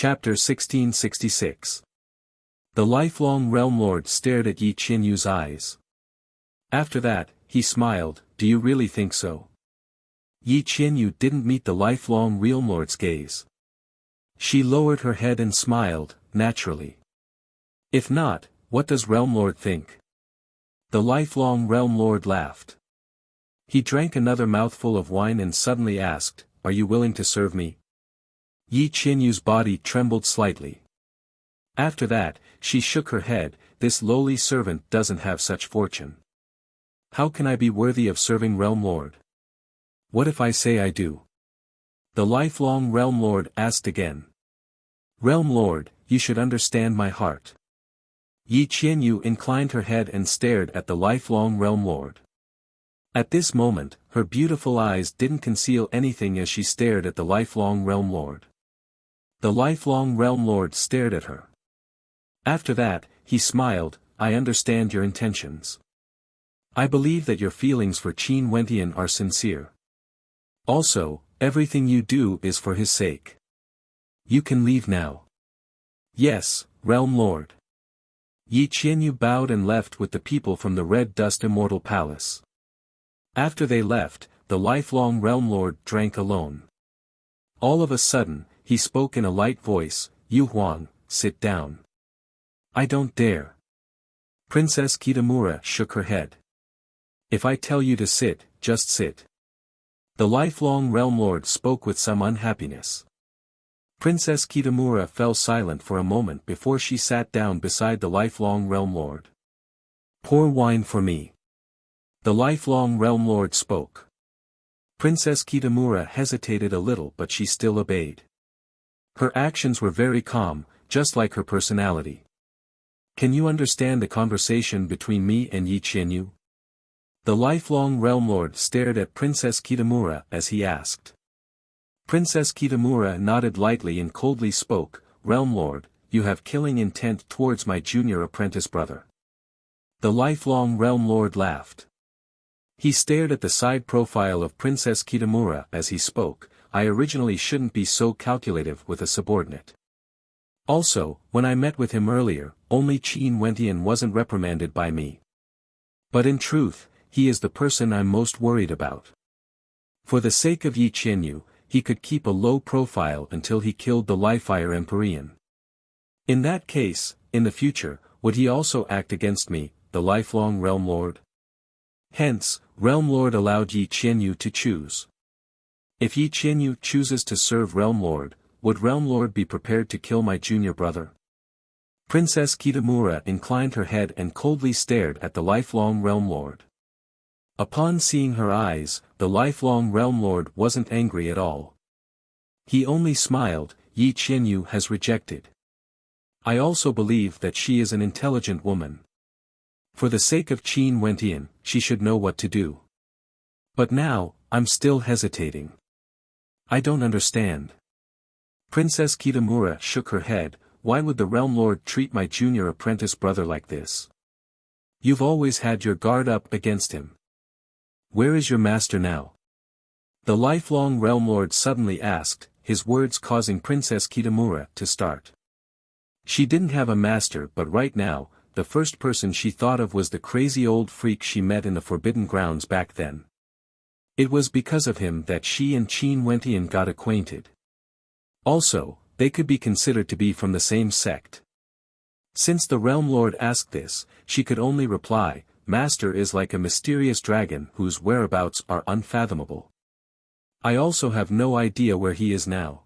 Chapter 1666. The lifelong Realm Lord stared at Yi Qianyu's eyes. After that, he smiled. Do you really think so? Yi Qianyu didn't meet the lifelong Realm Lord's gaze. She lowered her head and smiled, naturally. If not, what does Realm Lord think? The lifelong Realm Lord laughed. He drank another mouthful of wine and suddenly asked, "Are you willing to serve me?" Yi Qianyu's body trembled slightly. After that, she shook her head. This lowly servant doesn't have such fortune. How can I be worthy of serving Realm Lord? What if I say I do? The lifelong Realm Lord asked again. Realm Lord, you should understand my heart. Yi Qianyu inclined her head and stared at the lifelong Realm Lord. At this moment, her beautiful eyes didn't conceal anything as she stared at the lifelong Realm Lord. The lifelong Realm Lord stared at her. After that, he smiled. I understand your intentions. I believe that your feelings for Qin Wentian are sincere. Also, everything you do is for his sake. You can leave now. Yes, Realm Lord. Yi Qianyu bowed and left with the people from the Red Dust Immortal Palace. After they left, the lifelong Realm Lord drank alone. All of a sudden, he spoke in a light voice, Yu Huang, sit down. I don't dare. Princess Kitamura shook her head. If I tell you to sit, just sit. The lifelong Realm Lord spoke with some unhappiness. Princess Kitamura fell silent for a moment before she sat down beside the lifelong Realm Lord. Pour wine for me. The lifelong Realm Lord spoke. Princess Kitamura hesitated a little but she still obeyed. Her actions were very calm, just like her personality. Can you understand the conversation between me and Yi Qianyu? The lifelong Realm Lord stared at Princess Kitamura as he asked. Princess Kitamura nodded lightly and coldly spoke, Realm Lord, you have killing intent towards my junior apprentice brother. The lifelong Realm Lord laughed. He stared at the side profile of Princess Kitamura as he spoke. I originally shouldn't be so calculative with a subordinate. Also, when I met with him earlier, only Qin Wentian wasn't reprimanded by me. But in truth, he is the person I'm most worried about. For the sake of Yi Qianyu, he could keep a low profile until he killed the Lifefire Empyrean. In that case, in the future, would he also act against me, the lifelong Realm Lord? Hence, Realm Lord allowed Yi Qianyu to choose. If Yi Qianyu chooses to serve Realm Lord, would Realm Lord be prepared to kill my junior brother? Princess Kitamura inclined her head and coldly stared at the lifelong Realm Lord. Upon seeing her eyes, the lifelong Realm Lord wasn't angry at all. He only smiled. Yi Qianyu has rejected. I also believe that she is an intelligent woman. For the sake of Qin Wentian, she should know what to do. But now, I'm still hesitating. I don't understand. Princess Kitamura shook her head. Why would the Realm Lord treat my junior apprentice brother like this? You've always had your guard up against him. Where is your master now? The lifelong Realm Lord suddenly asked, his words causing Princess Kitamura to start. She didn't have a master, but right now, the first person she thought of was the crazy old freak she met in the Forbidden Grounds back then. It was because of him that she and Qin Wentian got acquainted. Also, they could be considered to be from the same sect. Since the Realm Lord asked this, she could only reply, Master is like a mysterious dragon whose whereabouts are unfathomable. I also have no idea where he is now.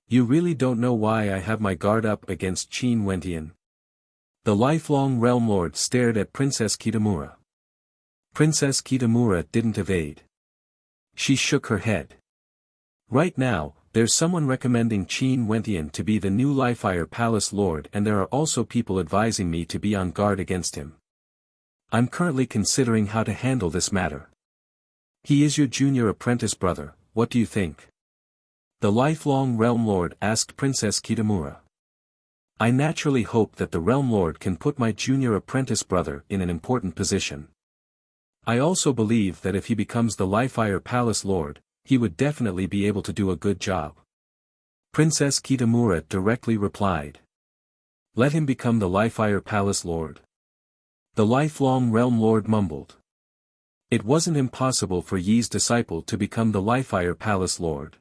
You really don't know why I have my guard up against Qin Wentian? The lifelong Realm Lord stared at Princess Kitamura. Princess Kitamura didn't evade. She shook her head. Right now, there's someone recommending Qin Wentian to be the new Lifefire Palace Lord and there are also people advising me to be on guard against him. I'm currently considering how to handle this matter. He is your junior apprentice brother, what do you think? The lifelong Realm Lord asked Princess Kitamura. I naturally hope that the Realm Lord can put my junior apprentice brother in an important position. I also believe that if he becomes the Lifefire Palace Lord, he would definitely be able to do a good job. Princess Kitamura directly replied. Let him become the Lifefire Palace Lord. The lifelong Realm Lord mumbled. It wasn't impossible for Yi's disciple to become the Lifefire Palace Lord.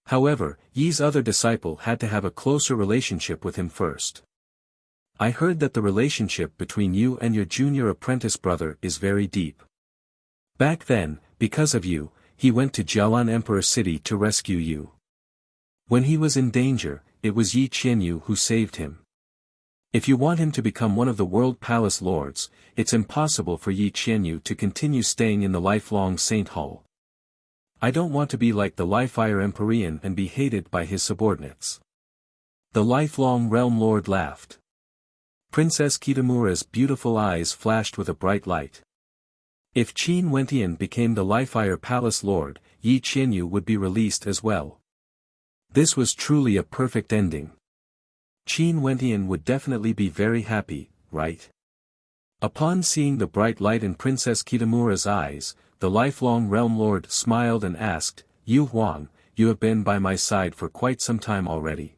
However, Yi's other disciple had to have a closer relationship with him first. I heard that the relationship between you and your junior apprentice brother is very deep. Back then, because of you, he went to Jialan Emperor City to rescue you. When he was in danger, it was Yi Qianyu who saved him. If you want him to become one of the World Palace Lords, it's impossible for Yi Qianyu to continue staying in the lifelong Saint Hall. I don't want to be like the Lifefire Empyrean and be hated by his subordinates. The lifelong Realm Lord laughed. Princess Kitamura's beautiful eyes flashed with a bright light. If Qin Wentian became the Lifefire Palace Lord, Yi Qianyu would be released as well. This was truly a perfect ending. Qin Wentian would definitely be very happy, right? Upon seeing the bright light in Princess Kitamura's eyes, the lifelong Realm Lord smiled and asked, Yu Huang, you have been by my side for quite some time already.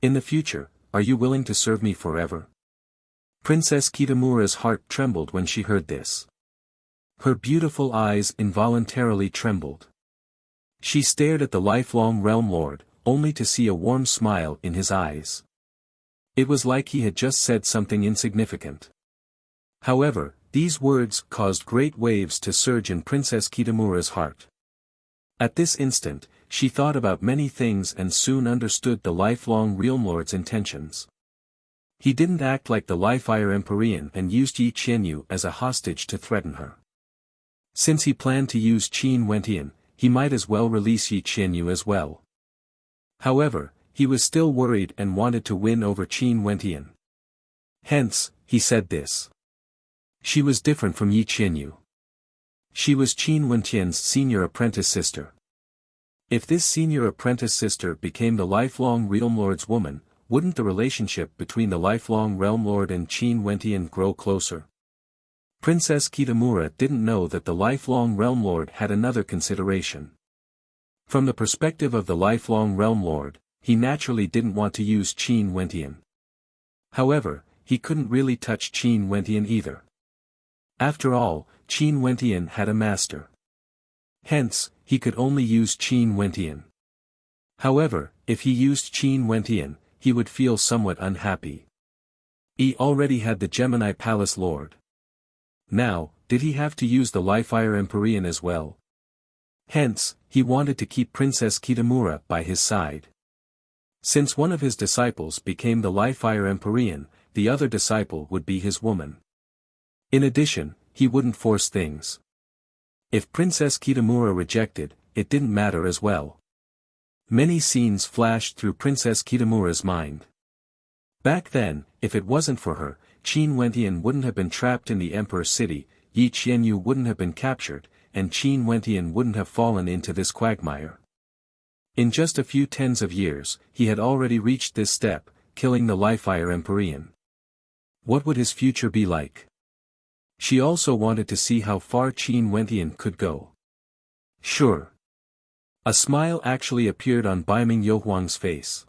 In the future, are you willing to serve me forever? Princess Kitamura's heart trembled when she heard this. Her beautiful eyes involuntarily trembled. She stared at the lifelong Realm Lord, only to see a warm smile in his eyes. It was like he had just said something insignificant. However, these words caused great waves to surge in Princess Kitamura's heart. At this instant, she thought about many things and soon understood the lifelong Realm Lord's intentions. He didn't act like the Lifefire Empyrean and used Yi Qianyu as a hostage to threaten her. Since he planned to use Qin Wentian, he might as well release Yi Qianyu as well. However, he was still worried and wanted to win over Qin Wentian. Hence, he said this. She was different from Yi Qianyu. She was Qin Wentian's senior apprentice sister. If this senior apprentice sister became the lifelong Realm Lord's woman, wouldn't the relationship between the lifelong Realm Lord and Qin Wentian grow closer? Princess Kitamura didn't know that the lifelong Realm Lord had another consideration. From the perspective of the lifelong Realm Lord, he naturally didn't want to use Qin Wentian. However, he couldn't really touch Qin Wentian either. After all, Qin Wentian had a master. Hence, he could only use Qin Wentian. However, if he used Qin Wentian, he would feel somewhat unhappy. He already had the Gemini Palace Lord. Now, did he have to use the Lifefire Empyrean as well? Hence, he wanted to keep Princess Kitamura by his side. Since one of his disciples became the Lifefire Empyrean, the other disciple would be his woman. In addition, he wouldn't force things. If Princess Kitamura rejected, it didn't matter as well. Many scenes flashed through Princess Kitamura's mind. Back then, if it wasn't for her, Qin Wentian wouldn't have been trapped in the Emperor City, Yi Qianyu wouldn't have been captured, and Qin Wentian wouldn't have fallen into this quagmire. In just a few tens of years, he had already reached this step, killing the Lifefire Empyrean. What would his future be like? She also wanted to see how far Qin Wentian could go. Sure. A smile actually appeared on Baiming Youhuang's face.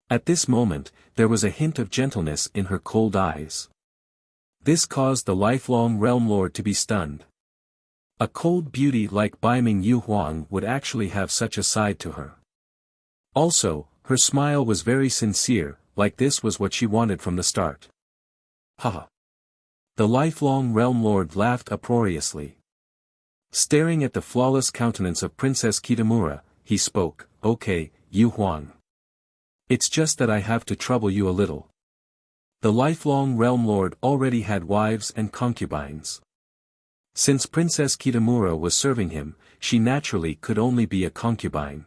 At this moment, there was a hint of gentleness in her cold eyes. This caused the lifelong Realm Lord to be stunned. A cold beauty like Baiming Youhuang would actually have such a side to her. Also, her smile was very sincere, like this was what she wanted from the start. Haha. The lifelong Realm Lord laughed uproariously. Staring at the flawless countenance of Princess Kitamura, he spoke, Okay, Yu Huang. It's just that I have to trouble you a little. The lifelong Realm Lord already had wives and concubines. Since Princess Kitamura was serving him, she naturally could only be a concubine.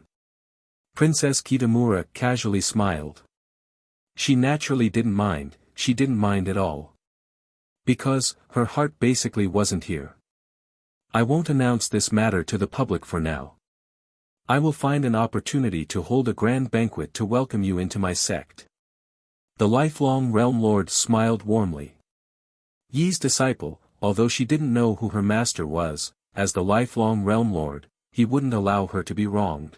Princess Kitamura casually smiled. She naturally didn't mind, she didn't mind at all. Because, her heart basically wasn't here. I won't announce this matter to the public for now. I will find an opportunity to hold a grand banquet to welcome you into my sect. The lifelong Realm Lord smiled warmly. Yi's disciple, although she didn't know who her master was, as the lifelong Realm Lord, he wouldn't allow her to be wronged.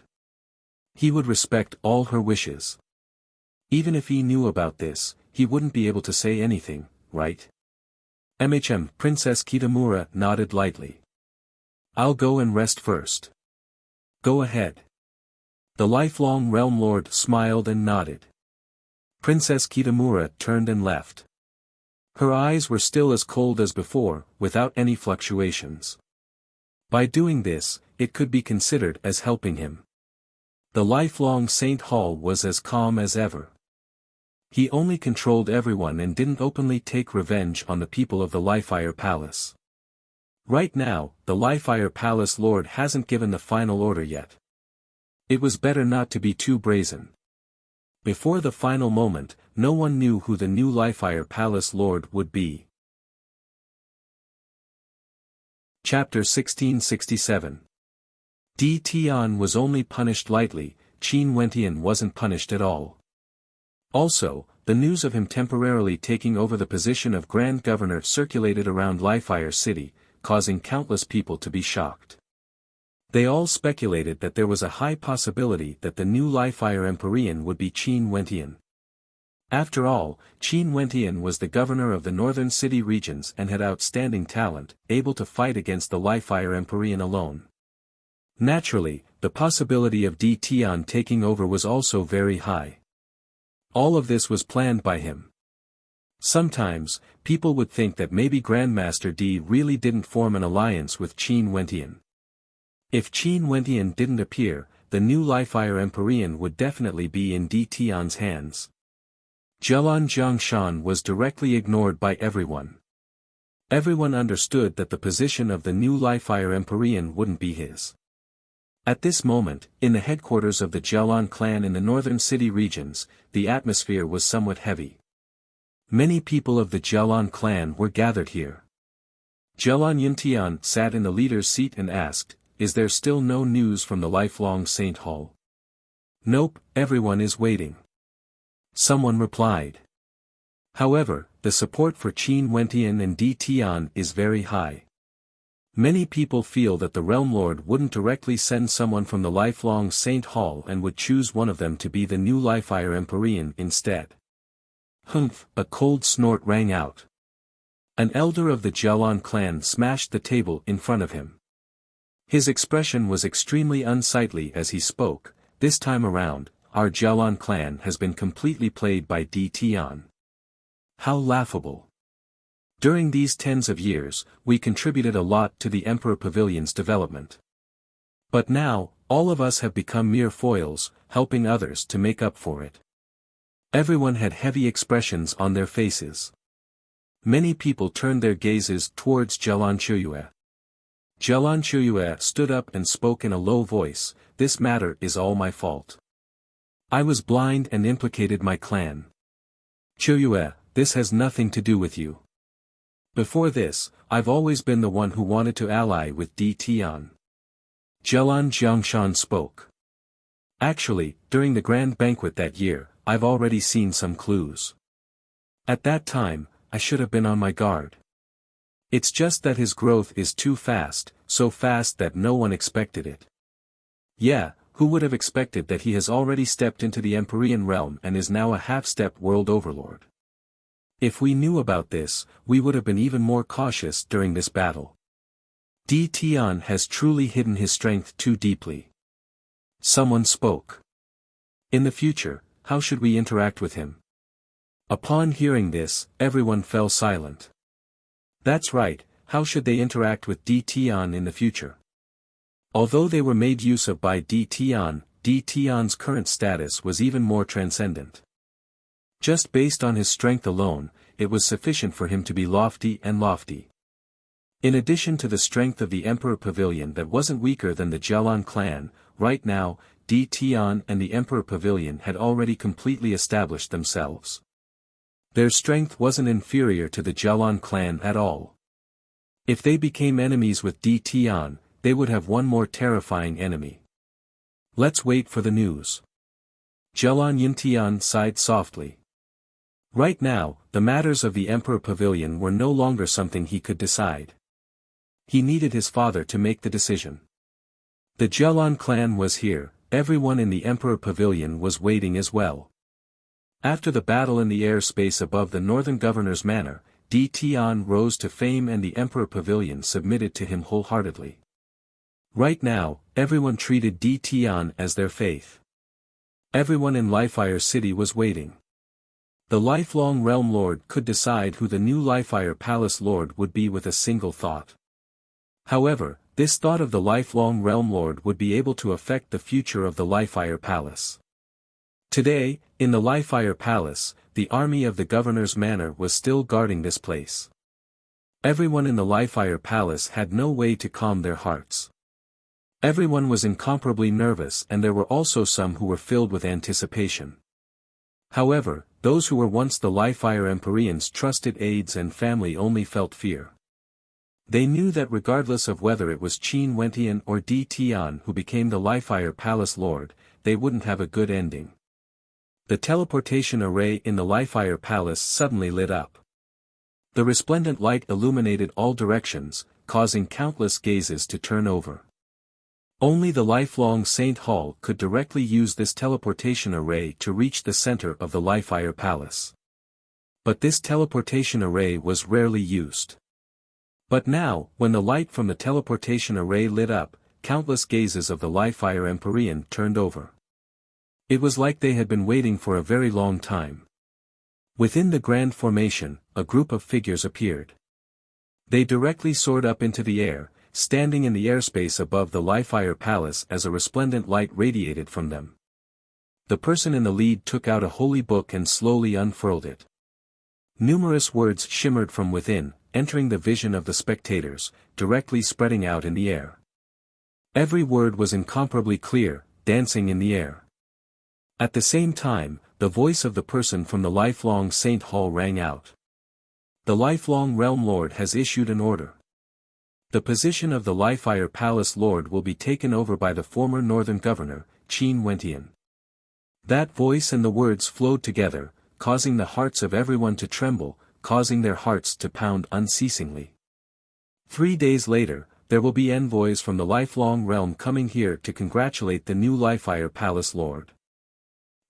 He would respect all her wishes. Even if he knew about this, he wouldn't be able to say anything, right? Princess Kitamura nodded lightly. I'll go and rest first. Go ahead. The lifelong realm lord smiled and nodded. Princess Kitamura turned and left. Her eyes were still as cold as before, without any fluctuations. By doing this, it could be considered as helping him. The lifelong Saint Hall was as calm as ever. He only controlled everyone and didn't openly take revenge on the people of the Lifefire Palace. Right now, the Lifefire Palace Lord hasn't given the final order yet. It was better not to be too brazen. Before the final moment, no one knew who the new Lifefire Palace Lord would be. Chapter 1667. Di Tian was only punished lightly, Qin Wentian wasn't punished at all. Also, the news of him temporarily taking over the position of Grand Governor circulated around Lifefire City, causing countless people to be shocked. They all speculated that there was a high possibility that the new Lifefire Empyrean would be Qin Wentian. After all, Qin Wentian was the governor of the northern city regions and had outstanding talent, able to fight against the Lifefire Empyrean alone. Naturally, the possibility of Di Tian taking over was also very high. All of this was planned by him. Sometimes, people would think that maybe Grandmaster Di really didn't form an alliance with Qin Wentian. If Qin Wentian didn't appear, the new Lifefire Empyrean would definitely be in Di Tian's hands. Zhelan Zhongshan was directly ignored by everyone. Everyone understood that the position of the new Lifefire Empyrean wouldn't be his. At this moment, in the headquarters of the Zhelan clan in the northern city regions, the atmosphere was somewhat heavy. Many people of the Zhelan clan were gathered here. Zhelan Yuntian sat in the leader's seat and asked, "Is there still no news from the lifelong Saint Hall?" "Nope, everyone is waiting." Someone replied. However, the support for Qin Wentian and Di Tian is very high. Many people feel that the Realm Lord wouldn't directly send someone from the lifelong Saint Hall and would choose one of them to be the new Lifefire Empyrean instead. Humph! A cold snort rang out. An elder of the Zhelan clan smashed the table in front of him. His expression was extremely unsightly as he spoke. "This time around, our Zhelan clan has been completely played by Di Tian. How laughable. During these tens of years, we contributed a lot to the Emperor Pavilion's development. But now, all of us have become mere foils, helping others to make up for it." Everyone had heavy expressions on their faces. Many people turned their gazes towards Zhelan Chuyue. Zhelan Chuyue stood up and spoke in a low voice, "This matter is all my fault. I was blind and implicated my clan. Chuyue, this has nothing to do with you. Before this, I've always been the one who wanted to ally with Di Tian." Zhelan Zhongshan spoke. "Actually, during the grand banquet that year, I've already seen some clues. At that time, I should have been on my guard. It's just that his growth is too fast, so fast that no one expected it. Yeah, who would have expected that he has already stepped into the Empyrean realm and is now a half-step world overlord? If we knew about this, we would have been even more cautious during this battle. Di Tian has truly hidden his strength too deeply." Someone spoke. "In the future, how should we interact with him?" Upon hearing this, everyone fell silent. That's right, how should they interact with Di Tian in the future? Although they were made use of by Di Tian's current status was even more transcendent. Just based on his strength alone, it was sufficient for him to be lofty and lofty. In addition to the strength of the Emperor Pavilion that wasn't weaker than the Zhelan clan, right now, Di Tian and the Emperor Pavilion had already completely established themselves. Their strength wasn't inferior to the Zhelan clan at all. If they became enemies with Di Tian, they would have one more terrifying enemy. Let's wait for the news. Zhelan Yuntian sighed softly. Right now, the matters of the Emperor Pavilion were no longer something he could decide. He needed his father to make the decision. The Zhelan clan was here, everyone in the Emperor Pavilion was waiting as well. After the battle in the airspace above the northern governor's manor, Di Tian rose to fame and the Emperor Pavilion submitted to him wholeheartedly. Right now, everyone treated Di Tian as their faith. Everyone in Lifire City was waiting. The lifelong Realm Lord could decide who the new Lifire Palace Lord would be with a single thought. However, this thought of the lifelong Realm Lord would be able to affect the future of the Lifire Palace. Today, in the Lifire Palace, the army of the governor's manor was still guarding this place. Everyone in the Lifire Palace had no way to calm their hearts. Everyone was incomparably nervous and there were also some who were filled with anticipation. However, those who were once the Lifire Empyrean's trusted aides and family only felt fear. They knew that regardless of whether it was Qin Wentian or Di Tian who became the Lifire Palace Lord, they wouldn't have a good ending. The teleportation array in the Lifire Palace suddenly lit up. The resplendent light illuminated all directions, causing countless gazes to turn over. Only the lifelong Saint Hall could directly use this teleportation array to reach the center of the Lifire Palace. But this teleportation array was rarely used. But now, when the light from the teleportation array lit up, countless gazes of the Lifire Empyrean turned over. It was like they had been waiting for a very long time. Within the grand formation, a group of figures appeared. They directly soared up into the air, standing in the airspace above the Lifire Palace as a resplendent light radiated from them. The person in the lead took out a holy book and slowly unfurled it. Numerous words shimmered from within, entering the vision of the spectators, directly spreading out in the air. Every word was incomparably clear, dancing in the air. At the same time, the voice of the person from the lifelong Saint Hall rang out. The lifelong Realm Lord has issued an order. The position of the Lifire Palace Lord will be taken over by the former northern governor, Qin Wentian. That voice and the words flowed together, causing the hearts of everyone to tremble, causing their hearts to pound unceasingly. 3 days later, there will be envoys from the lifelong realm coming here to congratulate the new Lifire Palace Lord.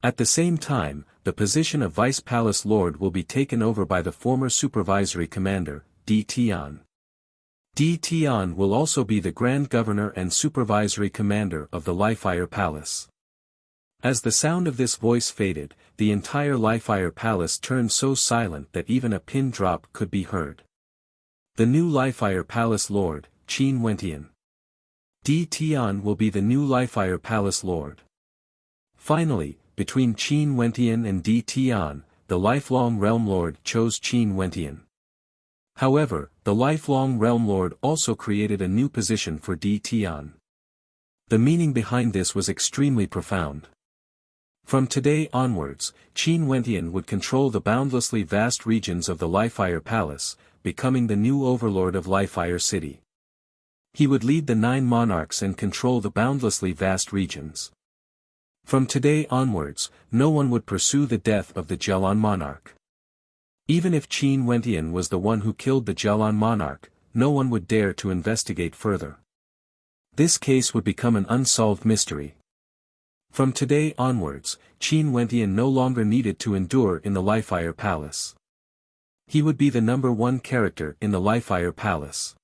At the same time, the position of Vice Palace Lord will be taken over by the former Supervisory Commander, Di Tian. Di Tian will also be the Grand Governor and Supervisory Commander of the Lifire Palace. As the sound of this voice faded, the entire Lifire Palace turned so silent that even a pin drop could be heard. The new Lifire Palace Lord, Qin Wentian. Di Tian will be the new Lifire Palace Lord. Finally, between Qin Wentian and Di Tian, the lifelong Realm Lord chose Qin Wentian. However, the lifelong Realm Lord also created a new position for Di Tian. The meaning behind this was extremely profound. From today onwards, Qin Wentian would control the boundlessly vast regions of the Lifire Palace, becoming the new overlord of Lifire City. He would lead the 9 monarchs and control the boundlessly vast regions. From today onwards, no one would pursue the death of the Jialan monarch. Even if Qin Wentian was the one who killed the Jialan monarch, no one would dare to investigate further. This case would become an unsolved mystery. From today onwards, Qin Wentian no longer needed to endure in the Lifire Palace. He would be the #1 character in the Lifire Palace.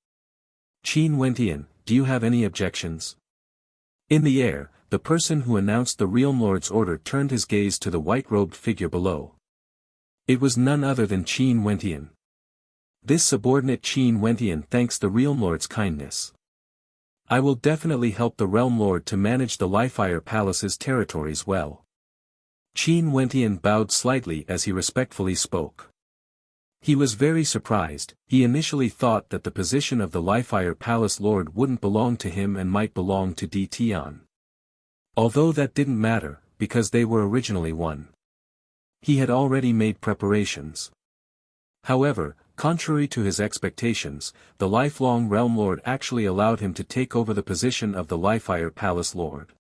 Qin Wentian, do you have any objections? In the air, the person who announced the Realm Lord's order turned his gaze to the white-robed figure below. It was none other than Qin Wentian. This subordinate Qin Wentian thanks the Realm Lord's kindness. I will definitely help the Realm Lord to manage the Lifire Palace's territories well. Qin Wentian bowed slightly as he respectfully spoke. He was very surprised. He initially thought that the position of the Lifire Palace Lord wouldn't belong to him and might belong to Di Tian. Although that didn't matter, because they were originally one. He had already made preparations. However, contrary to his expectations, the lifelong Realm Lord actually allowed him to take over the position of the Lifire Palace Lord.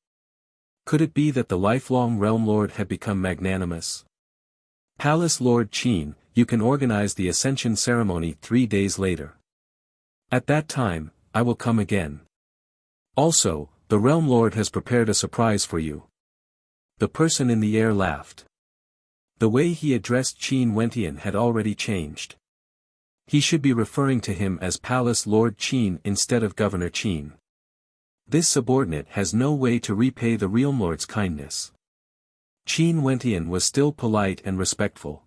Could it be that the lifelong Realm Lord had become magnanimous? Palace Lord Qin, you can organize the Ascension ceremony 3 days later. At that time, I will come again. Also, The Realm Lord has prepared a surprise for you. The person in the air laughed. The way he addressed Qin Wentian had already changed. He should be referring to him as Palace Lord Qin instead of Governor Qin. This subordinate has no way to repay the Realm Lord's kindness. Qin Wentian was still polite and respectful.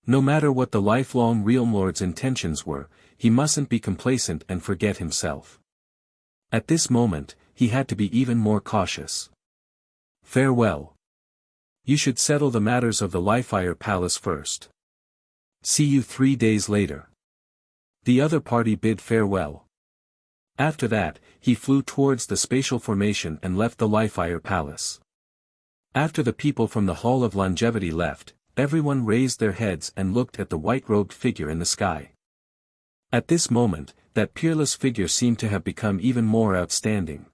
No matter what the lifelong Realm Lord's intentions were, he mustn't be complacent and forget himself. At this moment, he had to be even more cautious. Farewell. You should settle the matters of the Lifefire Palace first. See you 3 days later. The other party bid farewell. After that, he flew towards the spatial formation and left the Lifefire Palace. After the people from the Hall of Longevity left, everyone raised their heads and looked at the white-robed figure in the sky. At this moment, that peerless figure seemed to have become even more outstanding.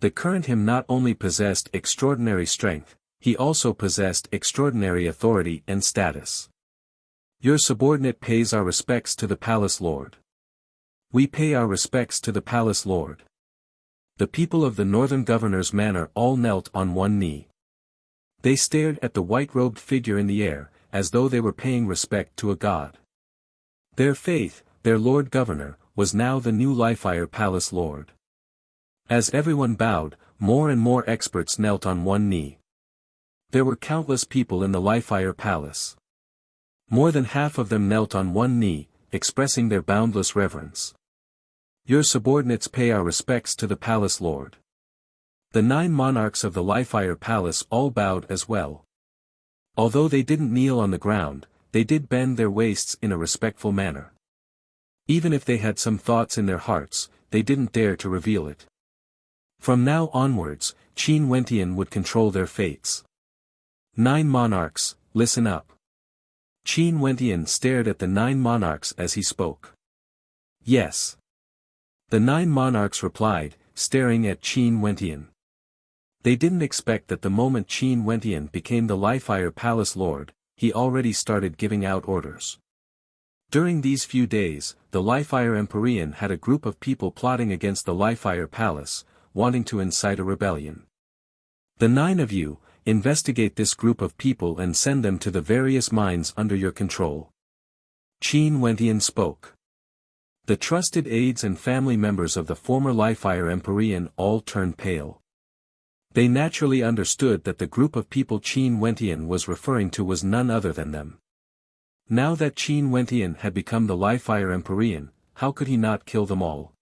The current him not only possessed extraordinary strength, he also possessed extraordinary authority and status. Your subordinate pays our respects to the Palace Lord. We pay our respects to the Palace Lord. The people of the Northern Governor's Manor all knelt on one knee. They stared at the white-robed figure in the air, as though they were paying respect to a god. Their faith, their Lord Governor, was now the new Lifefire Palace Lord. As everyone bowed, more and more experts knelt on one knee. There were countless people in the Lifefire Palace. More than half of them knelt on one knee, expressing their boundless reverence. Your subordinates pay our respects to the Palace Lord. The 9 monarchs of the Lifefire Palace all bowed as well. Although they didn't kneel on the ground, they did bend their waists in a respectful manner. Even if they had some thoughts in their hearts, they didn't dare to reveal it. From now onwards, Qin Wentian would control their fates. 9 monarchs, listen up. Qin Wentian stared at the 9 monarchs as he spoke. Yes. The 9 monarchs replied, staring at Qin Wentian. They didn't expect that the moment Qin Wentian became the Lifefire Palace Lord, he already started giving out orders. During these few days, the Lifefire Empyrean had a group of people plotting against the Lifefire Palace, wanting to incite a rebellion. The 9 of you, investigate this group of people and send them to the various mines under your control. Qin Wentian spoke. The trusted aides and family members of the former Lifefire Empyrean all turned pale. They naturally understood that the group of people Qin Wentian was referring to was none other than them. Now that Qin Wentian had become the Lifefire Empyrean, how could he not kill them all?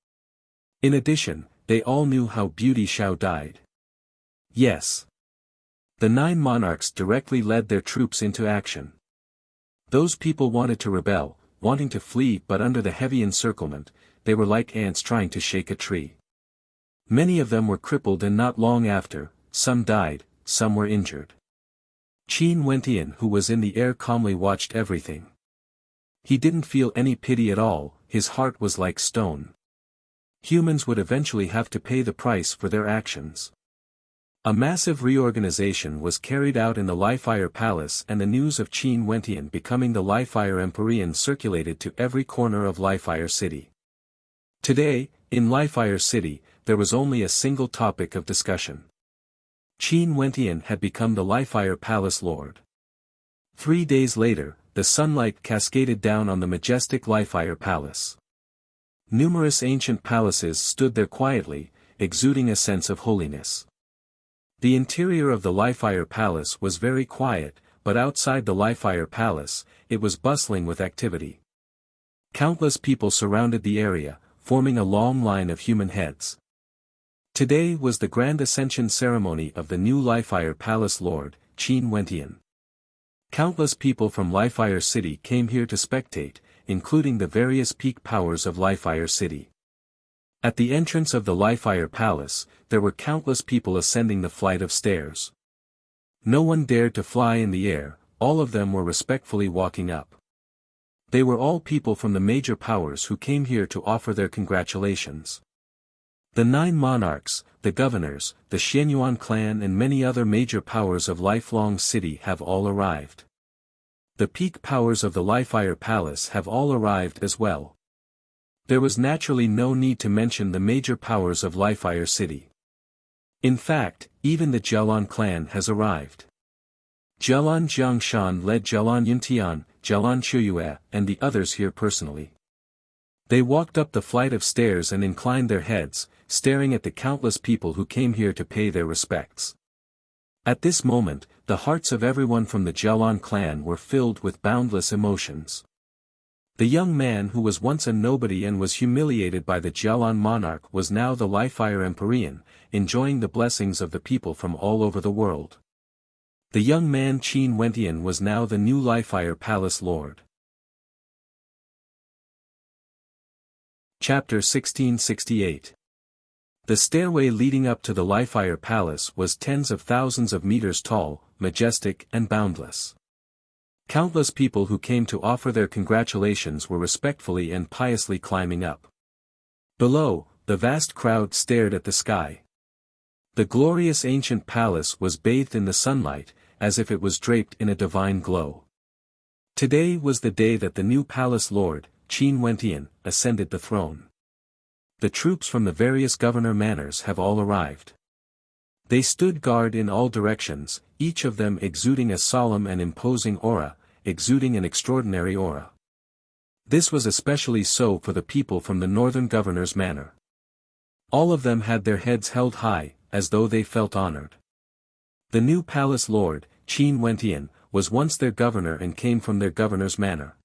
In addition, they all knew how Beauty Xiao died. Yes. The 9 monarchs directly led their troops into action. Those people wanted to rebel, wanting to flee, but under the heavy encirclement, they were like ants trying to shake a tree. Many of them were crippled, and not long after, some died, some were injured. Qin Wentian, who was in the air, calmly watched everything. He didn't feel any pity at all, his heart was like stone. Humans would eventually have to pay the price for their actions. A massive reorganization was carried out in the Lifefire Palace, and the news of Qin Wentian becoming the Lifefire Empyrean circulated to every corner of Lifefire City. Today, in Lifefire City, there was only a single topic of discussion. Qin Wentian had become the Lifefire Palace Lord. 3 days later, the sunlight cascaded down on the majestic Lifefire Palace. Numerous ancient palaces stood there quietly, exuding a sense of holiness. The interior of the Lifefire Palace was very quiet, but outside the Lifefire Palace, it was bustling with activity. Countless people surrounded the area, forming a long line of human heads. Today was the grand ascension ceremony of the new Lifefire Palace Lord, Qin Wentian. Countless people from Lifefire City came here to spectate, including the various peak powers of Lifefire City. At the entrance of the Lifefire Palace, there were countless people ascending the flight of stairs. No one dared to fly in the air, all of them were respectfully walking up. They were all people from the major powers who came here to offer their congratulations. The 9 monarchs, the governors, the Xianyuan clan, and many other major powers of Lifelong City have all arrived. The peak powers of the Lifefire Palace have all arrived as well. There was naturally no need to mention the major powers of Lifefire City. In fact, even the Jialan clan has arrived. Jialan Jiangshan led Jialan Yuntian, Jialan Chuyue, and the others here personally. They walked up the flight of stairs and inclined their heads, staring at the countless people who came here to pay their respects. At this moment, the hearts of everyone from the Jialan clan were filled with boundless emotions. The young man who was once a nobody and was humiliated by the Jialan monarch was now the Li-Fire Empyrean, enjoying the blessings of the people from all over the world. The young man Qin Wentian was now the new Li-Fire Palace Lord. Chapter 1668. The stairway leading up to the Li-Fire Palace was tens of thousands of meters tall, majestic and boundless. Countless people who came to offer their congratulations were respectfully and piously climbing up. Below, the vast crowd stared at the sky. The glorious ancient palace was bathed in the sunlight, as if it was draped in a divine glow. Today was the day that the new palace lord, Qin Wentian, ascended the throne. The troops from the various governor manors have all arrived. They stood guard in all directions, each of them exuding a solemn and imposing aura, exuding an extraordinary aura. This was especially so for the people from the northern governor's manor. All of them had their heads held high, as though they felt honored. The new palace lord, Qin Wentian, was once their governor and came from their governor's manor.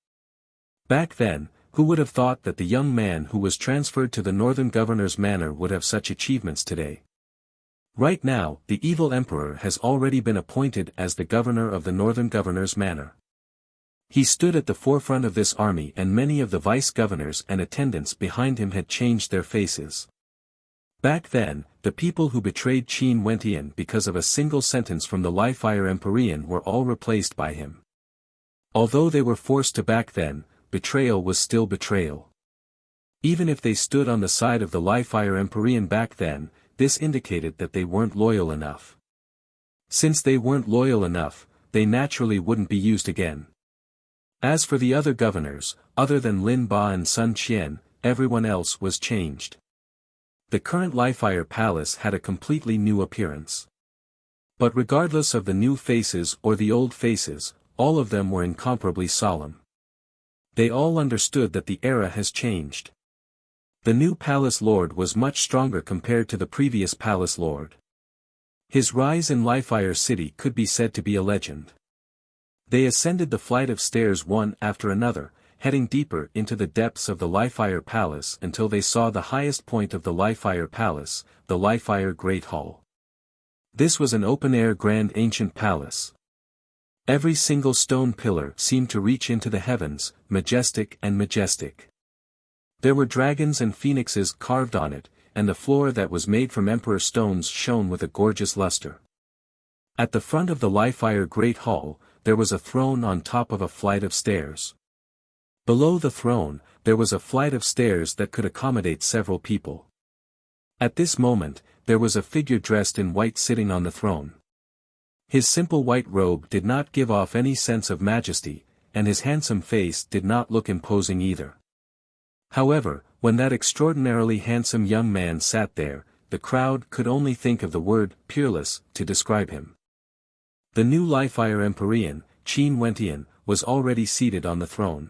Back then, who would have thought that the young man who was transferred to the northern governor's manor would have such achievements today? Right now, the evil emperor has already been appointed as the governor of the northern governor's manor. He stood at the forefront of this army and many of the vice-governors and attendants behind him had changed their faces. Back then, the people who betrayed Qin Wentian because of a single sentence from the Li-Fire Empyrean were all replaced by him. Although they were forced to back then, betrayal was still betrayal. Even if they stood on the side of the Li-Fire Empyrean back then, this indicated that they weren't loyal enough. Since they weren't loyal enough, they naturally wouldn't be used again. As for the other governors, other than Lin Ba and Sun Qian, everyone else was changed. The current Li-Fire Palace had a completely new appearance. But regardless of the new faces or the old faces, all of them were incomparably solemn. They all understood that the era has changed. The new palace lord was much stronger compared to the previous palace lord. His rise in Li-Fire City could be said to be a legend. They ascended the flight of stairs one after another, heading deeper into the depths of the Li-Fire Palace until they saw the highest point of the Li-Fire Palace, the Li-Fire Great Hall. This was an open-air grand ancient palace. Every single stone pillar seemed to reach into the heavens, majestic and majestic. There were dragons and phoenixes carved on it, and the floor that was made from emperor stones shone with a gorgeous luster. At the front of the Li-Fire Great Hall, there was a throne on top of a flight of stairs. Below the throne, there was a flight of stairs that could accommodate several people. At this moment, there was a figure dressed in white sitting on the throne. His simple white robe did not give off any sense of majesty, and his handsome face did not look imposing either. However, when that extraordinarily handsome young man sat there, the crowd could only think of the word peerless to describe him. The new Li-Fire Empyrean, Qin Wentian, was already seated on the throne.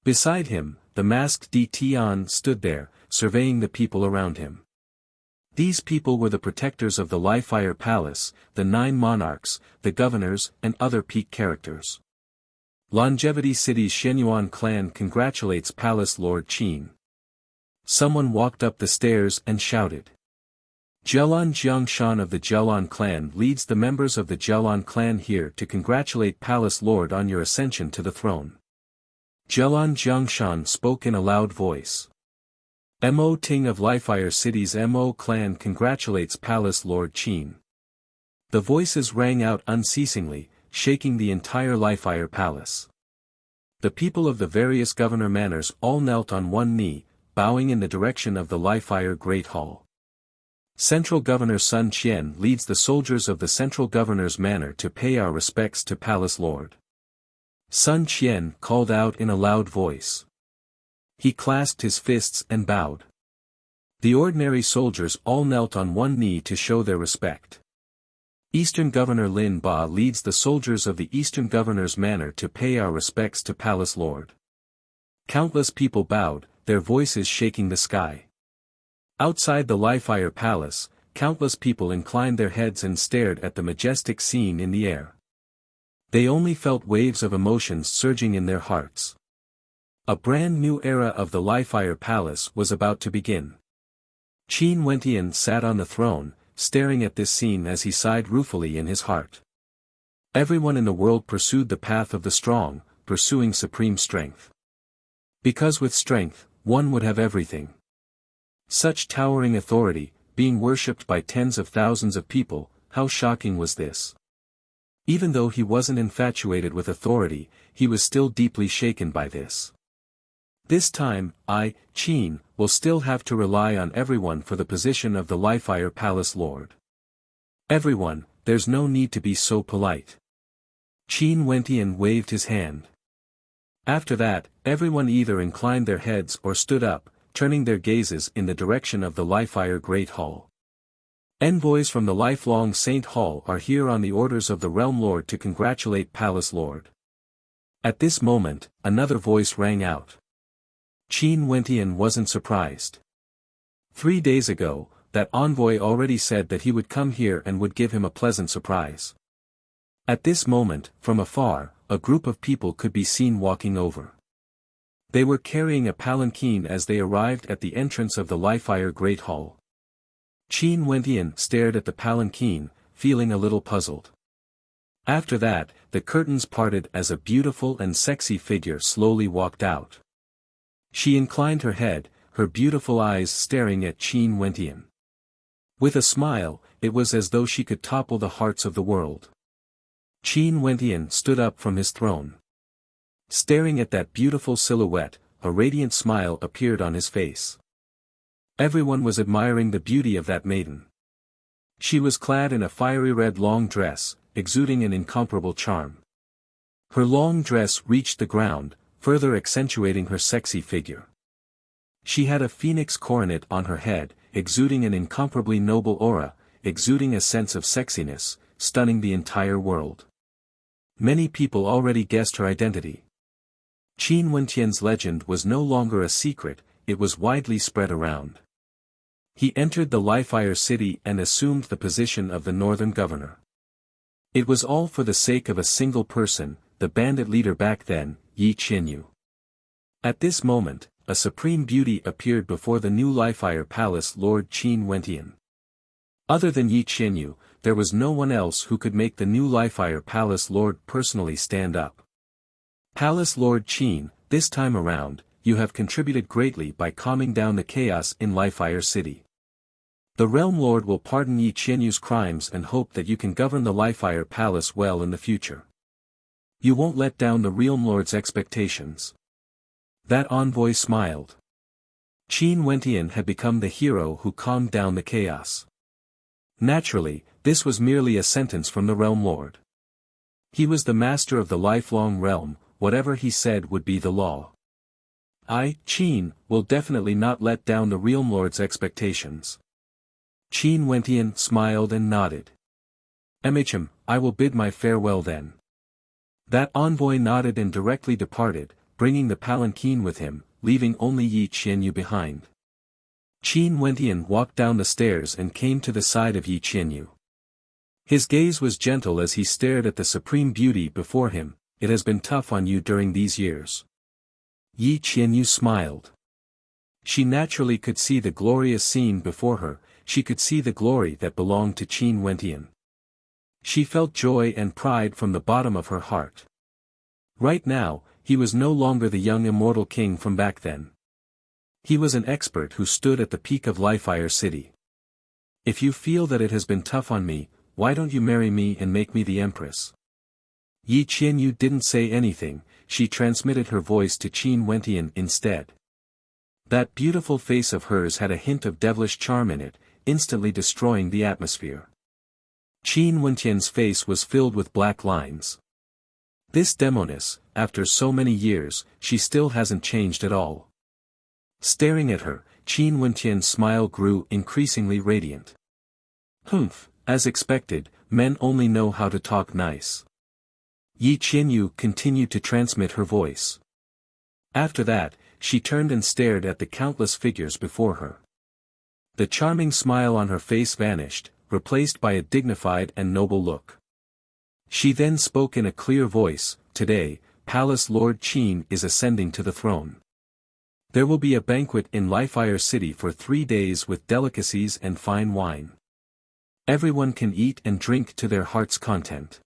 Beside him, the masked Di Tian stood there, surveying the people around him. These people were the protectors of the Li-Fire Palace, the 9 monarchs, the governors, and other peak characters. Longevity City's Shenyuan clan congratulates Palace Lord Qin. Someone walked up the stairs and shouted. Jialan Jiangshan of the Jialan clan leads the members of the Jialan clan here to congratulate Palace Lord on your ascension to the throne. Jialan Jiangshan spoke in a loud voice. Mo Ting of Li-Fire City's Mo clan congratulates Palace Lord Qin. The voices rang out unceasingly, shaking the entire Li-Fire Palace. The people of the various governor manors all knelt on one knee, bowing in the direction of the Li-Fire Great Hall. Central Governor Sun Qian leads the soldiers of the Central Governor's manor to pay our respects to Palace Lord. Sun Qian called out in a loud voice. He clasped his fists and bowed. The ordinary soldiers all knelt on one knee to show their respect. Eastern Governor Lin Ba leads the soldiers of the Eastern Governor's manor to pay our respects to Palace Lord. Countless people bowed, their voices shaking the sky. Outside the Li-Fire Palace, countless people inclined their heads and stared at the majestic scene in the air. They only felt waves of emotions surging in their hearts. A brand new era of the Li-Fire Palace was about to begin. Qin Wentian sat on the throne, staring at this scene as he sighed ruefully in his heart. Everyone in the world pursued the path of the strong, pursuing supreme strength. Because with strength, one would have everything. Such towering authority, being worshipped by tens of thousands of people, how shocking was this? Even though he wasn't infatuated with authority, he was still deeply shaken by this. This time, I, Qin, will still have to rely on everyone for the position of the Li-Fire Palace Lord. Everyone, there's no need to be so polite. Qin Wentian waved his hand. After that, everyone either inclined their heads or stood up, turning their gazes in the direction of the Li-Fire Great Hall. Envoys from the lifelong Saint Hall are here on the orders of the Realm Lord to congratulate Palace Lord. At this moment, another voice rang out. Qin Wentian wasn't surprised. 3 days ago, that envoy already said that he would come here and would give him a pleasant surprise. At this moment, from afar, a group of people could be seen walking over. They were carrying a palanquin as they arrived at the entrance of the Li-Fire Great Hall. Qin Wentian stared at the palanquin, feeling a little puzzled. After that, the curtains parted as a beautiful and sexy figure slowly walked out. She inclined her head, her beautiful eyes staring at Qin Wentian. With a smile, it was as though she could topple the hearts of the world. Qin Wentian stood up from his throne. Staring at that beautiful silhouette, a radiant smile appeared on his face. Everyone was admiring the beauty of that maiden. She was clad in a fiery red long dress, exuding an incomparable charm. Her long dress reached the ground, further accentuating her sexy figure. She had a phoenix coronet on her head, exuding an incomparably noble aura, exuding a sense of sexiness, stunning the entire world. Many people already guessed her identity. Qin Wentian's legend was no longer a secret, it was widely spread around. He entered the Li-Fire city and assumed the position of the northern governor. It was all for the sake of a single person, the bandit leader back then, Yi Qinyu. At this moment, a supreme beauty appeared before the new Li-Fire Palace Lord Qin Wentian. Other than Yi Qinyu, there was no one else who could make the new Li-Fire Palace Lord personally stand up. Palace Lord Qin, this time around, you have contributed greatly by calming down the chaos in Li-Fire City. The Realm Lord will pardon Yi Qinyu's crimes and hope that you can govern the Li-Fire Palace well in the future. You won't let down the Realm Lord's expectations. That envoy smiled. Qin Wentian had become the hero who calmed down the chaos. Naturally, this was merely a sentence from the Realm Lord. He was the master of the lifelong realm, whatever he said would be the law. I, Qin, will definitely not let down the Realm Lord's expectations. Qin Wentian smiled and nodded. I will bid my farewell then. That envoy nodded and directly departed, bringing the palanquin with him, leaving only Yi Qinyu behind. Qin Wentian walked down the stairs and came to the side of Yi Qinyu. His gaze was gentle as he stared at the supreme beauty before him. It has been tough on you during these years. Yi Qinyu smiled. She naturally could see the glorious scene before her, she could see the glory that belonged to Qin Wentian. She felt joy and pride from the bottom of her heart. Right now, he was no longer the young immortal king from back then. He was an expert who stood at the peak of Li-Fire City. If you feel that it has been tough on me, why don't you marry me and make me the empress? Yi Qinyu didn't say anything, she transmitted her voice to Qin Wentian instead. That beautiful face of hers had a hint of devilish charm in it, instantly destroying the atmosphere. Qin Wentian's face was filled with black lines. This demoness, after so many years, she still hasn't changed at all. Staring at her, Qin Wenqian's smile grew increasingly radiant. Humph, as expected, men only know how to talk nice. Yi Qianyu continued to transmit her voice. After that, she turned and stared at the countless figures before her. The charming smile on her face vanished, replaced by a dignified and noble look. She then spoke in a clear voice, "Today, Palace Lord Qin is ascending to the throne. There will be a banquet in Lifire City for 3 days with delicacies and fine wine. Everyone can eat and drink to their heart's content.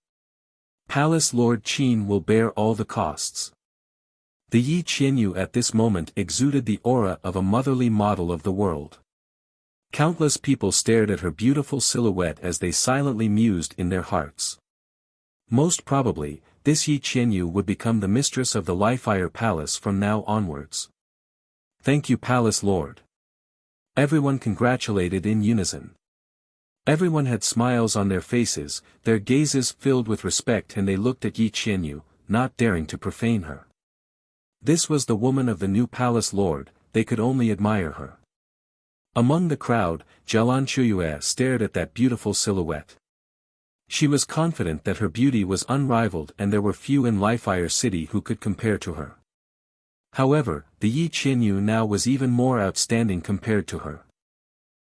Palace Lord Qin will bear all the costs." The Yi Qianyu at this moment exuded the aura of a motherly model of the world. Countless people stared at her beautiful silhouette as they silently mused in their hearts. Most probably, this Yi Qianyu would become the mistress of the Lifire Palace from now onwards. "Thank you, Palace Lord." Everyone congratulated in unison. Everyone had smiles on their faces, their gazes filled with respect, and they looked at Yi Qianyu, not daring to profane her. This was the woman of the new Palace Lord, they could only admire her. Among the crowd, Jialan Chuyue stared at that beautiful silhouette. She was confident that her beauty was unrivaled and there were few in Lifire City who could compare to her. However, the Yi Qianyu now was even more outstanding compared to her.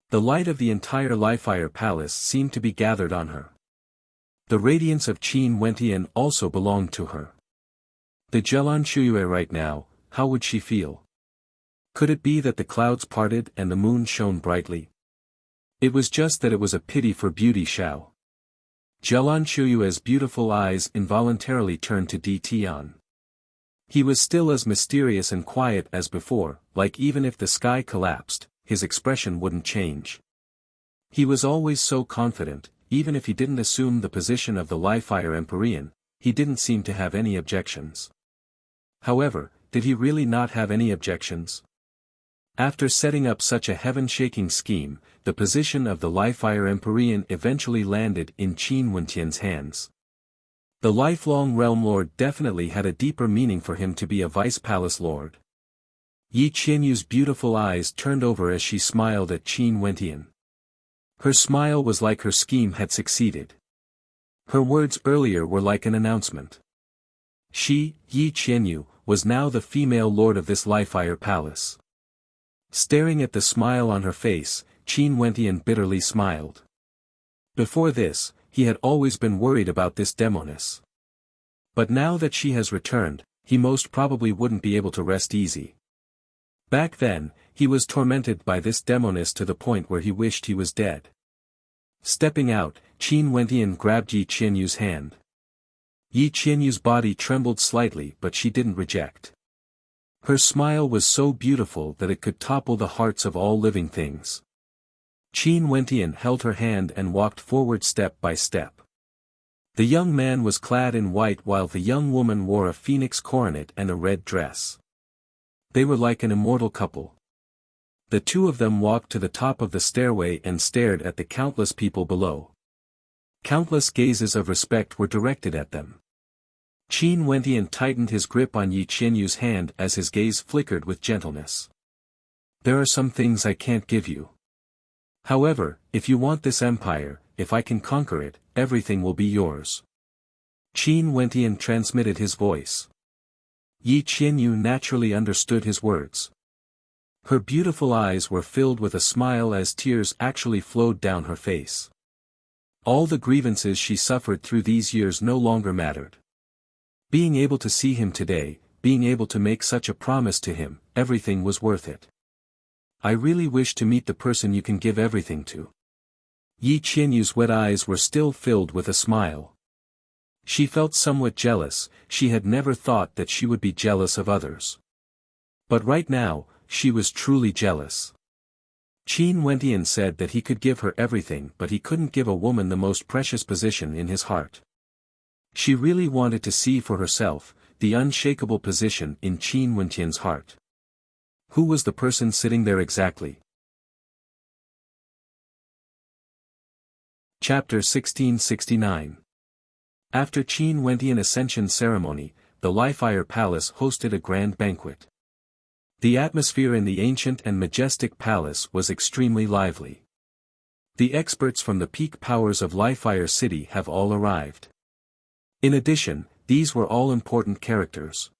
The light of the entire Lifire Palace seemed to be gathered on her. The radiance of Qin Wenqian also belonged to her. The Jialan Chuyue right now, how would she feel? Could it be that the clouds parted and the moon shone brightly? It was just that it was a pity for beauty Xiao. Jialan Chuyue's beautiful eyes involuntarily turned to Di Tian. He was still as mysterious and quiet as before, like even if the sky collapsed, his expression wouldn't change. He was always so confident, even if he didn't assume the position of the Lifire Empyrean, he didn't seem to have any objections. However, did he really not have any objections? After setting up such a heaven-shaking scheme, the position of the Lifire Empyrean eventually landed in Qin Wenqian's hands. The lifelong Realm Lord definitely had a deeper meaning for him to be a Vice Palace Lord. Yi Qianyu's beautiful eyes turned over as she smiled at Qin Wenqian. Her smile was like her scheme had succeeded. Her words earlier were like an announcement. She, Yi Qianyu, was now the female lord of this Lifire Palace. Staring at the smile on her face, Qin Wenqian bitterly smiled. Before this, he had always been worried about this demoness. But now that she has returned, he most probably wouldn't be able to rest easy. Back then, he was tormented by this demoness to the point where he wished he was dead. Stepping out, Qin Wenqian grabbed Yi Qianyu's hand. Yi Qianyu's body trembled slightly, but she didn't reject. Her smile was so beautiful that it could topple the hearts of all living things. Qin Wenqian held her hand and walked forward step by step. The young man was clad in white while the young woman wore a phoenix coronet and a red dress. They were like an immortal couple. The two of them walked to the top of the stairway and stared at the countless people below. Countless gazes of respect were directed at them. Qin Wenqian tightened his grip on Yi Qianyu's hand as his gaze flickered with gentleness. "There are some things I can't give you. However, if you want this empire, if I can conquer it, everything will be yours." Qin Wenqian transmitted his voice. Yi Qianyu naturally understood his words. Her beautiful eyes were filled with a smile as tears actually flowed down her face. All the grievances she suffered through these years no longer mattered. Being able to see him today, being able to make such a promise to him, everything was worth it. "I really wish to meet the person you can give everything to." Yi Qianyu's wet eyes were still filled with a smile. She felt somewhat jealous, she had never thought that she would be jealous of others. But right now, she was truly jealous. Qin Wenqian said that he could give her everything, but he couldn't give a woman the most precious position in his heart. She really wanted to see for herself, the unshakable position in Qin Wenqian's heart. Who was the person sitting there exactly? Chapter 1669. After Qin Wenqian Ascension ceremony, the Lifire Palace hosted a grand banquet. The atmosphere in the ancient and majestic palace was extremely lively. The experts from the peak powers of Lifefire City have all arrived. In addition, these were all important characters.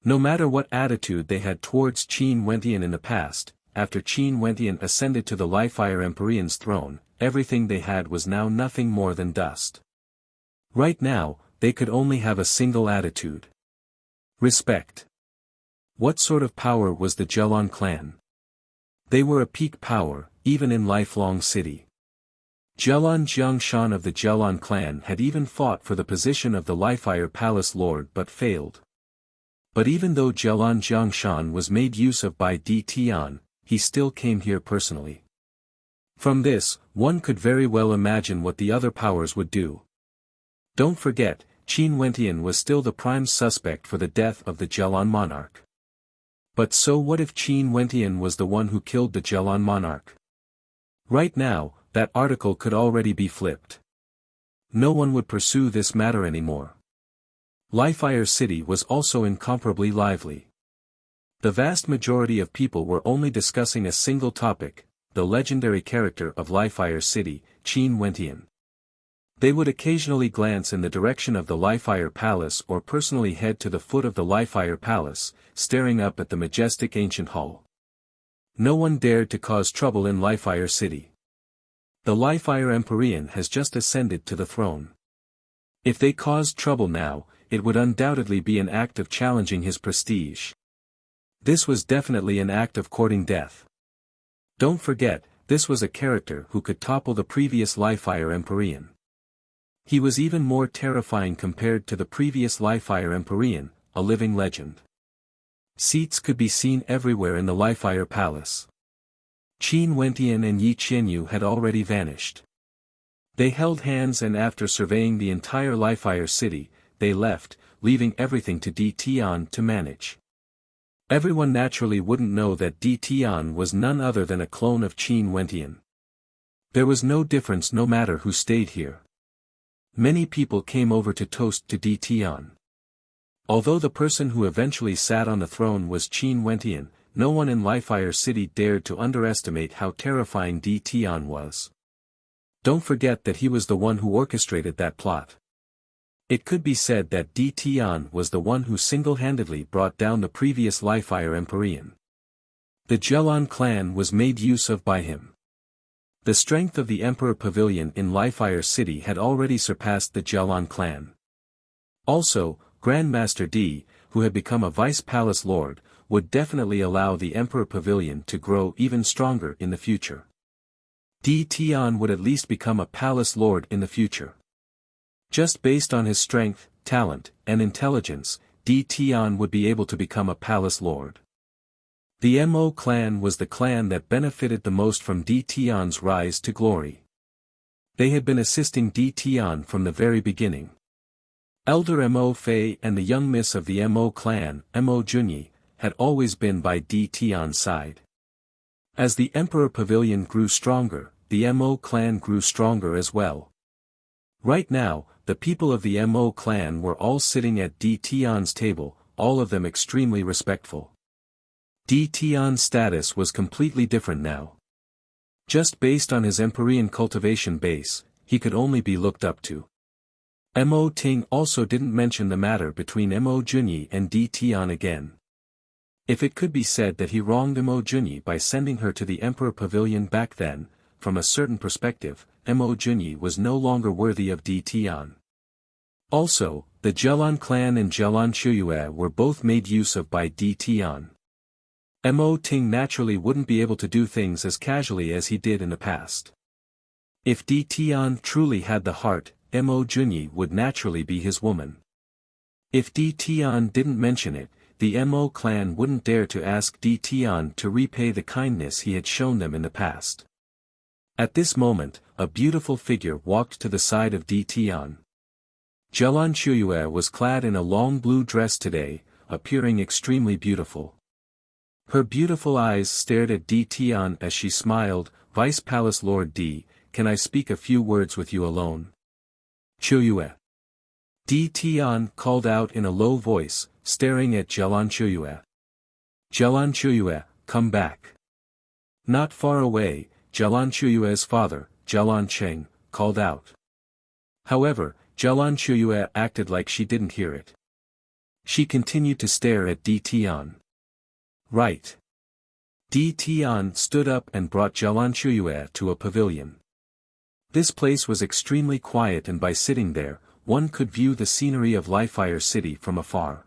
No matter what attitude they had towards Qin Wentian in the past, after Qin Wentian ascended to the Lifefire Empyrean's throne, everything they had was now nothing more than dust. Right now, they could only have a single attitude. Respect. What sort of power was the Jelon clan? They were a peak power, even in Lifelong City. Jelon Jiangshan of the Jelon clan had even fought for the position of the Lifefire Palace Lord but failed. But even though Jelon Jiangshan was made use of by Di Tian, he still came here personally. From this, one could very well imagine what the other powers would do. Don't forget, Qin Wentian was still the prime suspect for the death of the Jelon Monarch. But so what if Qin Wentian was the one who killed the Jelon Monarch? Right now, that article could already be flipped. No one would pursue this matter anymore. Lifefire City was also incomparably lively. The vast majority of people were only discussing a single topic, the legendary character of Lifefire City, Qin Wentian. They would occasionally glance in the direction of the Lifefire Palace or personally head to the foot of the Lifefire Palace, staring up at the majestic ancient hall. No one dared to cause trouble in Lifefire City. The Lifefire Empyrean has just ascended to the throne. If they caused trouble now, it would undoubtedly be an act of challenging his prestige. This was definitely an act of courting death. Don't forget, this was a character who could topple the previous Lifefire Empyrean. He was even more terrifying compared to the previous Lifefire Empyrean, a living legend. Seats could be seen everywhere in the Lifefire Palace. Qin Wentian and Yi Qianyu had already vanished. They held hands and after surveying the entire Lifefire City, they left, leaving everything to Di Tian to manage. Everyone naturally wouldn't know that Di Tian was none other than a clone of Qin Wentian. There was no difference no matter who stayed here. Many people came over to toast to Di Tian. Although the person who eventually sat on the throne was Qin Wentian, no one in Lifefire City dared to underestimate how terrifying Di Tian was. Don't forget that he was the one who orchestrated that plot. It could be said that Di Tian was the one who single-handedly brought down the previous Lifefire Empyrean. The Jelon clan was made use of by him. The strength of the Emperor Pavilion in Lifefire City had already surpassed the Jelon clan. Also, Grandmaster D, who had become a Vice Palace Lord, would definitely allow the Emperor Pavilion to grow even stronger in the future. Di Tian would at least become a Palace Lord in the future. Just based on his strength, talent, and intelligence, Di Tian would be able to become a Palace Lord. The Mo clan was the clan that benefited the most from Di Tian's rise to glory. They had been assisting Di Tian from the very beginning. Elder Mo Fei and the young miss of the Mo clan, Mo Junyi, had always been by Di Tian's side. As the Emperor Pavilion grew stronger, the Mo clan grew stronger as well. Right now, the people of the Mo clan were all sitting at Di Tian's table, all of them extremely respectful. Di Tian's status was completely different now. Just based on his Empyrean cultivation base, he could only be looked up to. Mo Ting also didn't mention the matter between Mo Junyi and Di Tian again. If it could be said that he wronged Mo Junyi by sending her to the Emperor Pavilion back then, from a certain perspective, Mo Junyi was no longer worthy of Di Tian. Also, the Jelon clan and Jelon Shuyue were both made use of by Di Tian. Mo Ting naturally wouldn't be able to do things as casually as he did in the past. If Di Tian truly had the heart, Mo Junyi would naturally be his woman. If Di Tian didn't mention it, the Mo clan wouldn't dare to ask Di Tian to repay the kindness he had shown them in the past. At this moment, a beautiful figure walked to the side of Di Tian. Jelon Shuyue was clad in a long blue dress today, appearing extremely beautiful. Her beautiful eyes stared at Di Tian as she smiled. Vice Palace Lord Di, can I speak a few words with you alone? Shuyue. Di Tian called out in a low voice, staring at Jelon Shuyue. Jialan Chuyue, come back. Not far away, Jialan Chuyue's father, Jialan Cheng, called out. However, Jialan Chuyue acted like she didn't hear it. She continued to stare at Di Tian. Right. Di Tian stood up and brought Jialan Chuyue to a pavilion. This place was extremely quiet, and by sitting there, one could view the scenery of Lifire City from afar.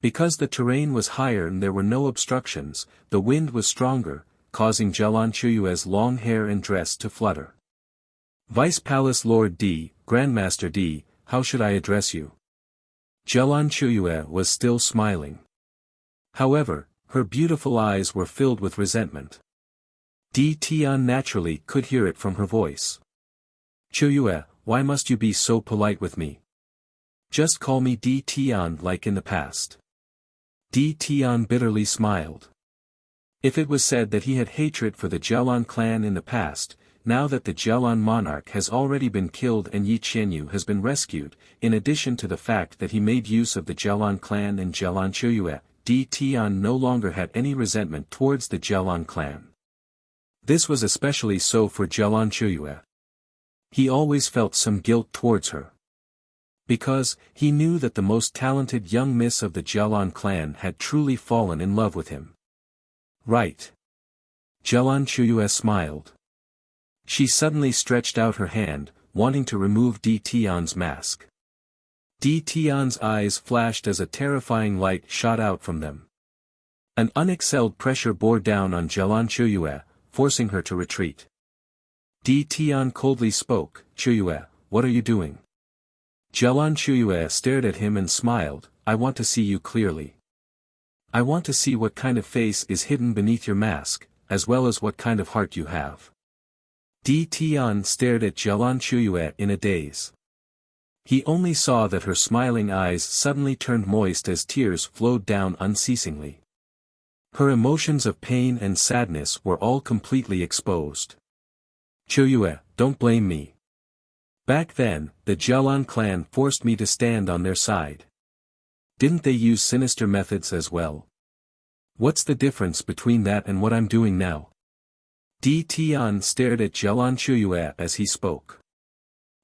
Because the terrain was higher and there were no obstructions, the wind was stronger, causing Jialan Chuyue's long hair and dress to flutter. Vice Palace Lord D, Grandmaster D, how should I address you? Jialan Chuyue was still smiling. However, her beautiful eyes were filled with resentment. Di Tian naturally could hear it from her voice. Chuyue, why must you be so polite with me? Just call me Di Tian like in the past. Di Tian bitterly smiled. If it was said that he had hatred for the Jialan clan in the past, now that the Jialan monarch has already been killed and Yi Qianyu has been rescued, in addition to the fact that he made use of the Jialan clan and Jialan Chuyue, Di Tian no longer had any resentment towards the Jialan clan. This was especially so for Jialan Chuyue. He always felt some guilt towards her. Because, he knew that the most talented young miss of the Jialan clan had truly fallen in love with him. Right. Jialan Chuyue smiled. She suddenly stretched out her hand, wanting to remove Di Tian's mask. Di Tian's eyes flashed as a terrifying light shot out from them. An unexcelled pressure bore down on Jialan Chuyue, forcing her to retreat. Di Tian coldly spoke, Chuyue, what are you doing? Jialan Chuyue stared at him and smiled, I want to see you clearly. I want to see what kind of face is hidden beneath your mask, as well as what kind of heart you have. Di Tian stared at Jialan Chuyue in a daze. He only saw that her smiling eyes suddenly turned moist as tears flowed down unceasingly. Her emotions of pain and sadness were all completely exposed. Chuyue, don't blame me. Back then, the Jialan clan forced me to stand on their side. Didn't they use sinister methods as well? What's the difference between that and what I'm doing now? Di Tian stared at Jialan Chuyue as he spoke.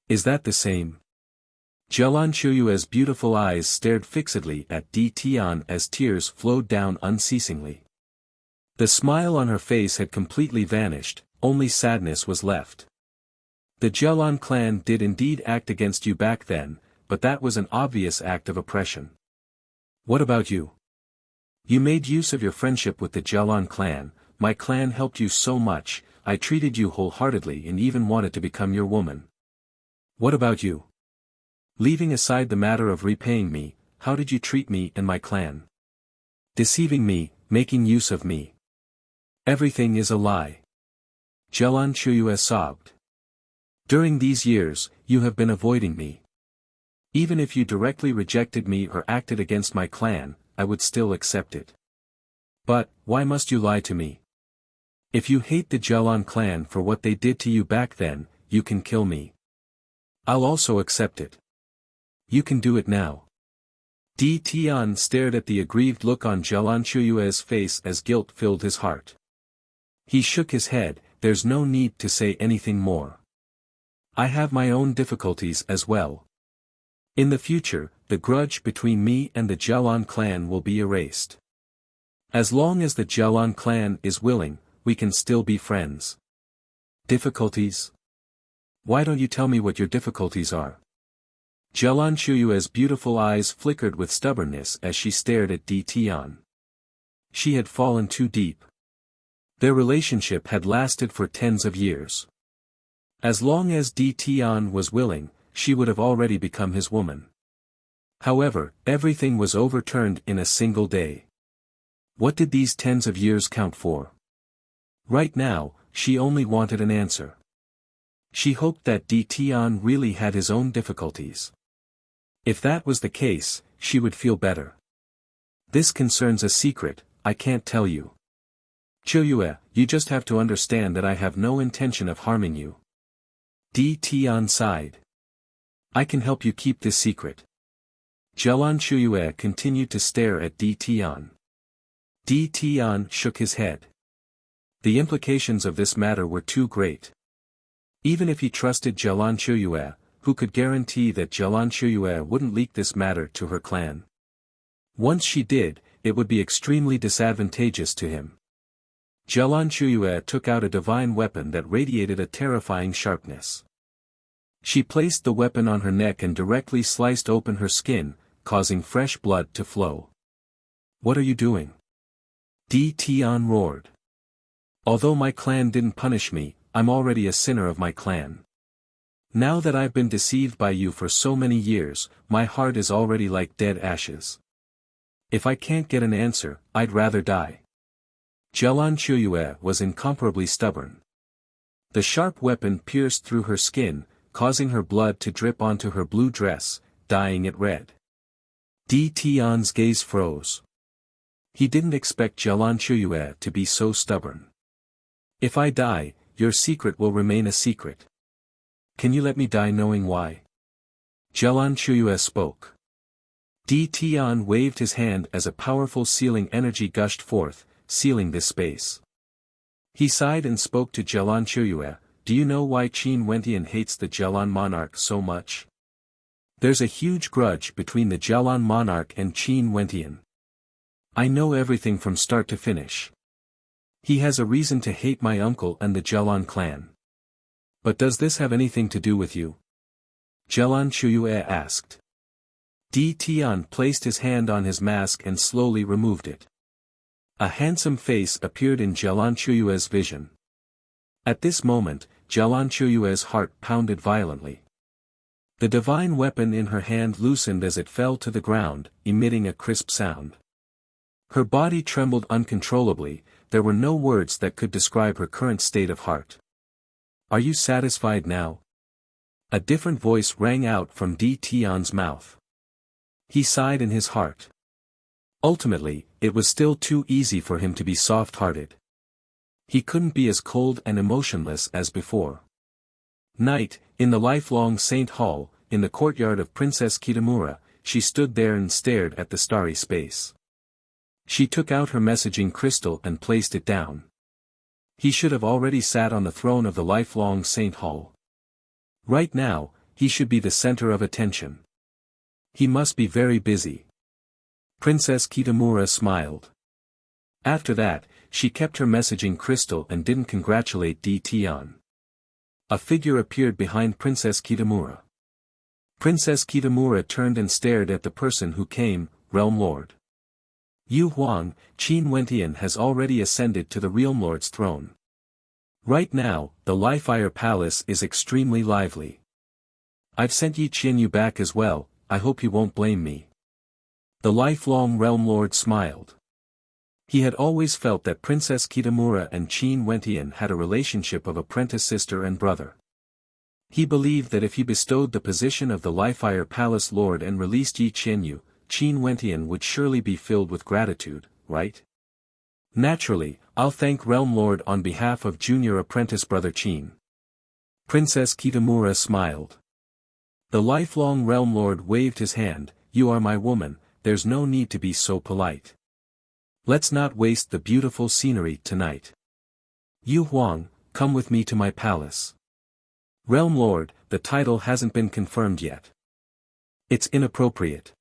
Is that the same? Jialan Chuyue's beautiful eyes stared fixedly at Di Tian as tears flowed down unceasingly. The smile on her face had completely vanished, only sadness was left. The Jialan clan did indeed act against you back then, but that was an obvious act of oppression. What about you? You made use of your friendship with the Jialan clan. My clan helped you so much, I treated you wholeheartedly and even wanted to become your woman. What about you? Leaving aside the matter of repaying me, how did you treat me and my clan? Deceiving me, making use of me. Everything is a lie. Jialan Chuyue sobbed. During these years, you have been avoiding me. Even if you directly rejected me or acted against my clan, I would still accept it. But, why must you lie to me? If you hate the Jialan clan for what they did to you back then, you can kill me. I'll also accept it. You can do it now. Di Tian stared at the aggrieved look on Jialan Chuyue's face as guilt filled his heart. He shook his head, there's no need to say anything more. I have my own difficulties as well. In the future, the grudge between me and the Jialan clan will be erased. As long as the Jialan clan is willing, we can still be friends. Difficulties? Why don't you tell me what your difficulties are? Jialan Chuyue's beautiful eyes flickered with stubbornness as she stared at Di Tian. She had fallen too deep. Their relationship had lasted for tens of years. As long as Di Tian was willing, she would have already become his woman. However, everything was overturned in a single day. What did these tens of years count for? Right now, she only wanted an answer. She hoped that Di Tian really had his own difficulties. If that was the case, she would feel better. This concerns a secret, I can't tell you. Chuyue, you just have to understand that I have no intention of harming you. Di Tian sighed. I can help you keep this secret. Jialan Chuyue continued to stare at Di Tian. Di Tian shook his head. The implications of this matter were too great. Even if he trusted Jialan Chuyue, who could guarantee that Jialan Chuyue wouldn't leak this matter to her clan? Once she did, it would be extremely disadvantageous to him. Jialan Chuyue took out a divine weapon that radiated a terrifying sharpness. She placed the weapon on her neck and directly sliced open her skin, causing fresh blood to flow. "What are you doing?" Di Tian roared. "Although my clan didn't punish me, I'm already a sinner of my clan. Now that I've been deceived by you for so many years, my heart is already like dead ashes. If I can't get an answer, I'd rather die." Jialan Chuyue was incomparably stubborn. The sharp weapon pierced through her skin, causing her blood to drip onto her blue dress, dyeing it red. Di Tian's gaze froze. He didn't expect Jialan Chuyue to be so stubborn. "If I die, your secret will remain a secret. Can you let me die knowing why?" Jialan Chuyue spoke. Di Tian waved his hand as a powerful sealing energy gushed forth, sealing this space. He sighed and spoke to Jialan Chuyue. "Do you know why Qin Wentian hates the Jialan Monarch so much? There's a huge grudge between the Jialan Monarch and Qin Wentian. I know everything from start to finish. He has a reason to hate my uncle and the Jialan clan. But does this have anything to do with you?" Jialan Chuyue asked. Di Tian placed his hand on his mask and slowly removed it. A handsome face appeared in Jialan Chuyue's vision. At this moment, Jialan Chuyue's heart pounded violently. The divine weapon in her hand loosened as it fell to the ground, emitting a crisp sound. Her body trembled uncontrollably. There were no words that could describe her current state of heart. "Are you satisfied now?" A different voice rang out from Di Tian's mouth. He sighed in his heart. Ultimately, it was still too easy for him to be soft-hearted. He couldn't be as cold and emotionless as before. Night, in the lifelong Saint Hall, in the courtyard of Princess Kitamura, she stood there and stared at the starry space. She took out her messaging crystal and placed it down. He should have already sat on the throne of the lifelong Saint Hall. Right now, he should be the center of attention. He must be very busy. Princess Kitamura smiled. After that, she kept her messaging crystal and didn't congratulate Di Tian. A figure appeared behind Princess Kitamura. Princess Kitamura turned and stared at the person who came, Realm Lord. Yu Huang, Qin Wentian has already ascended to the Realm Lord's throne. Right now, the Lifefire Palace is extremely lively. I've sent Yi Qinyu back as well, I hope you won't blame me. The lifelong Realm Lord smiled. He had always felt that Princess Kitamura and Qin Wentian had a relationship of apprentice sister and brother. He believed that if he bestowed the position of the Lifefire Palace Lord and released Yi Qinyu, Qin Wentian would surely be filled with gratitude, right? Naturally, I'll thank Realm Lord on behalf of junior apprentice brother Qin. Princess Kitamura smiled. The lifelong Realm Lord waved his hand. You are my woman, there's no need to be so polite. Let's not waste the beautiful scenery tonight. Yu Huang, come with me to my palace. Realm Lord, the title hasn't been confirmed yet. It's inappropriate.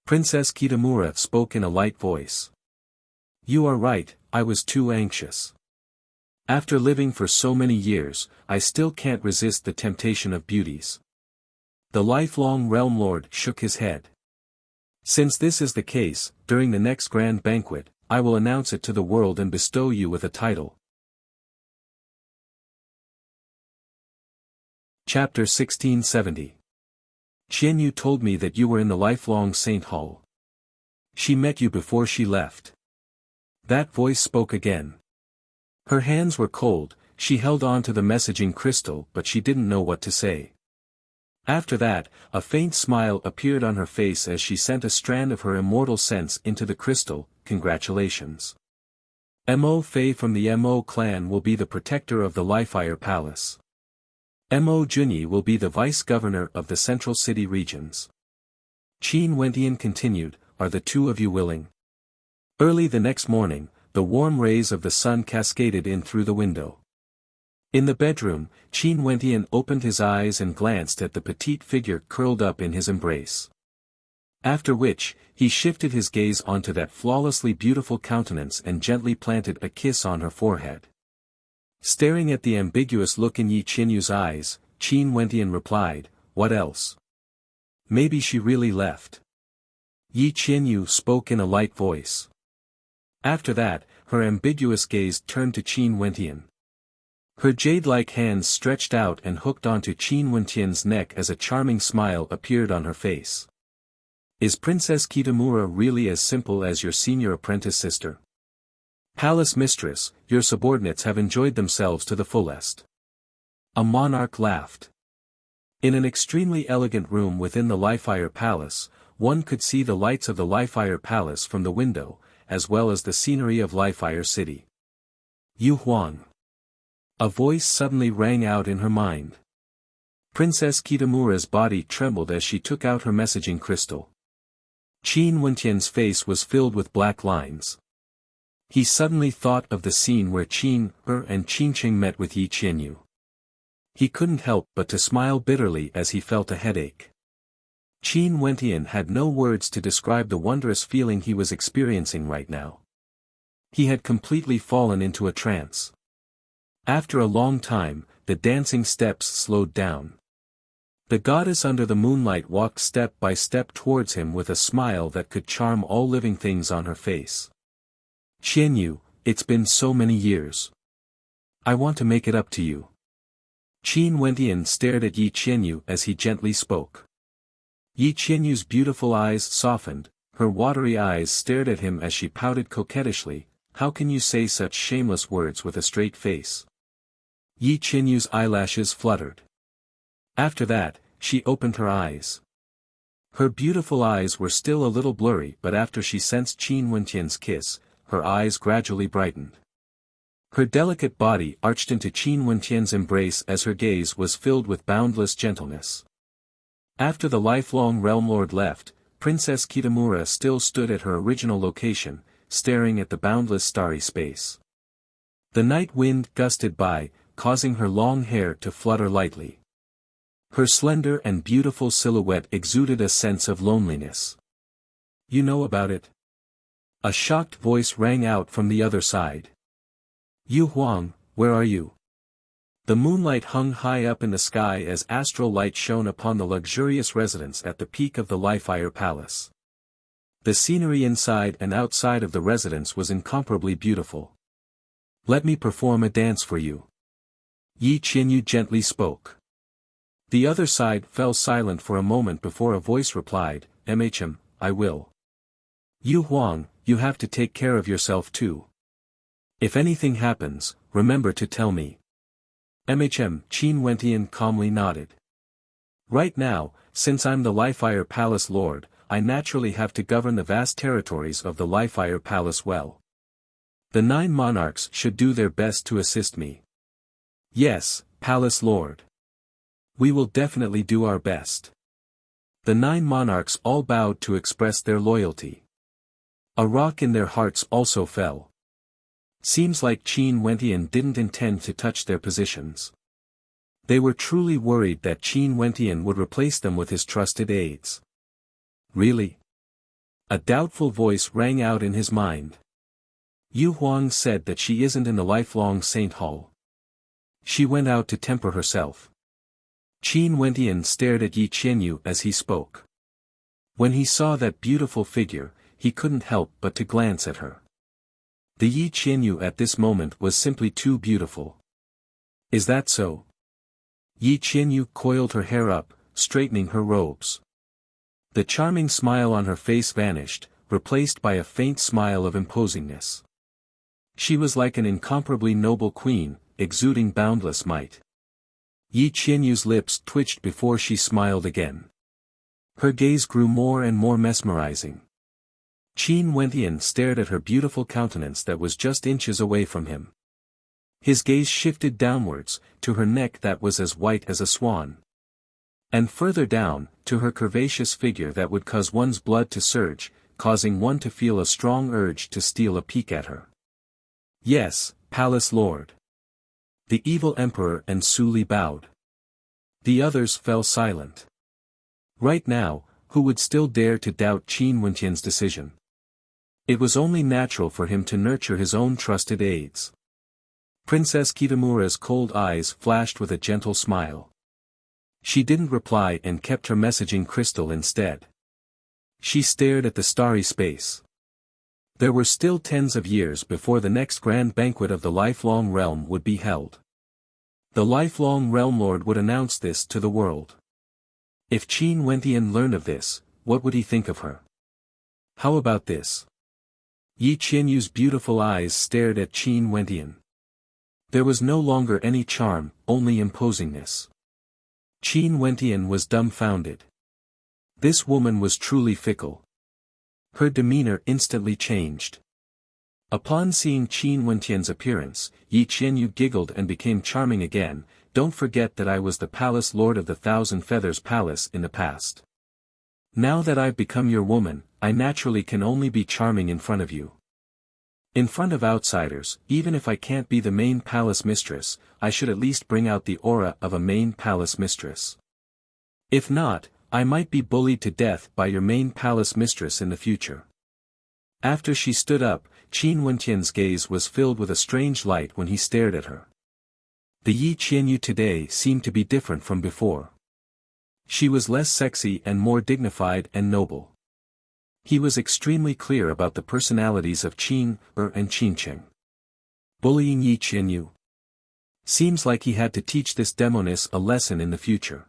Princess Kitamura spoke in a light voice. You are right, I was too anxious. After living for so many years, I still can't resist the temptation of beauties. The lifelong Realm Lord shook his head. Since this is the case, during the next grand banquet, I will announce it to the world and bestow you with a title. Chapter 1670. Qianyu told me that you were in the lifelong Saint Hall. She met you before she left. That voice spoke again. Her hands were cold, she held on to the messaging crystal but she didn't know what to say. After that, a faint smile appeared on her face as she sent a strand of her immortal sense into the crystal. Congratulations. Mo Fei from the Mo clan will be the protector of the Lifefire Palace. Mo Junyi will be the vice-governor of the Central City regions. Qin Wentian continued, are the two of you willing? Early the next morning, the warm rays of the sun cascaded in through the window. In the bedroom, Qin Wentian opened his eyes and glanced at the petite figure curled up in his embrace. After which, he shifted his gaze onto that flawlessly beautiful countenance and gently planted a kiss on her forehead. Staring at the ambiguous look in Yi Qinyu's eyes, Qin Wentian replied, "What else? Maybe she really left." Yi Qinyu spoke in a light voice. After that, her ambiguous gaze turned to Qin Wentian. Her jade-like hands stretched out and hooked onto Qin Wentian's neck as a charming smile appeared on her face. "Is Princess Kitamura really as simple as your senior apprentice sister? Palace mistress, your subordinates have enjoyed themselves to the fullest." A monarch laughed. In an extremely elegant room within the Lifire Palace, one could see the lights of the Lifire Palace from the window, as well as the scenery of Lifire City. "Yu Huang." A voice suddenly rang out in her mind. Princess Kitamura's body trembled as she took out her messaging crystal. Qin Wentian's face was filled with black lines. He suddenly thought of the scene where Qin Er and Qingqing met with Yi Qianyu. He couldn't help but to smile bitterly as he felt a headache. Qin Wentian had no words to describe the wondrous feeling he was experiencing right now. He had completely fallen into a trance. After a long time, the dancing steps slowed down. The goddess under the moonlight walked step by step towards him with a smile that could charm all living things on her face. "Qianyu, it's been so many years. I want to make it up to you." Qin Wentian stared at Yi Qianyu as he gently spoke. Yi Qianyu's beautiful eyes softened, her watery eyes stared at him as she pouted coquettishly, "How can you say such shameless words with a straight face?" Yi Qianyu's eyelashes fluttered. After that, she opened her eyes. Her beautiful eyes were still a little blurry, but after she sensed Qin Wentian's kiss, her eyes gradually brightened. Her delicate body arched into Qin Wentian's embrace as her gaze was filled with boundless gentleness. After the lifelong realm lord left, Princess Kitamura still stood at her original location, staring at the boundless starry space. The night wind gusted by, causing her long hair to flutter lightly. Her slender and beautiful silhouette exuded a sense of loneliness. "You know about it?" A shocked voice rang out from the other side. "Yu Huang, where are you?" The moonlight hung high up in the sky as astral light shone upon the luxurious residence at the peak of the Lifire Palace. The scenery inside and outside of the residence was incomparably beautiful. "Let me perform a dance for you." Yi Qianyu gently spoke. The other side fell silent for a moment before a voice replied, I will." "Yu Huang, you have to take care of yourself too. If anything happens, remember to tell me." Qin Wentian calmly nodded. "Right now, since I'm the Lifire Palace Lord, I naturally have to govern the vast territories of the Lifire Palace well. The 9 monarchs should do their best to assist me." "Yes, Palace Lord. We will definitely do our best." The 9 monarchs all bowed to express their loyalty. A rock in their hearts also fell. Seems like Qin Wentian didn't intend to touch their positions. They were truly worried that Qin Wentian would replace them with his trusted aides. "Really?" A doubtful voice rang out in his mind. "Yu Huang said that she isn't in the lifelong Saint Hall. She went out to temper herself." Qin Wentian stared at Yi Qianyu as he spoke. When he saw that beautiful figure, he couldn't help but to glance at her. The Yi Qianyu at this moment was simply too beautiful. "Is that so?" Yi Qianyu coiled her hair up, straightening her robes. The charming smile on her face vanished, replaced by a faint smile of imposingness. She was like an incomparably noble queen, exuding boundless might. Yi Qianyu's lips twitched before she smiled again. Her gaze grew more and more mesmerizing. Qin Wentian stared at her beautiful countenance that was just inches away from him. His gaze shifted downwards, to her neck that was as white as a swan. And further down, to her curvaceous figure that would cause one's blood to surge, causing one to feel a strong urge to steal a peek at her. Yes, Palace Lord. The evil emperor and Su Li bowed. The others fell silent. Right now, who would still dare to doubt Qin Wenqian's decision? It was only natural for him to nurture his own trusted aides. Princess Kitamura's cold eyes flashed with a gentle smile. She didn't reply and kept her messaging crystal instead. She stared at the starry space. There were still tens of years before the next grand banquet of the lifelong realm would be held. The lifelong realm lord would announce this to the world. If Qin Wenqian learned of this, what would he think of her? How about this? Yi Qianyu's beautiful eyes stared at Qin Wenqian. There was no longer any charm, only imposingness. Qin Wenqian was dumbfounded. This woman was truly fickle. Her demeanor instantly changed. Upon seeing Qin Wenqian's appearance, Yi Qianyu giggled and became charming again. Don't forget that I was the palace lord of the Thousand Feathers Palace in the past. Now that I've become your woman, I naturally can only be charming in front of you. In front of outsiders, even if I can't be the main palace mistress, I should at least bring out the aura of a main palace mistress. If not, I might be bullied to death by your main palace mistress in the future. After she stood up, Qin Wenqian's gaze was filled with a strange light when he stared at her. The Yi Qianyu today seemed to be different from before. She was less sexy and more dignified and noble. He was extremely clear about the personalities of Qin and Qin Cheng. Bullying Yi Qianyu. Seems like he had to teach this demoness a lesson in the future.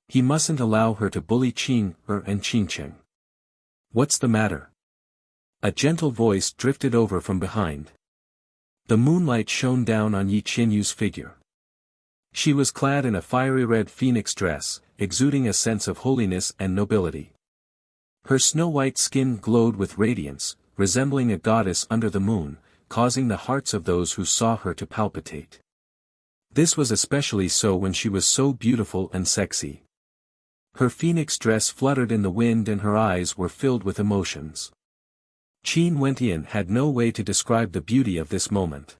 He mustn't allow her to bully Qin and Qin Cheng. What's the matter? A gentle voice drifted over from behind. The moonlight shone down on Yi Qianyu's figure. She was clad in a fiery red phoenix dress, exuding a sense of holiness and nobility. Her snow-white skin glowed with radiance, resembling a goddess under the moon, causing the hearts of those who saw her to palpitate. This was especially so when she was so beautiful and sexy. Her phoenix dress fluttered in the wind and her eyes were filled with emotions. Qin Wenqian had no way to describe the beauty of this moment.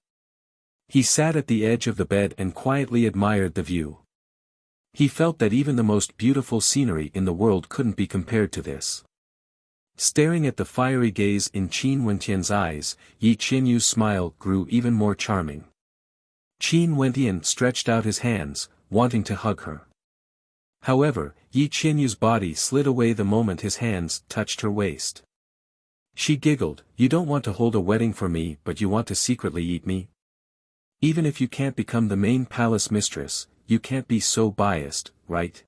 He sat at the edge of the bed and quietly admired the view. He felt that even the most beautiful scenery in the world couldn't be compared to this. Staring at the fiery gaze in Qin Wenqian's eyes, Yi Qianyu's smile grew even more charming. Qin Wenqian stretched out his hands, wanting to hug her. However, Yi Qianyu's body slid away the moment his hands touched her waist. She giggled, "You don't want to hold a wedding for me but you want to secretly eat me? Even if you can't become the main palace mistress, you can't be so biased, right?"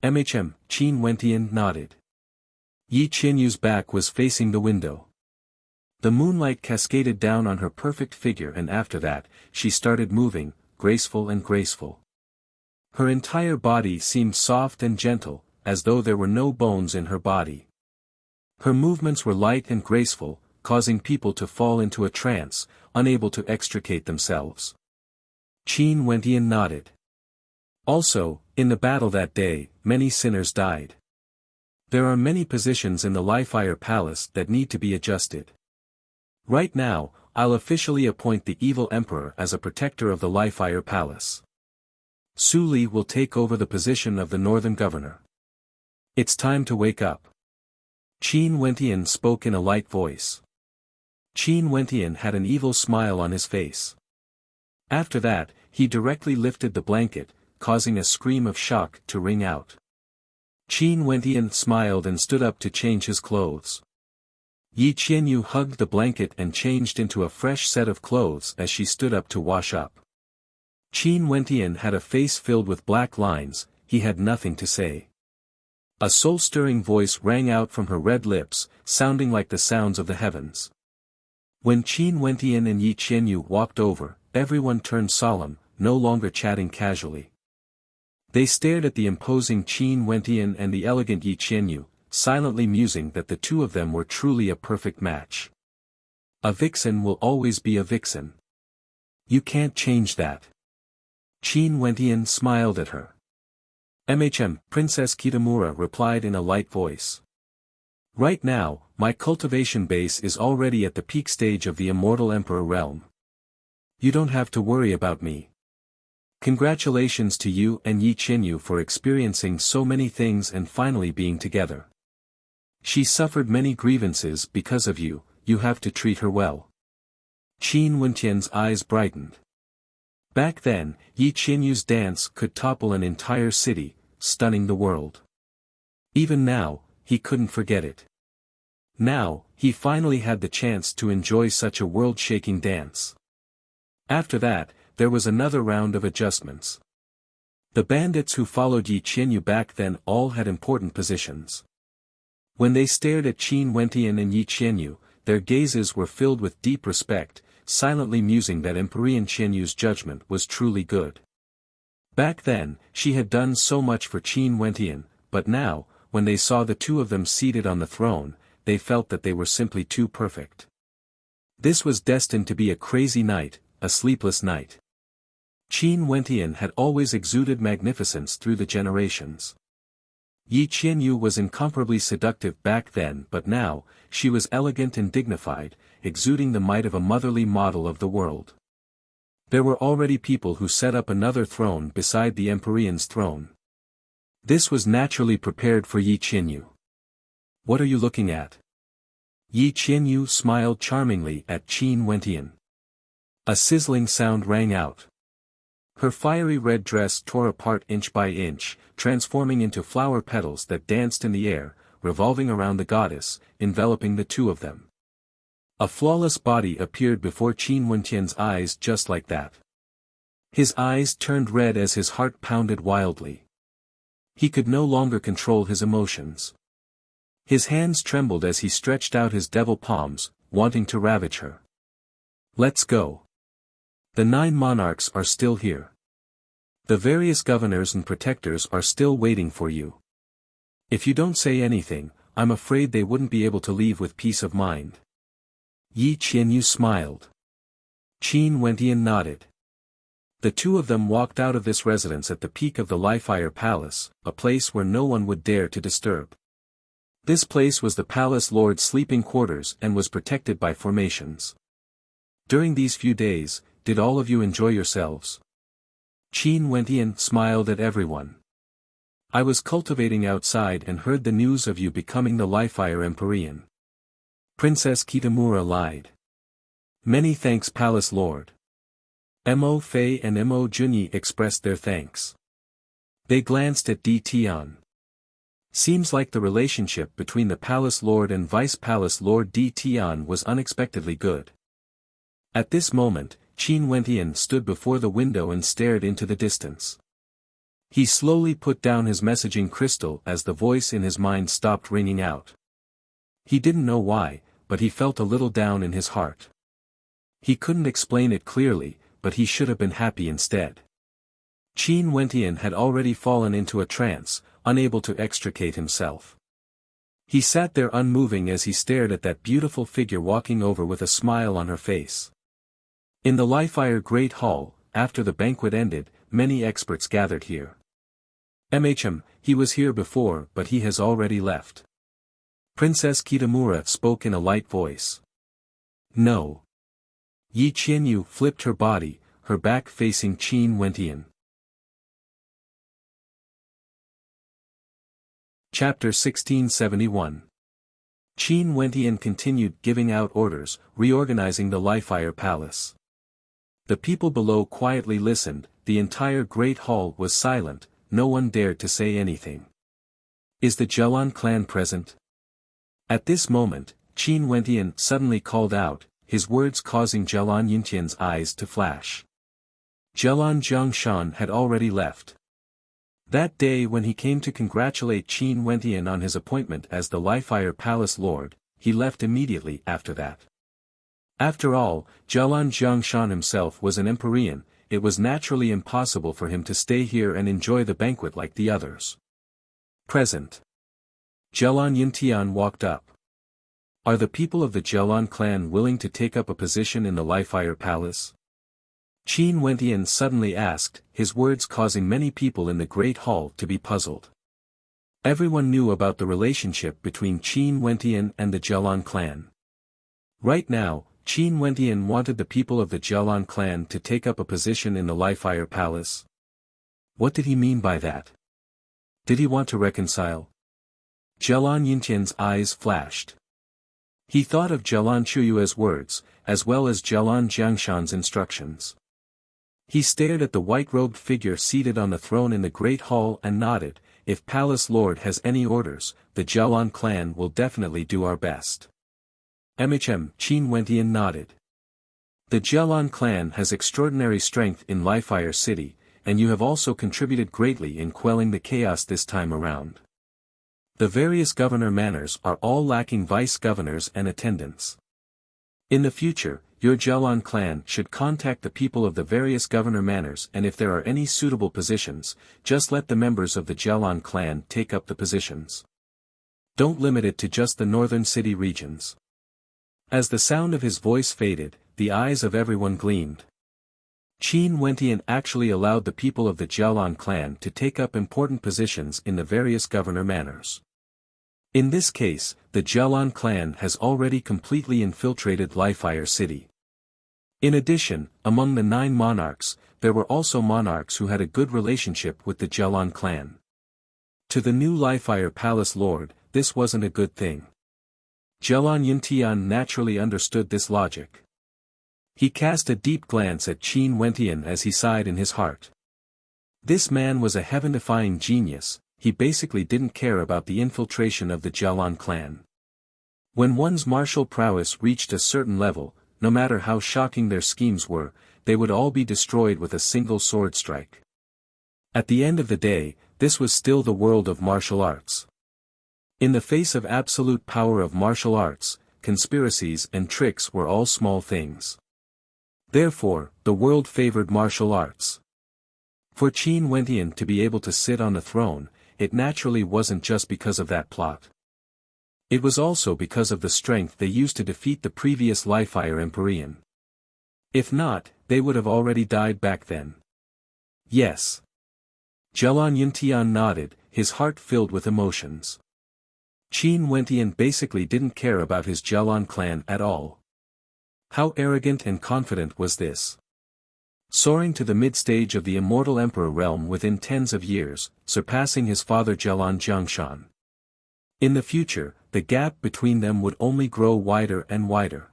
Qin Wenqian nodded. Yi Qianyu's back was facing the window. The moonlight cascaded down on her perfect figure and after that, she started moving, graceful and graceful. Her entire body seemed soft and gentle, as though there were no bones in her body. Her movements were light and graceful, causing people to fall into a trance, unable to extricate themselves. Qin Wenqian nodded. Also, in the battle that day, many sinners died. There are many positions in the Lifire Palace that need to be adjusted. Right now, I'll officially appoint the evil emperor as a protector of the Lifire Palace. Su Li will take over the position of the northern governor. It's time to wake up. Qin Wenqian spoke in a light voice. Qin Wenqian had an evil smile on his face. After that, he directly lifted the blanket, causing a scream of shock to ring out. Qin Wenqian smiled and stood up to change his clothes. Yi Qianyu hugged the blanket and changed into a fresh set of clothes as she stood up to wash up. Qin Wenqian had a face filled with black lines, he had nothing to say. A soul-stirring voice rang out from her red lips, sounding like the sounds of the heavens. When Qin Wenqian and Yi Qianyu walked over, everyone turned solemn, no longer chatting casually. They stared at the imposing Qin Wenqian and the elegant Yi Qianyu, silently musing that the two of them were truly a perfect match. A vixen will always be a vixen. You can't change that. Qin Wenqian smiled at her. Princess Kitamura replied in a light voice. Right now, my cultivation base is already at the peak stage of the Immortal Emperor realm. You don't have to worry about me. Congratulations to you and Yi Qinyu for experiencing so many things and finally being together. She suffered many grievances because of you, you have to treat her well. Qin Wentian's eyes brightened. Back then, Yi Qinyu's dance could topple an entire city, stunning the world. Even now, he couldn't forget it. Now, he finally had the chance to enjoy such a world-shaking dance. After that, there was another round of adjustments. The bandits who followed Yi Qinyu back then all had important positions. When they stared at Qin Wentian and Yi Qianyu, their gazes were filled with deep respect, silently musing that Emperor Qianyu's judgment was truly good. Back then, she had done so much for Qin Wentian, but now, when they saw the two of them seated on the throne, they felt that they were simply too perfect. This was destined to be a crazy night, a sleepless night. Qin Wentian had always exuded magnificence through the generations. Yi Qianyu was incomparably seductive back then, but now, she was elegant and dignified, exuding the might of a motherly model of the world. There were already people who set up another throne beside the Emperor's throne. This was naturally prepared for Yi Qianyu. What are you looking at? Yi Qianyu smiled charmingly at Qin Wentian. A sizzling sound rang out. Her fiery red dress tore apart inch by inch, transforming into flower petals that danced in the air, revolving around the goddess, enveloping the two of them. A flawless body appeared before Qin Wentian's eyes just like that. His eyes turned red as his heart pounded wildly. He could no longer control his emotions. His hands trembled as he stretched out his devil palms, wanting to ravage her. Let's go. The 9 monarchs are still here. The various governors and protectors are still waiting for you. If you don't say anything, I'm afraid they wouldn't be able to leave with peace of mind. Yi Qianyu smiled. Qin Wentian nodded. The two of them walked out of this residence at the peak of the Lifire Palace, a place where no one would dare to disturb. This place was the palace lord's sleeping quarters and was protected by formations. During these few days, did all of you enjoy yourselves? Qin Wentian smiled at everyone. I was cultivating outside and heard the news of you becoming the Lifire Emperor. Princess Kitamura lied. Many thanks Palace Lord. Mo Fei and Mo Junyi expressed their thanks. They glanced at Di Tian. Seems like the relationship between the Palace Lord and Vice Palace Lord Di Tian was unexpectedly good. At this moment, Qin Wentian stood before the window and stared into the distance. He slowly put down his messaging crystal as the voice in his mind stopped ringing out. He didn't know why, but he felt a little down in his heart. He couldn't explain it clearly, but he should have been happy instead. Qin Wentian had already fallen into a trance, unable to extricate himself. He sat there unmoving as he stared at that beautiful figure walking over with a smile on her face. In the Lifire Great Hall, after the banquet ended, many experts gathered here. He was here before but he has already left. Princess Kitamura spoke in a light voice. No. Yi Qianyu flipped her body, her back facing Qin Wentian. Chapter 1671. Qin Wentian continued giving out orders, reorganizing the Lifire Palace. The people below quietly listened, the entire great hall was silent, no one dared to say anything. Is the Zhelan clan present? At this moment, Qin Wentian suddenly called out, his words causing Zhelan Yuntian's eyes to flash. Zhelan Zhongshan had already left. That day when he came to congratulate Qin Wentian on his appointment as the Lifire Palace Lord, he left immediately after that. After all, Zhelan Zhongshan himself was an Emperor, it was naturally impossible for him to stay here and enjoy the banquet like the others. Present. Zhelan Yuntian walked up. Are the people of the Zhelan clan willing to take up a position in the Lifire Palace? Qin Wentian suddenly asked, his words causing many people in the Great Hall to be puzzled. Everyone knew about the relationship between Qin Wentian and the Jialan clan. Right now, Qin Wentian wanted the people of the Jialan clan to take up a position in the Lifefire Palace. What did he mean by that? Did he want to reconcile? Jialan Yintian's eyes flashed. He thought of Jialan Chuyue's words, as well as Jialan Jiangshan's instructions. He stared at the white-robed figure seated on the throne in the Great Hall and nodded. If Palace Lord has any orders, the Jialan clan will definitely do our best. Qin Wentian nodded. The Jialan clan has extraordinary strength in Lifefire City, and you have also contributed greatly in quelling the chaos this time around. The various governor manors are all lacking vice governors and attendants. In the future, your Jialan clan should contact the people of the various governor manors, and if there are any suitable positions, just let the members of the Jialan clan take up the positions. Don't limit it to just the northern city regions. As the sound of his voice faded, the eyes of everyone gleamed. Qin Wentian actually allowed the people of the Jialan clan to take up important positions in the various governor manors. In this case, the Jialan clan has already completely infiltrated Lifefire City. In addition, among the 9 monarchs, there were also monarchs who had a good relationship with the Jialan clan. To the new Lifefire Palace Lord, this wasn't a good thing. Jialan Yintian naturally understood this logic. He cast a deep glance at Qin Wentian as he sighed in his heart. This man was a heaven-defying genius. He basically didn't care about the infiltration of the Jialan clan. When one's martial prowess reached a certain level, no matter how shocking their schemes were, they would all be destroyed with a single sword strike. At the end of the day, this was still the world of martial arts. In the face of absolute power of martial arts, conspiracies and tricks were all small things. Therefore, the world favored martial arts. For Qin Wentian to be able to sit on the throne, it naturally wasn't just because of that plot. It was also because of the strength they used to defeat the previous Lifefire Empyrean. If not, they would have already died back then. Yes. Jialan Yintian nodded, his heart filled with emotions. Qin Wentian basically didn't care about his Jialan clan at all. How arrogant and confident was this? Soaring to the mid-stage of the Immortal Emperor realm within tens of years, surpassing his father Jialan Jiangshan. In the future, the gap between them would only grow wider and wider.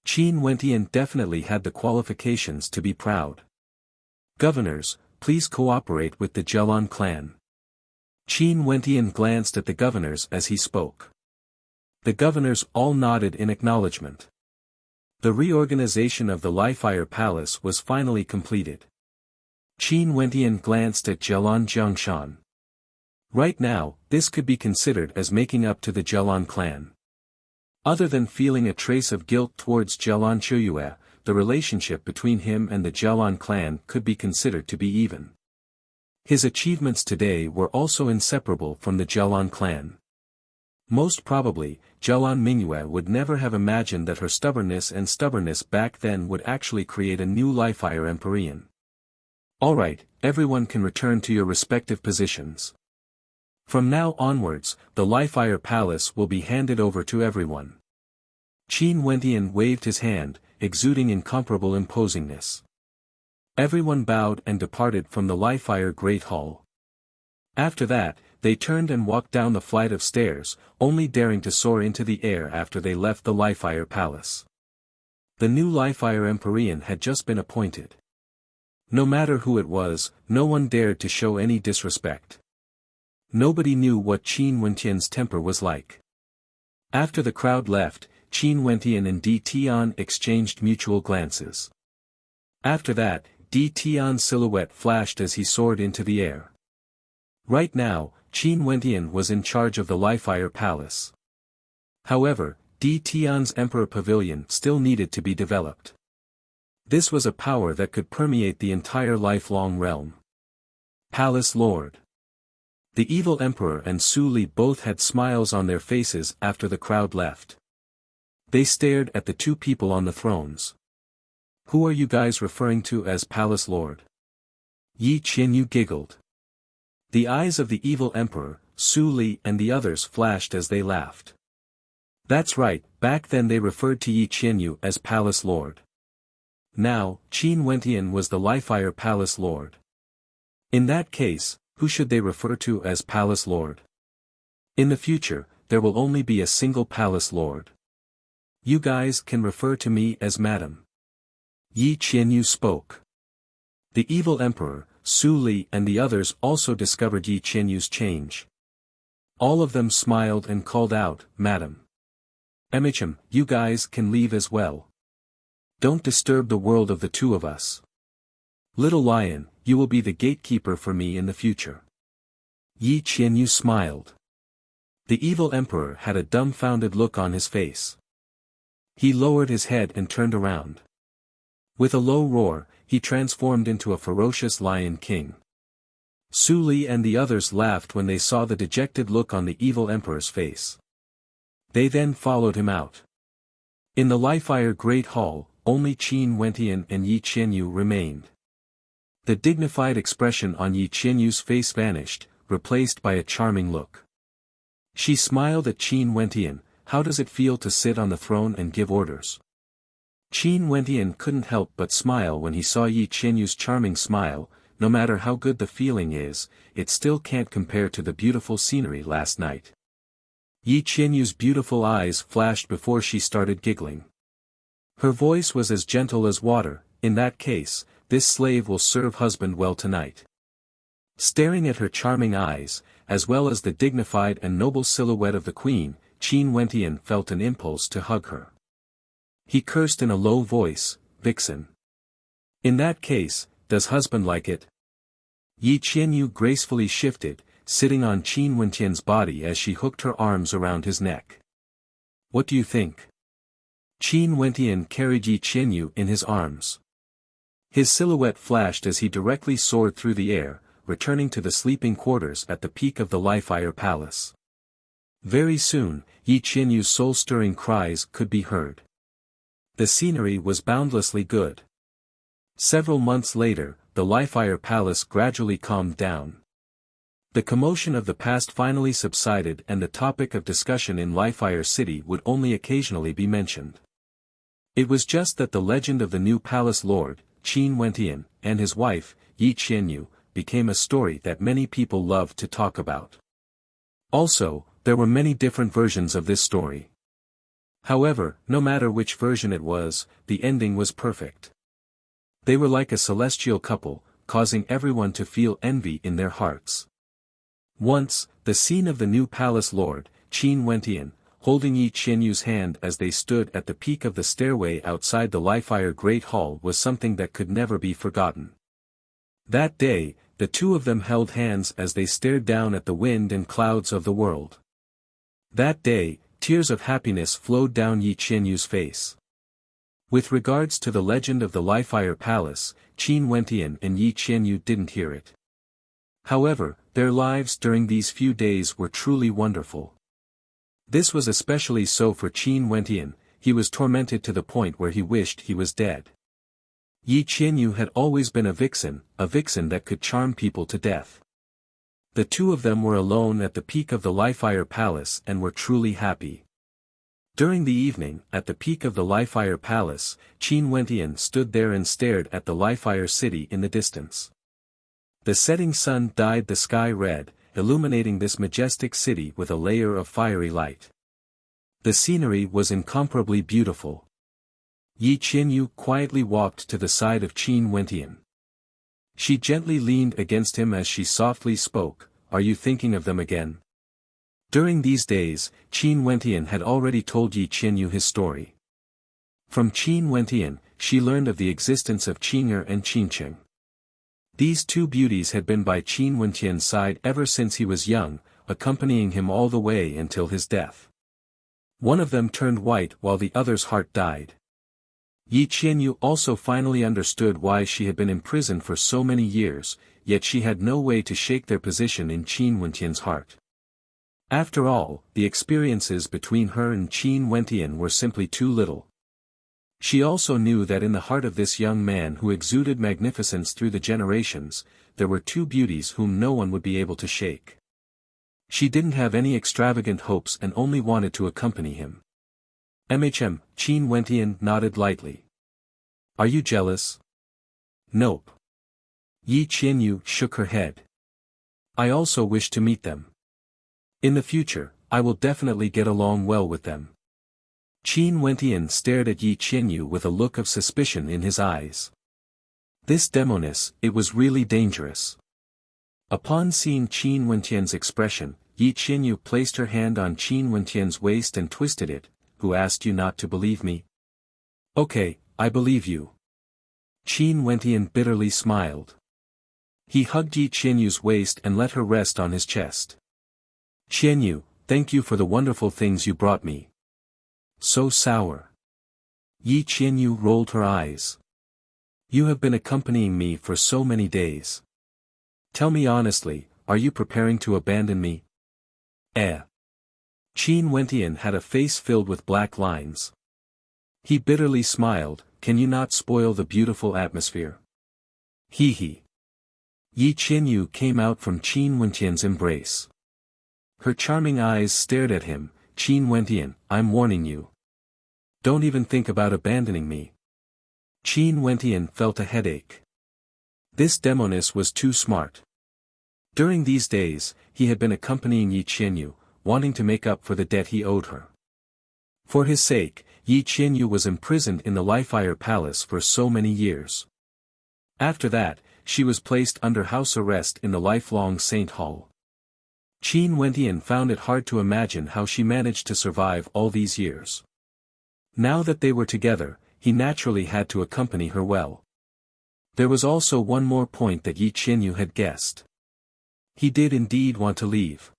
Qin Wentian definitely had the qualifications to be proud. Governors, please cooperate with the Jialan clan. Qin Wentian glanced at the governors as he spoke. The governors all nodded in acknowledgement. The reorganization of the Lifefire Palace was finally completed. Qin Wentian glanced at Jialan Jiangshan. Right now, this could be considered as making up to the Jialan clan. Other than feeling a trace of guilt towards Jialan Chuyue, the relationship between him and the Jialan clan could be considered to be even. His achievements today were also inseparable from the Jialan clan. Most probably, Jialan Mingyue would never have imagined that her stubbornness back then would actually create a new Lifefire Empyrean. Alright, everyone can return to your respective positions. From now onwards, the Lifefire Palace will be handed over to everyone. Qin Wentian waved his hand, exuding incomparable imposingness. Everyone bowed and departed from the Lifefire Great Hall. After that, they turned and walked down the flight of stairs, only daring to soar into the air after they left the Lifefire Palace. The new Lifefire Empyrean had just been appointed. No matter who it was, no one dared to show any disrespect. Nobody knew what Qin Wentian's temper was like. After the crowd left, Qin Wentian and Di Tian exchanged mutual glances. After that, Di Tian's silhouette flashed as he soared into the air. Right now, Qin Wentian was in charge of the Lifefire Palace. However, Di Tian's Emperor Pavilion still needed to be developed. This was a power that could permeate the entire lifelong realm. Palace Lord. The evil Emperor and Su Li both had smiles on their faces after the crowd left. They stared at the two people on the thrones. Who are you guys referring to as Palace Lord? Yi Qinyu giggled. The eyes of the evil Emperor, Su Li and the others flashed as they laughed. That's right, back then they referred to Yi Qianyu as Palace Lord. Now, Qin Wentian was the Lifeire Palace Lord. In that case, who should they refer to as Palace Lord? In the future, there will only be a single Palace Lord. You guys can refer to me as Madam. Yi Qianyu spoke. The evil emperor, Su Li and the others also discovered Yi Qianyu's change. All of them smiled and called out, Madam. Emicham, you guys can leave as well. Don't disturb the world of the two of us. Little Lion, you will be the gatekeeper for me in the future. Yi Qianyu smiled. The evil emperor had a dumbfounded look on his face. He lowered his head and turned around. With a low roar, he transformed into a ferocious lion king. Su Li and the others laughed when they saw the dejected look on the evil emperor's face. They then followed him out. In the Lifeire Great Hall, only Qin Wentian and Yi Qianyu remained. The dignified expression on Yi Qianyu's face vanished, replaced by a charming look. She smiled at Qin Wentian. How does it feel to sit on the throne and give orders? Qin Wentian couldn't help but smile when he saw Yi Qianyu's charming smile. No matter how good the feeling is, it still can't compare to the beautiful scenery last night. Yi Qianyu's beautiful eyes flashed before she started giggling. Her voice was as gentle as water. In that case, this slave will serve husband well tonight. Staring at her charming eyes, as well as the dignified and noble silhouette of the queen, Qin Wentian felt an impulse to hug her. He cursed in a low voice, Vixen. In that case, does husband like it? Yi Qianyu gracefully shifted, sitting on Qin Wentian's body as she hooked her arms around his neck. What do you think? Qin Wentian carried Yi Qianyu in his arms. His silhouette flashed as he directly soared through the air, returning to the sleeping quarters at the peak of the Lifeire Palace. Very soon, Yi Qianyu's soul-stirring cries could be heard. The scenery was boundlessly good. Several months later, the Lifeire Palace gradually calmed down. The commotion of the past finally subsided and the topic of discussion in Lifeire City would only occasionally be mentioned. It was just that the legend of the new Palace Lord, Qin Wentian, and his wife, Yi Qianyu, became a story that many people loved to talk about. Also, there were many different versions of this story. However, no matter which version it was, the ending was perfect. They were like a celestial couple, causing everyone to feel envy in their hearts. Once, the scene of the new Palace Lord, Qin Wentian, holding Yi Qianyu's hand as they stood at the peak of the stairway outside the Lifeire Great Hall was something that could never be forgotten. That day, the two of them held hands as they stared down at the wind and clouds of the world. That day, tears of happiness flowed down Yi Qianyu's face. With regards to the legend of the Lifeire Palace, Qin Wentian and Yi Qianyu didn't hear it. However, their lives during these few days were truly wonderful. This was especially so for Qin Wentian. He was tormented to the point where he wished he was dead. Yi Qianyu had always been a vixen that could charm people to death. The two of them were alone at the peak of the Lifeire Palace and were truly happy. During the evening, at the peak of the Lifeire Palace, Qin Wentian stood there and stared at the Lifeire city in the distance. The setting sun dyed the sky red, illuminating this majestic city with a layer of fiery light. The scenery was incomparably beautiful. Yi Qianyu quietly walked to the side of Qin Wentian. She gently leaned against him as she softly spoke, "Are you thinking of them again?" During these days, Qin Wentian had already told Yi Qianyu his story. From Qin Wentian, she learned of the existence of Qing'er and Qingqing. These two beauties had been by Qin Wentian's side ever since he was young, accompanying him all the way until his death. One of them turned white while the other's heart died. Yi Qianyu also finally understood why she had been imprisoned for so many years, yet she had no way to shake their position in Qin Wentian's heart. After all, the experiences between her and Qin Wentian were simply too little. She also knew that in the heart of this young man who exuded magnificence through the generations, there were two beauties whom no one would be able to shake. She didn't have any extravagant hopes and only wanted to accompany him. Qin Wentian nodded lightly. Are you jealous? Nope. Yi Qianyu shook her head. I also wish to meet them. In the future, I will definitely get along well with them. Qin Wentian stared at Yi Qianyu with a look of suspicion in his eyes. This demoness, it was really dangerous. Upon seeing Qin Wentian's expression, Yi Qianyu placed her hand on Qin Wentian's waist and twisted it. Who asked you not to believe me? Okay, I believe you. Qin Wentian bitterly smiled. He hugged Yi Qianyu's waist and let her rest on his chest. Qianyu, thank you for the wonderful things you brought me. So sour. Yi Qianyu rolled her eyes. You have been accompanying me for so many days. Tell me honestly, are you preparing to abandon me? Qin Wentian had a face filled with black lines. He bitterly smiled, can you not spoil the beautiful atmosphere? Hee. Yi Qianyu came out from Qin Wentian's embrace. Her charming eyes stared at him. Qin Wentian, I'm warning you. Don't even think about abandoning me. Qin Wentian felt a headache. This demoness was too smart. During these days, he had been accompanying Yi Qianyu, wanting to make up for the debt he owed her. For his sake, Yi Qianyu was imprisoned in the Lifefire Palace for so many years. After that, she was placed under house arrest in the lifelong Saint Hall. Qin Wentian found it hard to imagine how she managed to survive all these years. Now that they were together, he naturally had to accompany her well. There was also one more point that Yi Qianyu had guessed. He did indeed want to leave.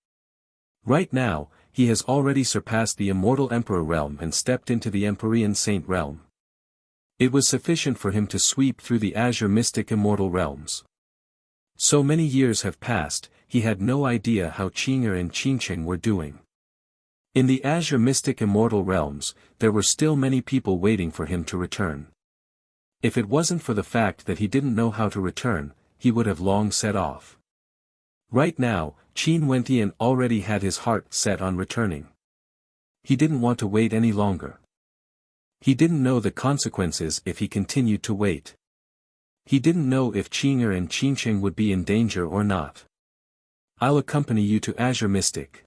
Right now, he has already surpassed the Immortal Emperor realm and stepped into the Empyrean Saint realm. It was sufficient for him to sweep through the Azure Mystic Immortal realms. So many years have passed, he had no idea how Qing'er and Qingcheng were doing. In the Azure Mystic Immortal realms, there were still many people waiting for him to return. If it wasn't for the fact that he didn't know how to return, he would have long set off. Right now, Qin Wentian already had his heart set on returning. He didn't want to wait any longer. He didn't know the consequences if he continued to wait. He didn't know if Qing'er and Qingcheng would be in danger or not. I'll accompany you to Azure Mystic.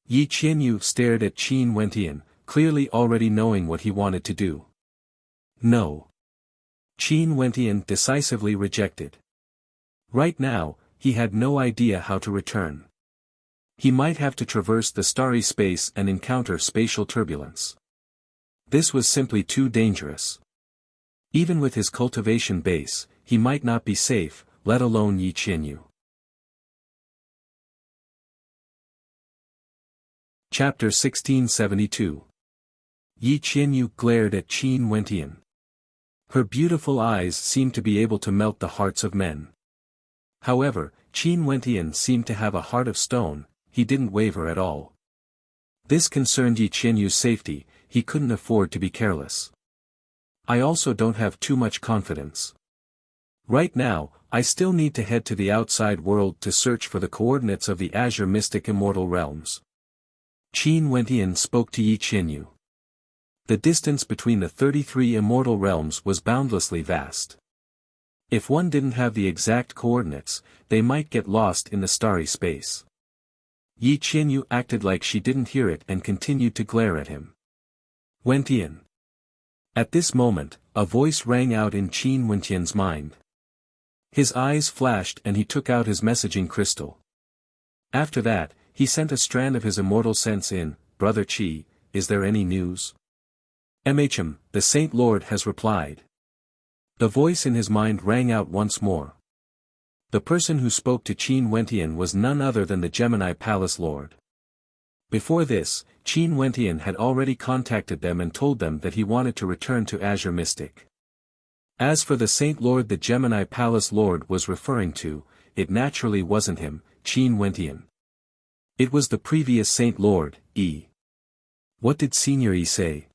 Yi Qianyu stared at Qin Wentian, clearly already knowing what he wanted to do. No. Qin Wentian decisively rejected. Right now, he had no idea how to return. He might have to traverse the starry space and encounter spatial turbulence. This was simply too dangerous. Even with his cultivation base, he might not be safe, let alone Yi Qianyu. Chapter 1672. Yi Qianyu glared at Qin Wentian. Her beautiful eyes seemed to be able to melt the hearts of men. However, Qin Wentian seemed to have a heart of stone, he didn't waver at all. This concerned Yi Qianyu's safety, he couldn't afford to be careless. I also don't have too much confidence. Right now, I still need to head to the outside world to search for the coordinates of the Azure Mystic Immortal realms. Qin Wentian spoke to Yi Qianyu. The distance between the 33 immortal realms was boundlessly vast. If one didn't have the exact coordinates, they might get lost in the starry space. Yi Qianyu acted like she didn't hear it and continued to glare at him. Wentian. At this moment, a voice rang out in Qin Wentian's mind. His eyes flashed and he took out his messaging crystal. After that, he sent a strand of his immortal sense in, Brother Qi, is there any news? The Saint Lord has replied. The voice in his mind rang out once more. The person who spoke to Qin Wentian was none other than the Gemini Palace Lord. Before this, Qin Wentian had already contacted them and told them that he wanted to return to Azure Mystic. As for the Saint Lord the Gemini Palace Lord was referring to, it naturally wasn't him, Qin Wentian. It was the previous Saint Lord, E. What did Senior E say?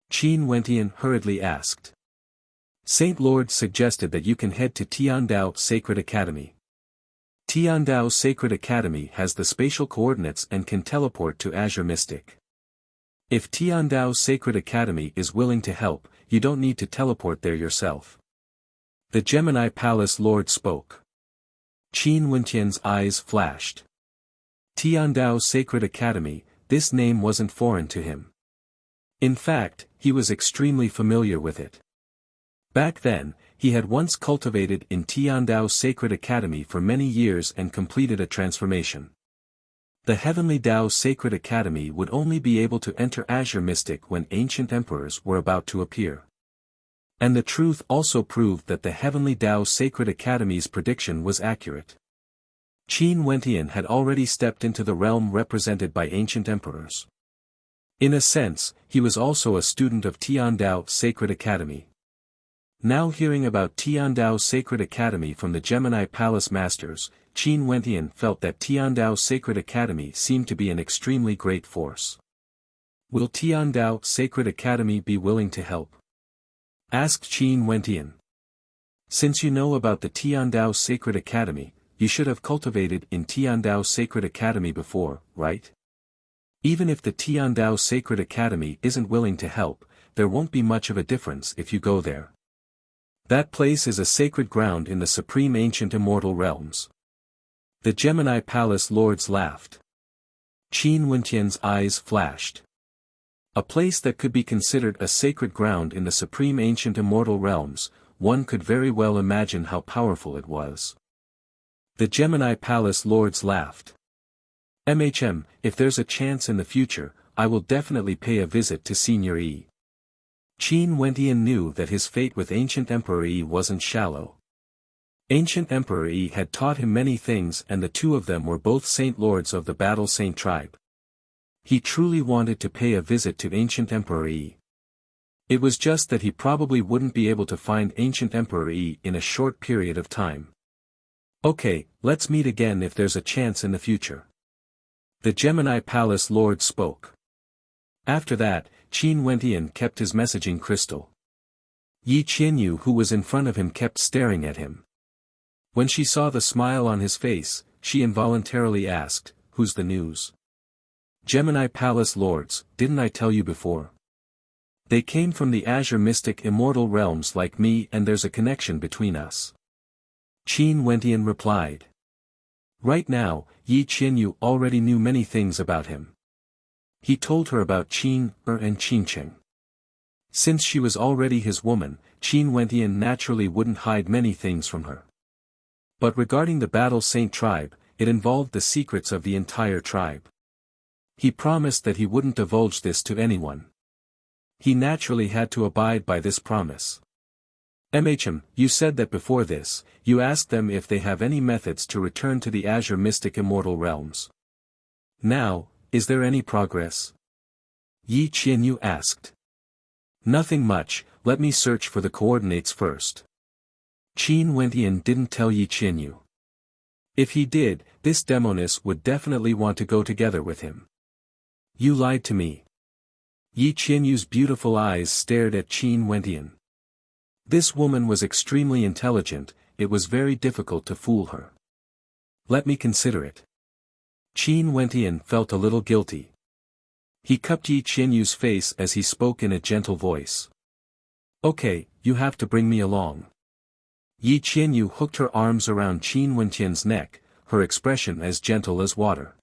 Qin Wentian hurriedly asked. Saint Lord suggested that you can head to Tiandao Sacred Academy. Tiandao Sacred Academy has the spatial coordinates and can teleport to Azure Mystic. If Tiandao Sacred Academy is willing to help, you don't need to teleport there yourself. The Gemini Palace Lord spoke. Qin Wenqian's eyes flashed. Tiandao Sacred Academy, this name wasn't foreign to him. In fact, he was extremely familiar with it. Back then, he had once cultivated in Tiandao Sacred Academy for many years and completed a transformation. The Heavenly Dao Sacred Academy would only be able to enter Azure Mystic when ancient emperors were about to appear. And the truth also proved that the Heavenly Dao Sacred Academy's prediction was accurate. Qin Wenqian had already stepped into the realm represented by ancient emperors. In a sense, he was also a student of Tiandao Sacred Academy. Now hearing about Tiandao Sacred Academy from the Gemini Palace Masters, Qin Wenqian felt that Tiandao Sacred Academy seemed to be an extremely great force. Will Tiandao Sacred Academy be willing to help? Asked Qin Wenqian. Since you know about the Tiandao Sacred Academy, you should have cultivated in Tiandao Sacred Academy before, right? Even if the Tiandao Sacred Academy isn't willing to help, there won't be much of a difference if you go there. That place is a sacred ground in the supreme ancient immortal realms. The Gemini Palace Lords laughed. Qin Wenqian's eyes flashed. A place that could be considered a sacred ground in the supreme ancient immortal realms, one could very well imagine how powerful it was. The Gemini Palace Lords laughed. If there's a chance in the future, I will definitely pay a visit to Senior Yi. Qin Wenqian knew that his fate with Ancient Emperor Yi wasn't shallow. Ancient Emperor Yi had taught him many things and the two of them were both Saint Lords of the Battle Saint tribe. He truly wanted to pay a visit to Ancient Emperor Yi. It was just that he probably wouldn't be able to find Ancient Emperor Yi in a short period of time. Okay, let's meet again if there's a chance in the future. The Gemini Palace Lord spoke. After that, Qin Wenqian kept his messaging crystal. Yi Qianyu who was in front of him kept staring at him. When she saw the smile on his face, she involuntarily asked, "Who's the news?" Gemini Palace Lords, didn't I tell you before? They came from the Azure Mystic Immortal realms like me and there's a connection between us. Qin Wenqian replied. Right now, Yi Qianyu already knew many things about him. He told her about Qin and Qincheng. Since she was already his woman, Qin Wenqian naturally wouldn't hide many things from her. But regarding the Battle Saint tribe, it involved the secrets of the entire tribe. He promised that he wouldn't divulge this to anyone. He naturally had to abide by this promise. You said that before this, you asked them if they have any methods to return to the Azure Mystic Immortal realms. Now, is there any progress? Yi Qianyu asked. Nothing much, let me search for the coordinates first. Qin Wenqian didn't tell Yi Qianyu. If he did, this demoness would definitely want to go together with him. You lied to me. Yi Qianyu's beautiful eyes stared at Qin Wenqian. This woman was extremely intelligent, it was very difficult to fool her. Let me consider it. Qin Wenqian felt a little guilty. He cupped Yi Qianyu's face as he spoke in a gentle voice. Okay, you have to bring me along. Yi Qianyu hooked her arms around Qin Wenqian's neck, her expression as gentle as water.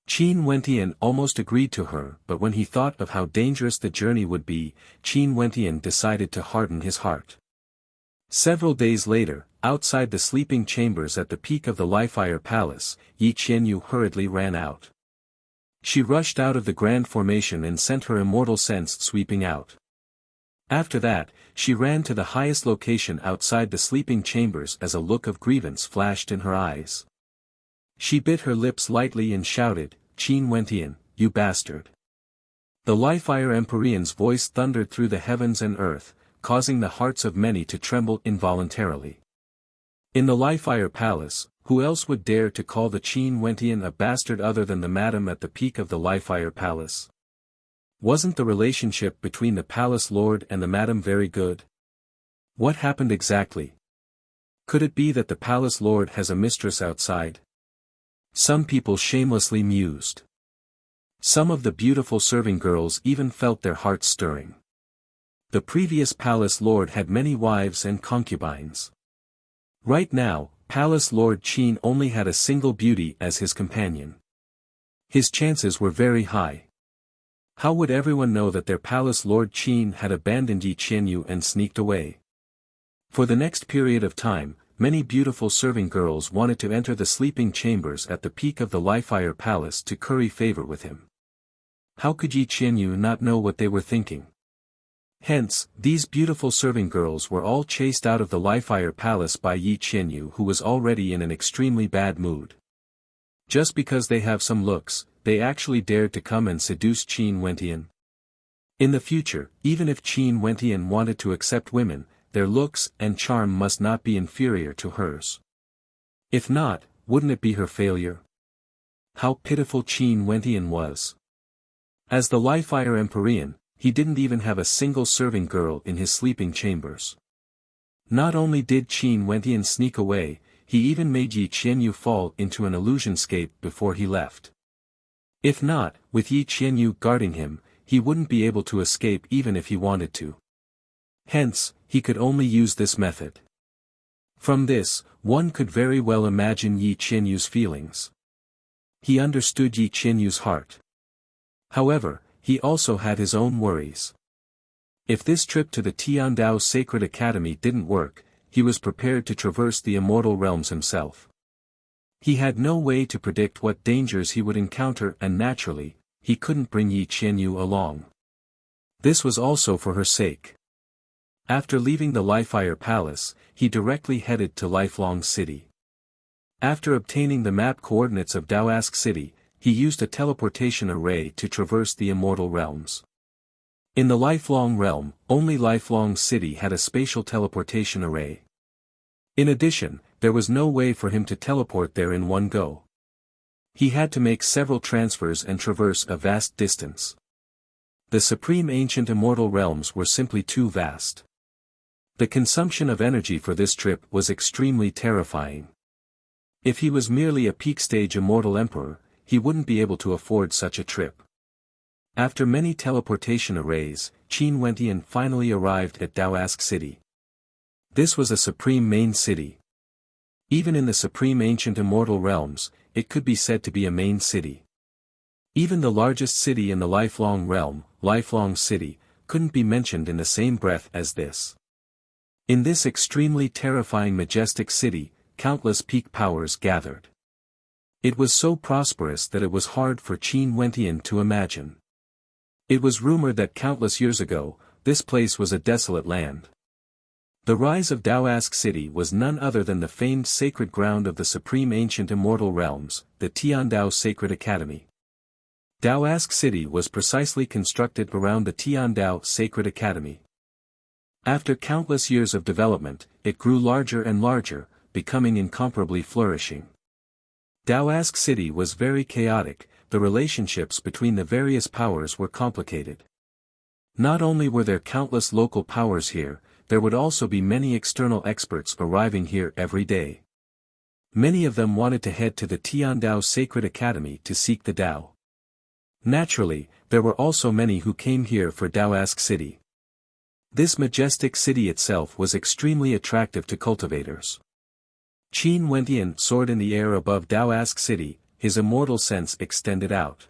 Qin Wenqian almost agreed to her, but when he thought of how dangerous the journey would be, Qin Wenqian decided to harden his heart. Several days later, outside the sleeping chambers at the peak of the Lifire Palace, Yi Qianyu hurriedly ran out. She rushed out of the grand formation and sent her immortal sense sweeping out. After that, she ran to the highest location outside the sleeping chambers as a look of grievance flashed in her eyes. She bit her lips lightly and shouted, "Qin Wenqian, you bastard!" The Lifire Empyrean's voice thundered through the heavens and earth, causing the hearts of many to tremble involuntarily. In the Lifire Palace, who else would dare to call the Qin Wenqian a bastard other than the madam at the peak of the Lifire Palace? Wasn't the relationship between the Palace Lord and the madam very good? What happened exactly? Could it be that the palace lord has a mistress outside? Some people shamelessly mused. Some of the beautiful serving girls even felt their hearts stirring. The previous palace lord had many wives and concubines. Right now, Palace Lord Qin only had a single beauty as his companion. His chances were very high. How would everyone know that their Palace Lord Qin had abandoned Yi Qianyu and sneaked away? For the next period of time, many beautiful serving girls wanted to enter the sleeping chambers at the peak of the Lifefire Palace to curry favor with him. How could Yi Qianyu not know what they were thinking? Hence, these beautiful serving girls were all chased out of the Lifefire Palace by Yi Qianyu, who was already in an extremely bad mood. Just because they have some looks, they actually dared to come and seduce Qin Wentian. In the future, even if Qin Wentian wanted to accept women, their looks and charm must not be inferior to hers. If not, wouldn't it be her failure? How pitiful Qin Wentian was. As the Lifefire Empyrean, he didn't even have a single serving girl in his sleeping chambers. Not only did Qin Wentian sneak away, he even made Yi Qianyu fall into an illusionscape before he left. If not, with Yi Qianyu guarding him, he wouldn't be able to escape even if he wanted to. Hence, he could only use this method. From this, one could very well imagine Yi Qianyu's feelings. He understood Yi Qianyu's heart. However, he also had his own worries. If this trip to the Tiandao Sacred Academy didn't work, he was prepared to traverse the immortal realms himself. He had no way to predict what dangers he would encounter, and naturally, he couldn't bring Yi Qianyu along. This was also for her sake. After leaving the Lifefire Palace, he directly headed to Lifelong City. After obtaining the map coordinates of Daoask City, he used a teleportation array to traverse the immortal realms. In the Lifelong Realm, only Lifelong City had a spatial teleportation array. In addition, there was no way for him to teleport there in one go. He had to make several transfers and traverse a vast distance. The supreme ancient immortal realms were simply too vast. The consumption of energy for this trip was extremely terrifying. If he was merely a peak-stage immortal emperor, he wouldn't be able to afford such a trip. After many teleportation arrays, Qin Wentian finally arrived at Daoask City. This was a supreme main city. Even in the supreme ancient immortal realms, it could be said to be a main city. Even the largest city in the Lifelong Realm, Lifelong City, couldn't be mentioned in the same breath as this. In this extremely terrifying majestic city, countless peak powers gathered. It was so prosperous that it was hard for Qin Wentian to imagine. It was rumored that countless years ago, this place was a desolate land. The rise of Daoask City was none other than the famed sacred ground of the supreme ancient immortal realms, the Tiandao Sacred Academy. Daoask City was precisely constructed around the Tiandao Sacred Academy. After countless years of development, it grew larger and larger, becoming incomparably flourishing. Daoask City was very chaotic, the relationships between the various powers were complicated. Not only were there countless local powers here, there would also be many external experts arriving here every day. Many of them wanted to head to the Tiandao Sacred Academy to seek the Dao. Naturally, there were also many who came here for Daoask City. This majestic city itself was extremely attractive to cultivators. Qin Wentian soared in the air above Daoask City, his immortal sense extended out.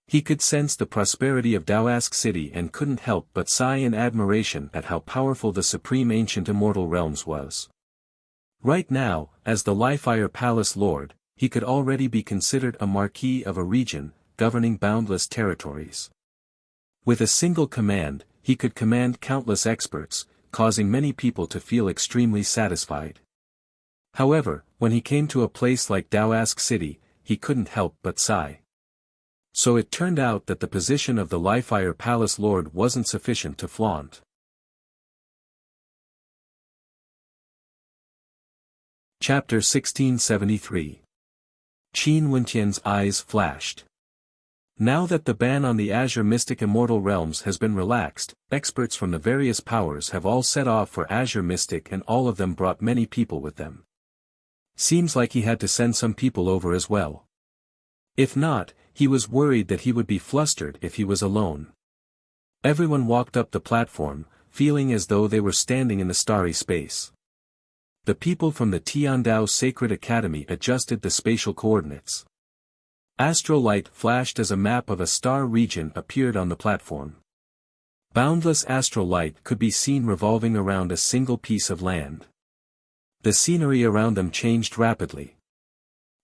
He could sense the prosperity of Daoask City and couldn't help but sigh in admiration at how powerful the supreme ancient immortal realms was. Right now, as the Lifefire Palace Lord, he could already be considered a marquis of a region, governing boundless territories. With a single command, he could command countless experts, causing many people to feel extremely satisfied. However, when he came to a place like Daoask City, he couldn't help but sigh. So it turned out that the position of the Lifefire Palace Lord wasn't sufficient to flaunt. Chapter 1673. Qin Wentian's eyes flashed. Now that the ban on the Azure Mystic Immortal realms has been relaxed, experts from the various powers have all set off for Azure Mystic, and all of them brought many people with them. Seems like he had to send some people over as well. If not, he was worried that he would be flustered if he was alone. Everyone walked up the platform, feeling as though they were standing in the starry space. The people from the Tiandao Sacred Academy adjusted the spatial coordinates. Astral light flashed as a map of a star region appeared on the platform. Boundless astral light could be seen revolving around a single piece of land. The scenery around them changed rapidly.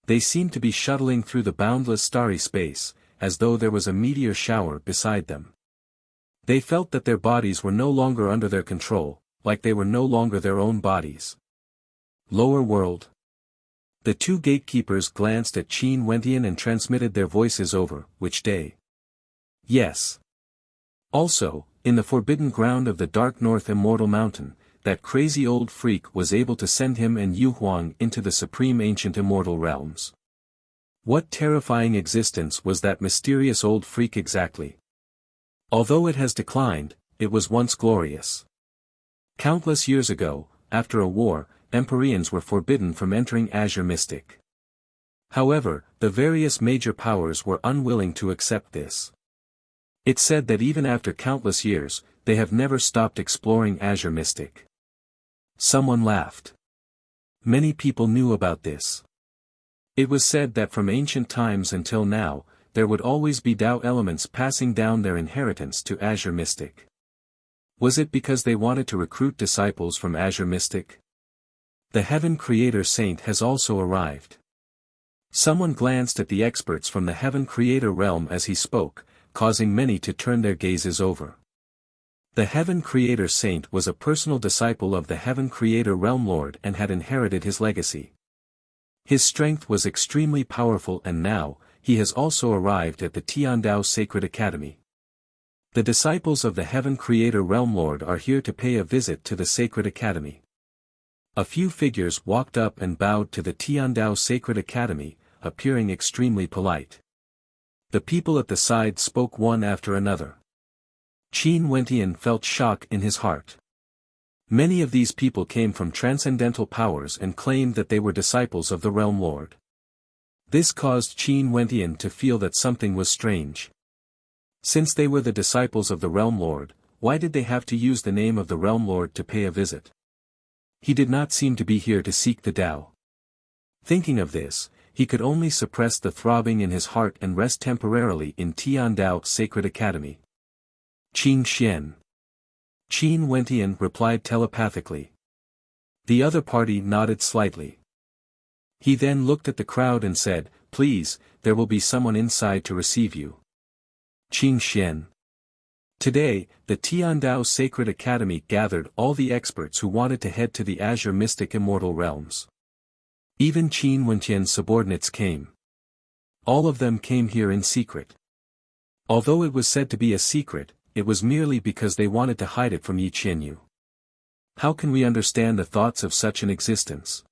They seemed to be shuttling through the boundless starry space, as though there was a meteor shower beside them. They felt that their bodies were no longer under their control, like they were no longer their own bodies. Lower world. The two gatekeepers glanced at Qin Wentian and transmitted their voices over, which day? Yes. Also, in the forbidden ground of the Dark North Immortal Mountain, that crazy old freak was able to send him and Yu Huang into the supreme ancient immortal realms. What terrifying existence was that mysterious old freak exactly? Although it has declined, it was once glorious. Countless years ago, after a war, Empyreans were forbidden from entering Azure Mystic. However, the various major powers were unwilling to accept this. It said that even after countless years, they have never stopped exploring Azure Mystic. Someone laughed. Many people knew about this. It was said that from ancient times until now, there would always be Tao elements passing down their inheritance to Azure Mystic. Was it because they wanted to recruit disciples from Azure Mystic? The Heaven Creator Saint has also arrived. Someone glanced at the experts from the Heaven Creator realm as he spoke, causing many to turn their gazes over. The Heaven Creator Saint was a personal disciple of the Heaven Creator Realm Lord and had inherited his legacy. His strength was extremely powerful, and now, he has also arrived at the Tiandao Sacred Academy. The disciples of the Heaven Creator Realm Lord are here to pay a visit to the Sacred Academy. A few figures walked up and bowed to the Tiandao Sacred Academy, appearing extremely polite. The people at the side spoke one after another. Qin Wentian felt shock in his heart. Many of these people came from transcendental powers and claimed that they were disciples of the Realm Lord. This caused Qin Wentian to feel that something was strange. Since they were the disciples of the Realm Lord, why did they have to use the name of the Realm Lord to pay a visit? He did not seem to be here to seek the Tao. Thinking of this, he could only suppress the throbbing in his heart and rest temporarily in Tiandao Sacred Academy. Qin Xian. Qin Wentian replied telepathically. The other party nodded slightly. He then looked at the crowd and said, "Please, there will be someone inside to receive you." Qin Xian. Today, the Tiandao Sacred Academy gathered all the experts who wanted to head to the Azure Mystic Immortal Realms. Even Qin Wentian's subordinates came. All of them came here in secret. Although it was said to be a secret, it was merely because they wanted to hide it from Yi Qianyu. How can we understand the thoughts of such an existence?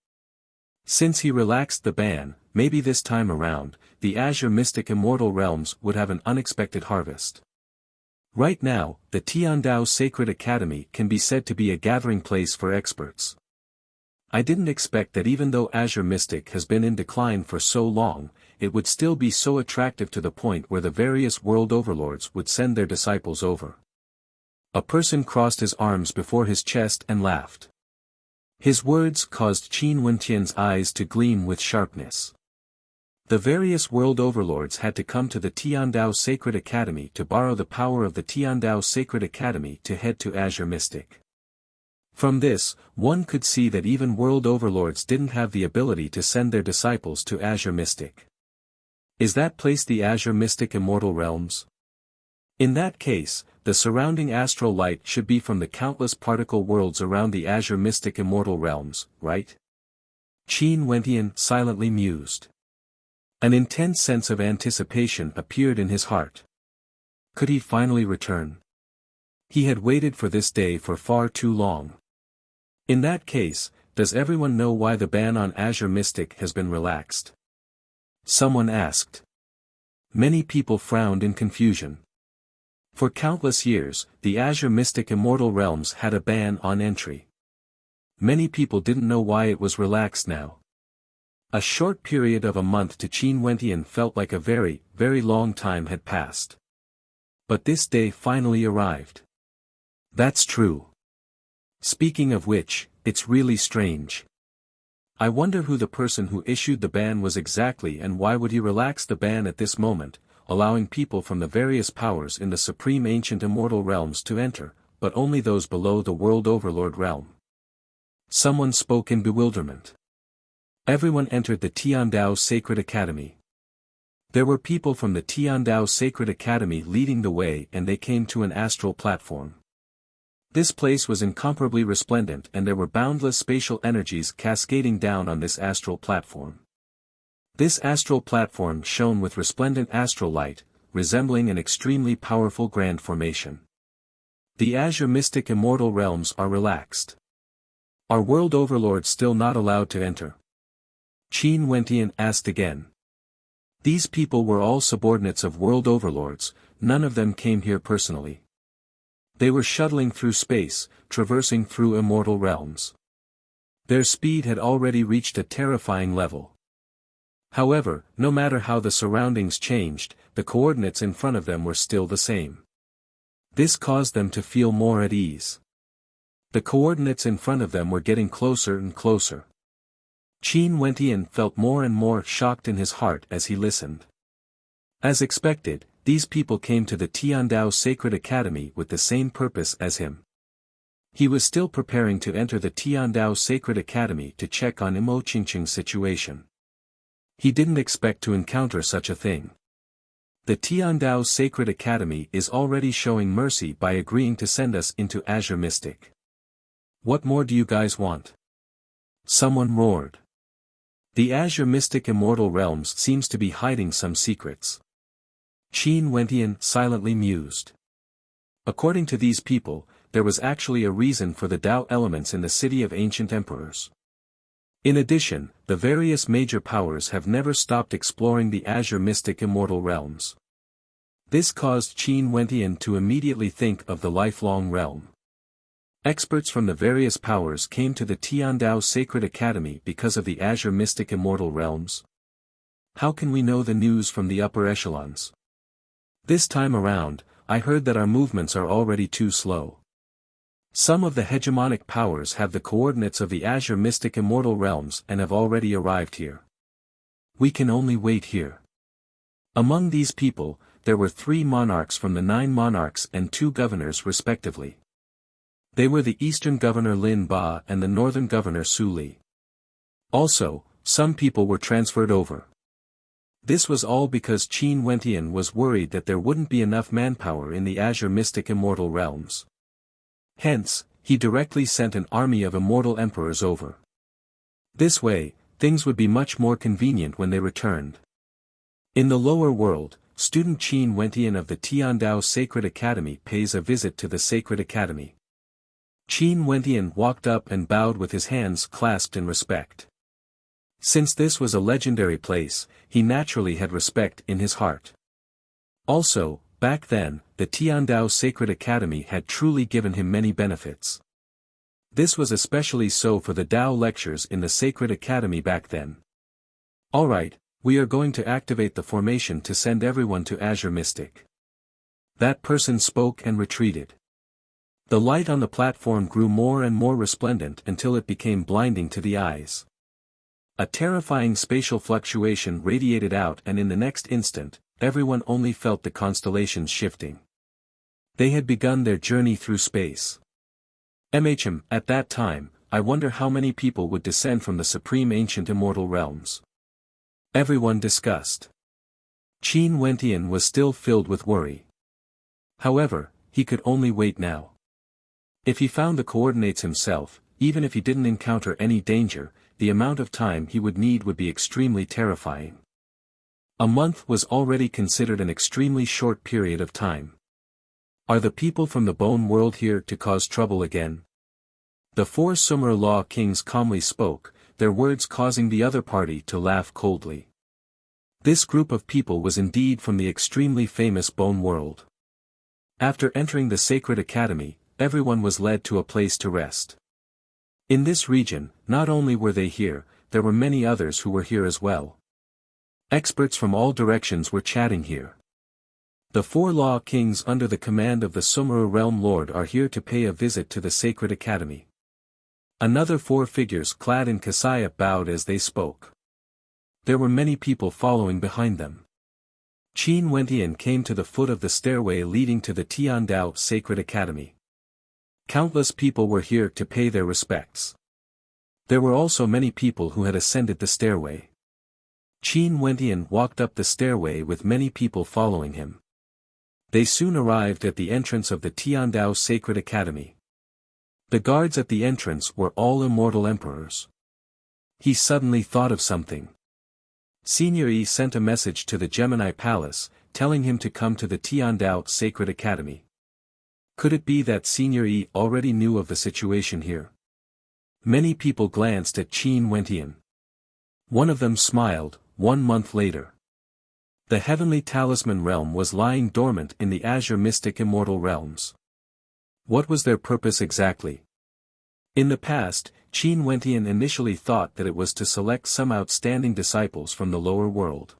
Since he relaxed the ban, maybe this time around, the Azure Mystic Immortal Realms would have an unexpected harvest. Right now, the Tiandao Sacred Academy can be said to be a gathering place for experts. I didn't expect that even though Azure Mystic has been in decline for so long, it would still be so attractive to the point where the various world overlords would send their disciples over. A person crossed his arms before his chest and laughed. His words caused Qin Wentian's eyes to gleam with sharpness. The various world overlords had to come to the Tiandao Sacred Academy to borrow the power of the Tiandao Sacred Academy to head to Azure Mystic. From this, one could see that even world overlords didn't have the ability to send their disciples to Azure Mystic. Is that place the Azure Mystic Immortal Realms? In that case, the surrounding astral light should be from the countless particle worlds around the Azure Mystic Immortal Realms, right? Qin Wentian silently mused. An intense sense of anticipation appeared in his heart. Could he finally return? He had waited for this day for far too long. In that case, does everyone know why the ban on Azure Mystic has been relaxed? Someone asked. Many people frowned in confusion. For countless years, the Azure Mystic Immortal Realms had a ban on entry. Many people didn't know why it was relaxed now. A short period of a month to Qin Wentian felt like a very, very long time had passed. But this day finally arrived. That's true. Speaking of which, it's really strange. I wonder who the person who issued the ban was exactly, and why would he relax the ban at this moment, allowing people from the various powers in the supreme ancient immortal realms to enter, but only those below the world overlord realm. Someone spoke in bewilderment. Everyone entered the Tiandao Sacred Academy. There were people from the Tiandao Sacred Academy leading the way, and they came to an astral platform. This place was incomparably resplendent, and there were boundless spatial energies cascading down on this astral platform. This astral platform shone with resplendent astral light, resembling an extremely powerful grand formation. The Azure Mystic Immortal Realms are relaxed. Are world overlords still not allowed to enter? Qin Wentian asked again. These people were all subordinates of world overlords, none of them came here personally. They were shuttling through space, traversing through immortal realms. Their speed had already reached a terrifying level. However, no matter how the surroundings changed, the coordinates in front of them were still the same. This caused them to feel more at ease. The coordinates in front of them were getting closer and closer. Qin Wentian felt more and more shocked in his heart as he listened. As expected, these people came to the Tiandao Sacred Academy with the same purpose as him. He was still preparing to enter the Tiandao Sacred Academy to check on Imo Qingqing's situation. He didn't expect to encounter such a thing. The Tiandao Sacred Academy is already showing mercy by agreeing to send us into Azure Mystic. What more do you guys want? Someone roared. The Azure Mystic Immortal Realms seems to be hiding some secrets. Qin Wentian silently mused. According to these people, there was actually a reason for the Tao elements in the City of Ancient Emperors. In addition, the various major powers have never stopped exploring the Azure Mystic Immortal Realms. This caused Qin Wentian to immediately think of the lifelong realm. Experts from the various powers came to the Tiandao Sacred Academy because of the Azure Mystic Immortal Realms. How can we know the news from the upper echelons? This time around, I heard that our movements are already too slow. Some of the hegemonic powers have the coordinates of the Azure Mystic Immortal Realms and have already arrived here. We can only wait here. Among these people, there were 3 monarchs from the 9 monarchs and 2 governors respectively. They were the Eastern Governor Lin Ba and the Northern Governor Su Li. Also, some people were transferred over. This was all because Qin Wentian was worried that there wouldn't be enough manpower in the Azure Mystic Immortal Realms. Hence, he directly sent an army of immortal emperors over. This way, things would be much more convenient when they returned. In the lower world, student Qin Wentian of the Tiandao Sacred Academy pays a visit to the Sacred Academy. Qin Wentian walked up and bowed with his hands clasped in respect. Since this was a legendary place, he naturally had respect in his heart. Also, back then, the Tiandao Sacred Academy had truly given him many benefits. This was especially so for the Tao lectures in the Sacred Academy back then. Alright, we are going to activate the formation to send everyone to Azure Mystic. That person spoke and retreated. The light on the platform grew more and more resplendent until it became blinding to the eyes. A terrifying spatial fluctuation radiated out, and in the next instant, everyone only felt the constellations shifting. They had begun their journey through space. At that time, I wonder how many people would descend from the supreme ancient immortal realms. Everyone discussed. Qin Wentian was still filled with worry. However, he could only wait now. If he found the coordinates himself, even if he didn't encounter any danger, the amount of time he would need would be extremely terrifying. A month was already considered an extremely short period of time. Are the people from the Bone World here to cause trouble again? The 4 Sumer Law Kings calmly spoke, their words causing the other party to laugh coldly. This group of people was indeed from the extremely famous Bone World. After entering the Sacred Academy, everyone was led to a place to rest. In this region, not only were they here, there were many others who were here as well. Experts from all directions were chatting here. The 4 Law Kings under the command of the Sumeru Realm Lord are here to pay a visit to the Sacred Academy. Another 4 figures clad in kasaya bowed as they spoke. There were many people following behind them. Qin Wentian came to the foot of the stairway leading to the Tiandao Sacred Academy. Countless people were here to pay their respects. There were also many people who had ascended the stairway. Qin Wentian walked up the stairway with many people following him. They soon arrived at the entrance of the Tiandao Sacred Academy. The guards at the entrance were all immortal emperors. He suddenly thought of something. Senior Yi sent a message to the Gemini Palace, telling him to come to the Tiandao Sacred Academy. Could it be that Senior Yi already knew of the situation here? Many people glanced at Qin Wentian. One of them smiled. 1 month later, the Heavenly Talisman Realm was lying dormant in the Azure Mystic Immortal Realms. What was their purpose exactly? In the past, Qin Wentian initially thought that it was to select some outstanding disciples from the lower world.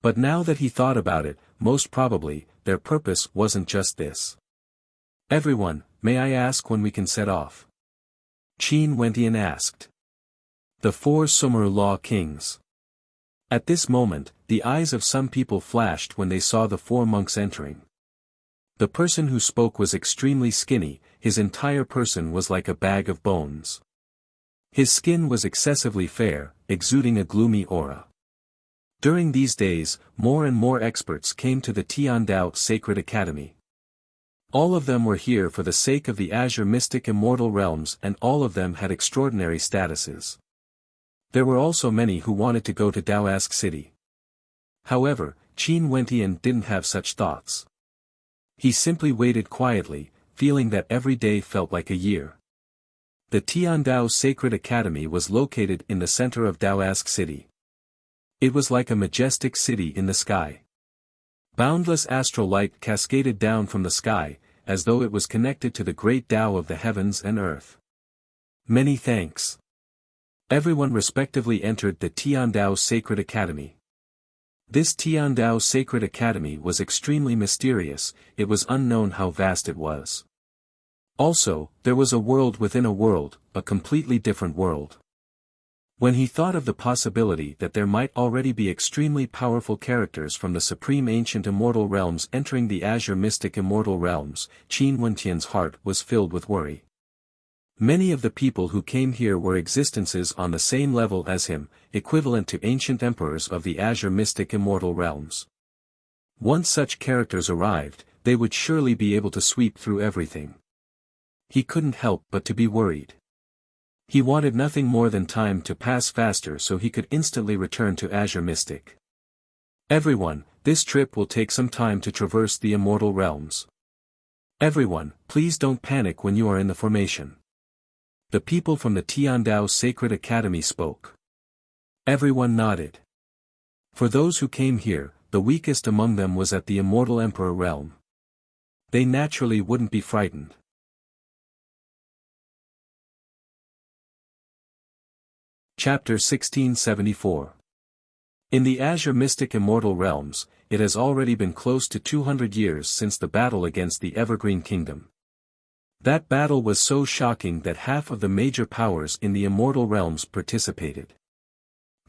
But now that he thought about it, most probably, their purpose wasn't just this. Everyone, may I ask when we can set off? Qin Wentian asked. The 4 Sumeru Law Kings. At this moment, the eyes of some people flashed when they saw the 4 monks entering. The person who spoke was extremely skinny, his entire person was like a bag of bones. His skin was excessively fair, exuding a gloomy aura. During these days, more and more experts came to the Tiandao Sacred Academy. All of them were here for the sake of the Azure Mystic Immortal Realms, and all of them had extraordinary statuses. There were also many who wanted to go to Daoask City. However, Qin Wentian didn't have such thoughts. He simply waited quietly, feeling that every day felt like a year. The Tiandao Sacred Academy was located in the center of Daoask City. It was like a majestic city in the sky. Boundless astral light cascaded down from the sky, as though it was connected to the great Tao of the heavens and earth. Many thanks. Everyone respectively entered the Tiandao Sacred Academy. This Tiandao Sacred Academy was extremely mysterious, it was unknown how vast it was. Also, there was a world within a world, a completely different world. When he thought of the possibility that there might already be extremely powerful characters from the Supreme Ancient Immortal Realms entering the Azure Mystic Immortal Realms, Qin Wentian's heart was filled with worry. Many of the people who came here were existences on the same level as him, equivalent to ancient emperors of the Azure Mystic Immortal Realms. Once such characters arrived, they would surely be able to sweep through everything. He couldn't help but to be worried. He wanted nothing more than time to pass faster so he could instantly return to Azure Mystic. Everyone, this trip will take some time to traverse the Immortal Realms. Everyone, please don't panic when you are in the formation. The people from the Tiandao Sacred Academy spoke. Everyone nodded. For those who came here, the weakest among them was at the Immortal Emperor realm. They naturally wouldn't be frightened. Chapter 1674. In the Azure Mystic Immortal Realms, it has already been close to 200 years since the battle against the Evergreen Kingdom. That battle was so shocking that half of the major powers in the Immortal Realms participated.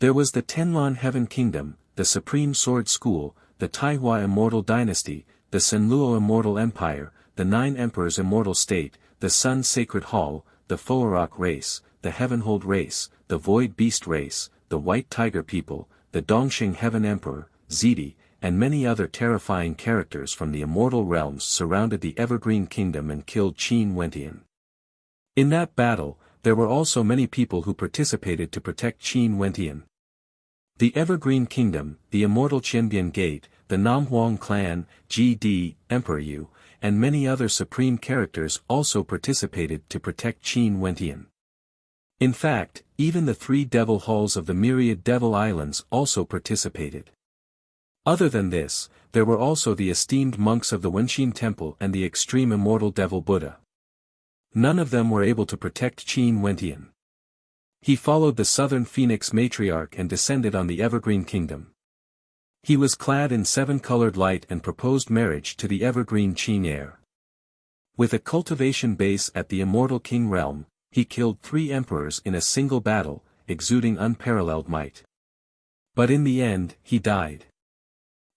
There was the Tenlan Heaven Kingdom, the Supreme Sword School, the Taihua Immortal Dynasty, the Senluo Immortal Empire, the Nine Emperors Immortal State, the Sun Sacred Hall, the Foarok race, the Heavenhold race, the Void Beast race, the White Tiger people, the Dongxing Heaven Emperor, Zidi, and many other terrifying characters from the Immortal Realms surrounded the Evergreen Kingdom and killed Qin Wentian. In that battle, there were also many people who participated to protect Qin Wentian. The Evergreen Kingdom, the Immortal Qianbian Gate, the Namhuang Clan, GD, Emperor Yu, and many other supreme characters also participated to protect Qin Wentian. In fact, even the 3 devil halls of the myriad devil islands also participated. Other than this, there were also the esteemed monks of the Wenshin Temple and the extreme immortal devil Buddha. None of them were able to protect Qin Wentian. He followed the southern phoenix matriarch and descended on the Evergreen Kingdom. He was clad in seven-colored light and proposed marriage to the evergreen Qin heir. With a cultivation base at the Immortal King realm, he killed 3 emperors in a single battle, exuding unparalleled might. But in the end, he died.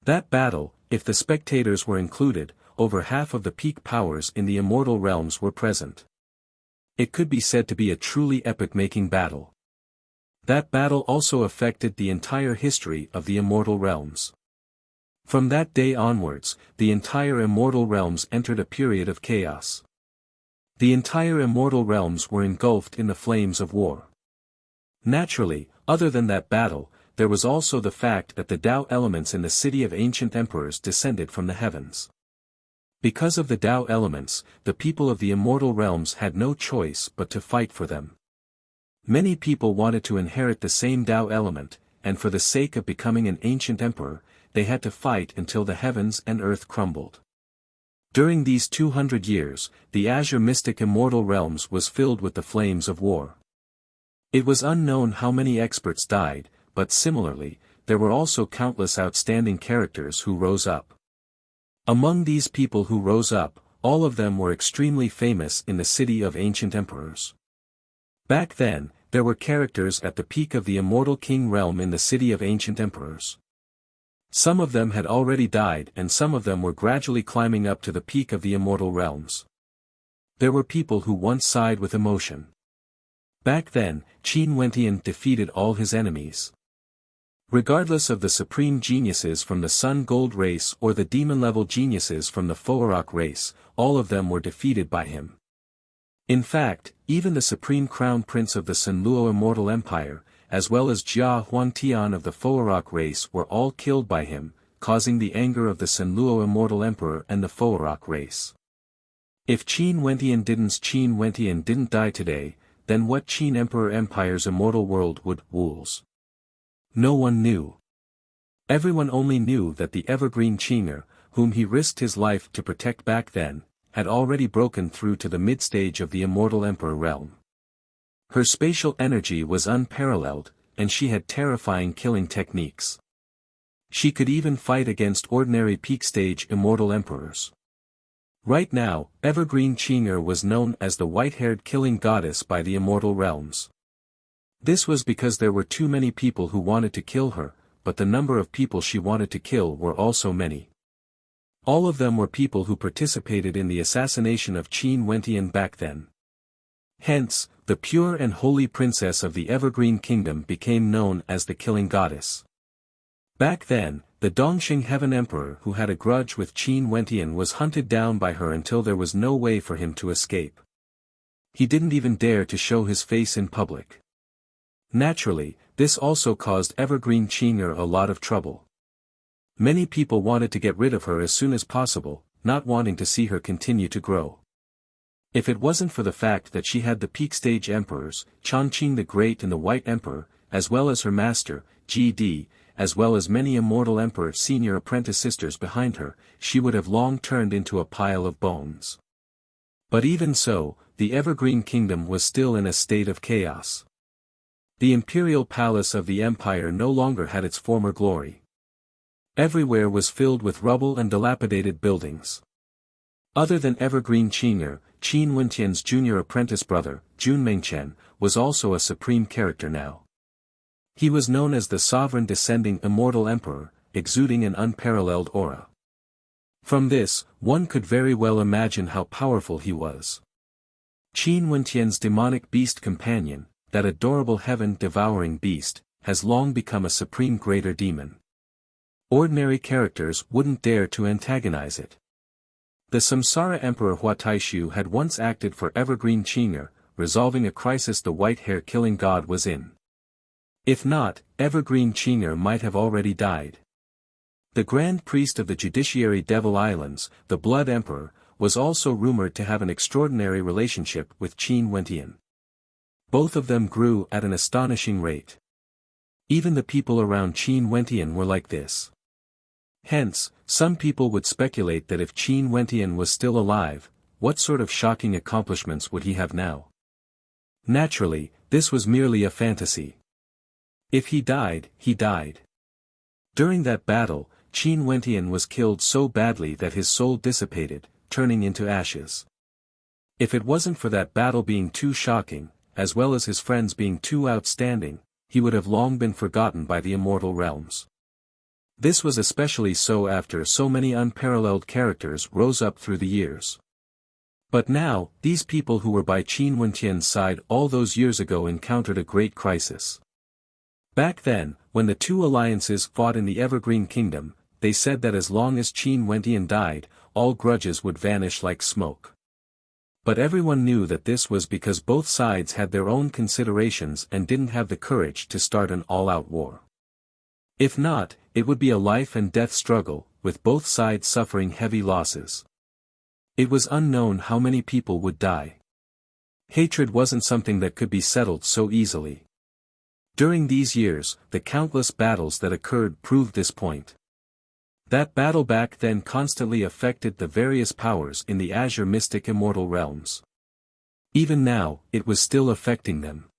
That battle, if the spectators were included, over half of the peak powers in the immortal realms were present. It could be said to be a truly epoch-making battle. That battle also affected the entire history of the immortal realms. From that day onwards, the entire immortal realms entered a period of chaos. The entire immortal realms were engulfed in the flames of war. Naturally, other than that battle, there was also the fact that the Tao elements in the city of ancient emperors descended from the heavens. Because of the Tao elements, the people of the immortal realms had no choice but to fight for them. Many people wanted to inherit the same Tao element, and for the sake of becoming an ancient emperor, they had to fight until the heavens and earth crumbled. During these 200 years, the azure mystic immortal realms was filled with the flames of war. It was unknown how many experts died, but similarly, there were also countless outstanding characters who rose up. Among these people who rose up, all of them were extremely famous in the city of ancient emperors. Back then, there were characters at the peak of the immortal king realm in the city of ancient emperors. Some of them had already died and some of them were gradually climbing up to the peak of the immortal realms. There were people who once sighed with emotion. Back then, Qin Wentian defeated all his enemies. Regardless of the supreme geniuses from the Sun Gold race or the demon-level geniuses from the Foarok race, all of them were defeated by him. In fact, even the supreme crown prince of the Sunluo Immortal Empire, as well as Jia Huangtian of the Foarok race were all killed by him, causing the anger of the Sunluo Immortal Emperor and the Foarok race. If Qin Wentian didn't die today, then what Qin Emperor Empire's immortal world would rules? No one knew. Everyone only knew that the evergreen Qing'er, whom he risked his life to protect back then, had already broken through to the mid-stage of the immortal emperor realm. Her spatial energy was unparalleled, and she had terrifying killing techniques. She could even fight against ordinary peak-stage immortal emperors. Right now, Evergreen Qing'er was known as the white-haired killing goddess by the immortal realms. This was because there were too many people who wanted to kill her, but the number of people she wanted to kill were also many. All of them were people who participated in the assassination of Qin Wentian back then. Hence, the pure and holy princess of the Evergreen Kingdom became known as the Killing Goddess. Back then, the Dongxing Heaven Emperor who had a grudge with Qin Wentian was hunted down by her until there was no way for him to escape. He didn't even dare to show his face in public. Naturally, this also caused Evergreen Qing'er a lot of trouble. Many people wanted to get rid of her as soon as possible, not wanting to see her continue to grow. If it wasn't for the fact that she had the peak stage emperors, Chongqing the Great and the White Emperor, as well as her master, GD, as well as many immortal emperor senior apprentice sisters behind her, she would have long turned into a pile of bones. But even so, the Evergreen Kingdom was still in a state of chaos. The imperial palace of the empire no longer had its former glory. Everywhere was filled with rubble and dilapidated buildings. Other than Evergreen Qing'er, Qin Wentian's junior apprentice brother, Junmengchen, was also a supreme character now. He was known as the sovereign descending immortal emperor, exuding an unparalleled aura. From this, one could very well imagine how powerful he was. Qin Wentian's demonic beast companion, that adorable heaven-devouring beast, has long become a supreme greater demon. Ordinary characters wouldn't dare to antagonize it. The Samsara Emperor Huataishu had once acted for Evergreen Qing'er, resolving a crisis the white-hair killing god was in. If not, Evergreen Qing'er might have already died. The Grand Priest of the Judiciary Devil Islands, the Blood Emperor, was also rumored to have an extraordinary relationship with Qin Wentian. Both of them grew at an astonishing rate. Even the people around Qin Wentian were like this. Hence, some people would speculate that if Qin Wentian was still alive, what sort of shocking accomplishments would he have now? Naturally, this was merely a fantasy. If he died, he died. During that battle, Qin Wentian was killed so badly that his soul dissipated, turning into ashes. If it wasn't for that battle being too shocking, as well as his friends being too outstanding, he would have long been forgotten by the immortal realms. This was especially so after so many unparalleled characters rose up through the years. But now, these people who were by Qin Wentian's side all those years ago encountered a great crisis. Back then, when the two alliances fought in the Evergreen Kingdom, they said that as long as Qin Wentian died, all grudges would vanish like smoke. But everyone knew that this was because both sides had their own considerations and didn't have the courage to start an all-out war. If not, it would be a life-and-death struggle, with both sides suffering heavy losses. It was unknown how many people would die. Hatred wasn't something that could be settled so easily. During these years, the countless battles that occurred proved this point. That battle back then constantly affected the various powers in the Azure Mystic Immortal realms. Even now, it was still affecting them.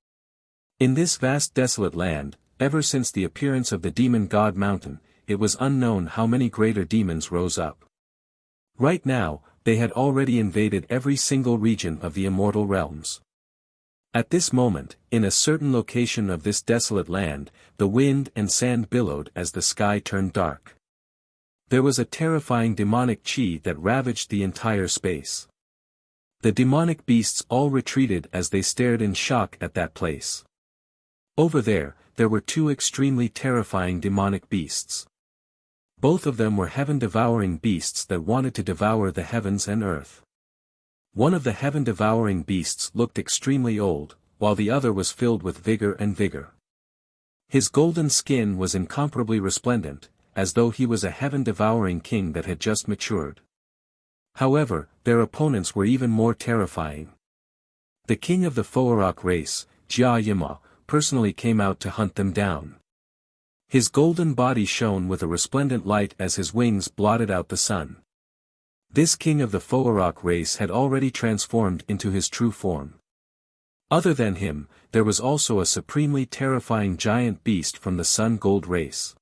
In this vast desolate land, ever since the appearance of the demon god mountain, it was unknown how many greater demons rose up. Right now, they had already invaded every single region of the immortal realms. At this moment, in a certain location of this desolate land, the wind and sand billowed as the sky turned dark. There was a terrifying demonic chi that ravaged the entire space. The demonic beasts all retreated as they stared in shock at that place. Over there were two extremely terrifying demonic beasts. Both of them were heaven-devouring beasts that wanted to devour the heavens and earth. One of the heaven-devouring beasts looked extremely old, while the other was filled with vigor. His golden skin was incomparably resplendent, as though he was a heaven-devouring king that had just matured. However, their opponents were even more terrifying. The king of the Foarok race, Jia Yima, personally came out to hunt them down. His golden body shone with a resplendent light as his wings blotted out the sun. This king of the Foarok race had already transformed into his true form. Other than him, there was also a supremely terrifying giant beast from the Sun Gold race.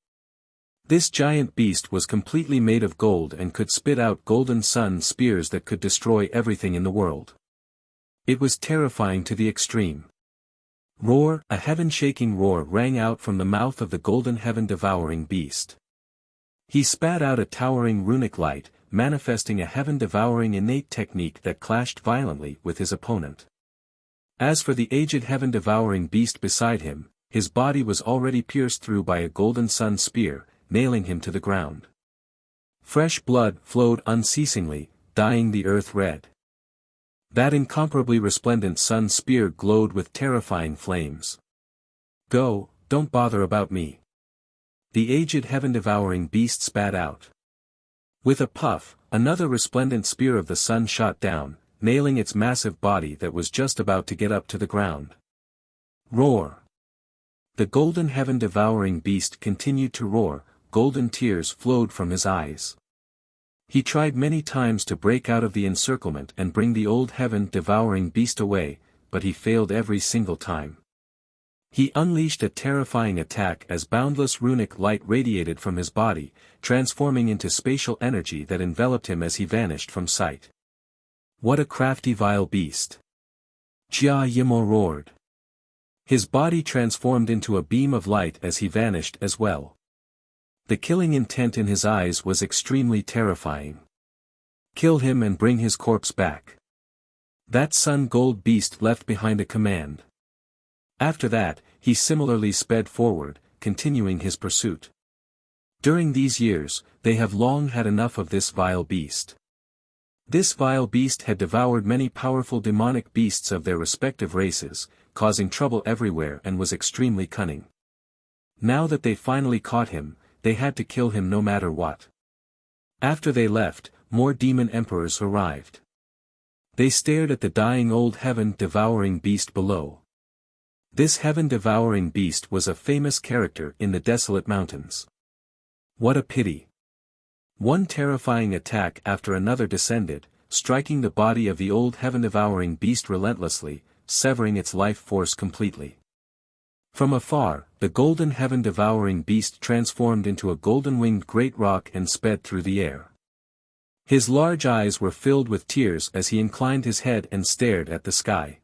This giant beast was completely made of gold and could spit out golden sun spears that could destroy everything in the world. It was terrifying to the extreme. Roar! A heaven-shaking roar rang out from the mouth of the golden heaven-devouring beast. He spat out a towering runic light, manifesting a heaven-devouring innate technique that clashed violently with his opponent. As for the aged heaven-devouring beast beside him, his body was already pierced through by a golden sun spear, nailing him to the ground. Fresh blood flowed unceasingly, dyeing the earth red. That incomparably resplendent sun spear glowed with terrifying flames. "Go, don't bother about me," the aged heaven-devouring beast spat out. With a puff, another resplendent spear of the sun shot down, nailing its massive body that was just about to get up to the ground. Roar! The golden heaven-devouring beast continued to roar, golden tears flowed from his eyes. He tried many times to break out of the encirclement and bring the old heaven-devouring beast away, but he failed every single time. He unleashed a terrifying attack as boundless runic light radiated from his body, transforming into spatial energy that enveloped him as he vanished from sight. What a crafty vile beast! Jia Yimo roared. His body transformed into a beam of light as he vanished as well. The killing intent in his eyes was extremely terrifying. Kill him and bring his corpse back. That sun gold beast left behind a command. After that, he similarly sped forward, continuing his pursuit. During these years, they have long had enough of this vile beast. This vile beast had devoured many powerful demonic beasts of their respective races, causing trouble everywhere and was extremely cunning. Now that they finally caught him, they had to kill him no matter what. After they left, more demon emperors arrived. They stared at the dying old heaven-devouring beast below. This heaven-devouring beast was a famous character in the desolate mountains. What a pity! One terrifying attack after another descended, striking the body of the old heaven-devouring beast relentlessly, severing its life force completely. From afar, the golden heaven-devouring beast transformed into a golden-winged great rock and sped through the air. His large eyes were filled with tears as he inclined his head and stared at the sky.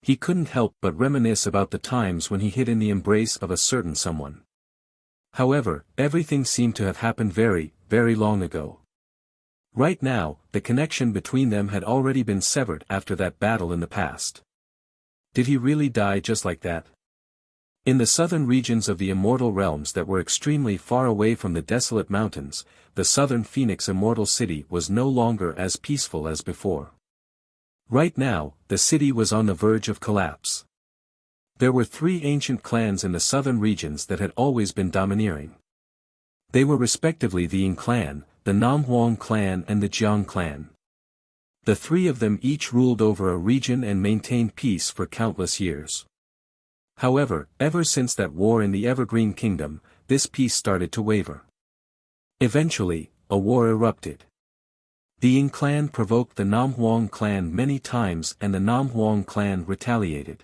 He couldn't help but reminisce about the times when he hid in the embrace of a certain someone. However, everything seemed to have happened very, very long ago. Right now, the connection between them had already been severed after that battle in the past. Did he really die just like that? In the southern regions of the immortal realms that were extremely far away from the desolate mountains, the southern Phoenix Immortal City was no longer as peaceful as before. Right now, the city was on the verge of collapse. There were three ancient clans in the southern regions that had always been domineering. They were respectively the Ying clan, the Nam Huang clan and the Jiang clan. The three of them each ruled over a region and maintained peace for countless years. However, ever since that war in the Evergreen Kingdom, this peace started to waver. Eventually, a war erupted. The Ying clan provoked the Nam Huang clan many times and the Nam Huang clan retaliated.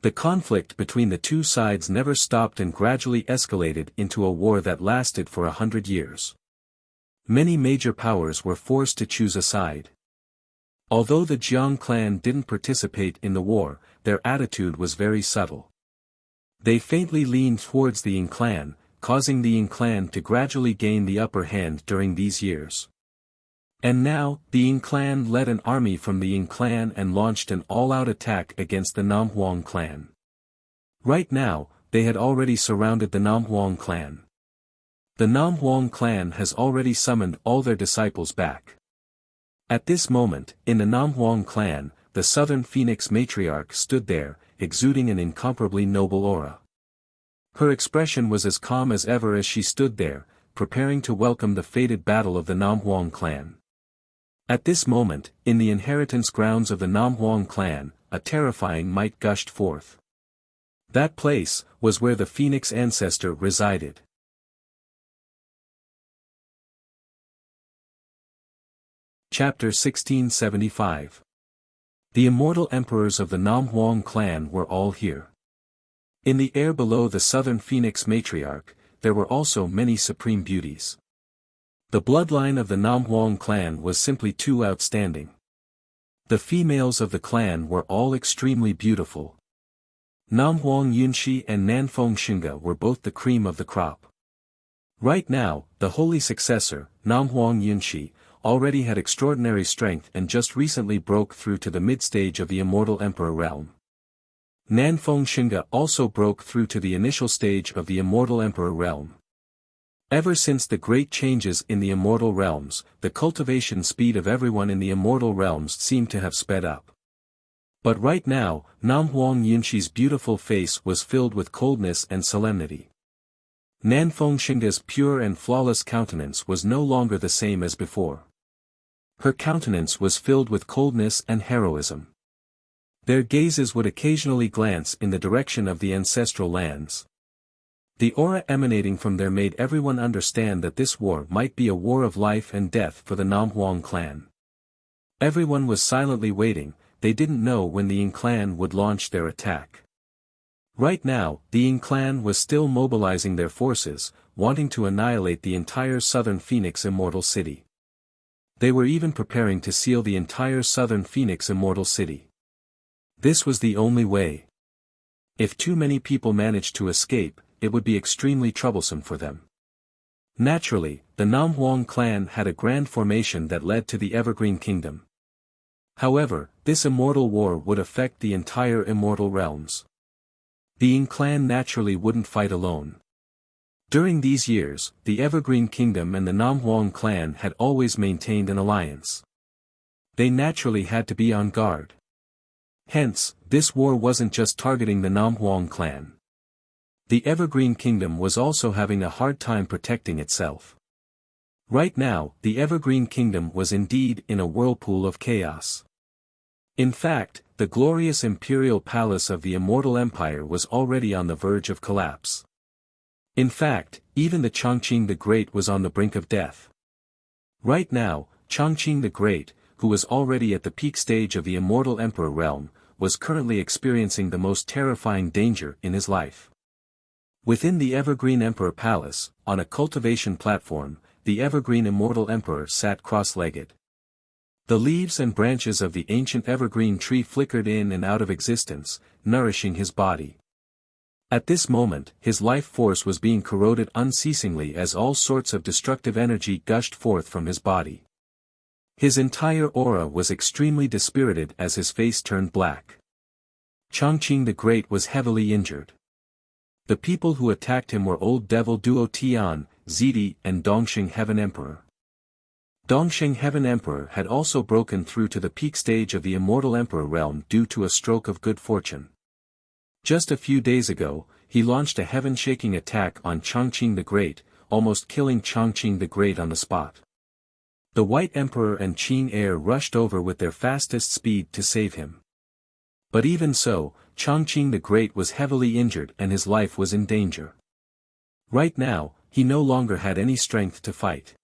The conflict between the two sides never stopped and gradually escalated into a war that lasted for 100 years. Many major powers were forced to choose a side. Although the Jiang clan didn't participate in the war, their attitude was very subtle. They faintly leaned towards the Ying clan, causing the Ying clan to gradually gain the upper hand during these years. And now, the Ying clan led an army from the Ying clan and launched an all-out attack against the Nam Huang clan. Right now, they had already surrounded the Nam Huang clan. The Nam Huang clan has already summoned all their disciples back. At this moment, in the Nam Huang clan, the southern Phoenix matriarch stood there, exuding an incomparably noble aura. Her expression was as calm as ever as she stood there, preparing to welcome the fated battle of the Nam Huang clan. At this moment, in the inheritance grounds of the Nam Huang clan, a terrifying might gushed forth. That place was where the Phoenix ancestor resided. Chapter 1675. The immortal emperors of the Nam Huang clan were all here. In the air below the southern Phoenix matriarch, there were also many supreme beauties. The bloodline of the Nam Huang clan was simply too outstanding. The females of the clan were all extremely beautiful. Nam Huang Yunxi and Nanfeng Xinga were both the cream of the crop. Right now, the holy successor, Nam Huang Yunxi, already had extraordinary strength and just recently broke through to the mid-stage of the Immortal Emperor realm. Nanfeng Xinga also broke through to the initial stage of the Immortal Emperor realm. Ever since the great changes in the Immortal realms, the cultivation speed of everyone in the Immortal realms seemed to have sped up. But right now, Nam Huang Yunxi's beautiful face was filled with coldness and solemnity. Nanfeng Xinga's pure and flawless countenance was no longer the same as before. Her countenance was filled with coldness and heroism. Their gazes would occasionally glance in the direction of the ancestral lands. The aura emanating from there made everyone understand that this war might be a war of life and death for the Nam Huang clan. Everyone was silently waiting, they didn't know when the Ying clan would launch their attack. Right now, the Ying clan was still mobilizing their forces, wanting to annihilate the entire southern Phoenix Immortal City. They were even preparing to seal the entire southern Phoenix Immortal City. This was the only way. If too many people managed to escape, it would be extremely troublesome for them. Naturally, the Nam Huang clan had a grand formation that led to the Evergreen Kingdom. However, this immortal war would affect the entire immortal realms. The Ying clan naturally wouldn't fight alone. During these years, the Evergreen Kingdom and the Nam Huang clan had always maintained an alliance. They naturally had to be on guard. Hence, this war wasn't just targeting the Nam Huang clan. The Evergreen Kingdom was also having a hard time protecting itself. Right now, the Evergreen Kingdom was indeed in a whirlpool of chaos. In fact, the glorious imperial palace of the Immortal Empire was already on the verge of collapse. In fact, even the Chongqing the Great was on the brink of death. Right now, Chongqing the Great, who was already at the peak stage of the Immortal Emperor realm, was currently experiencing the most terrifying danger in his life. Within the Evergreen Emperor Palace, on a cultivation platform, the Evergreen Immortal Emperor sat cross-legged. The leaves and branches of the ancient evergreen tree flickered in and out of existence, nourishing his body. At this moment, his life force was being corroded unceasingly as all sorts of destructive energy gushed forth from his body. His entire aura was extremely dispirited as his face turned black. Chongqing the Great was heavily injured. The people who attacked him were Old Devil Duo Tian, Zidi and Dongsheng Heaven Emperor. Dongsheng Heaven Emperor had also broken through to the peak stage of the Immortal Emperor realm due to a stroke of good fortune. Just a few days ago, he launched a heaven-shaking attack on Chongqing the Great, almost killing Chongqing the Great on the spot. The White Emperor and Qing Heir rushed over with their fastest speed to save him. But even so, Chongqing the Great was heavily injured and his life was in danger. Right now, he no longer had any strength to fight.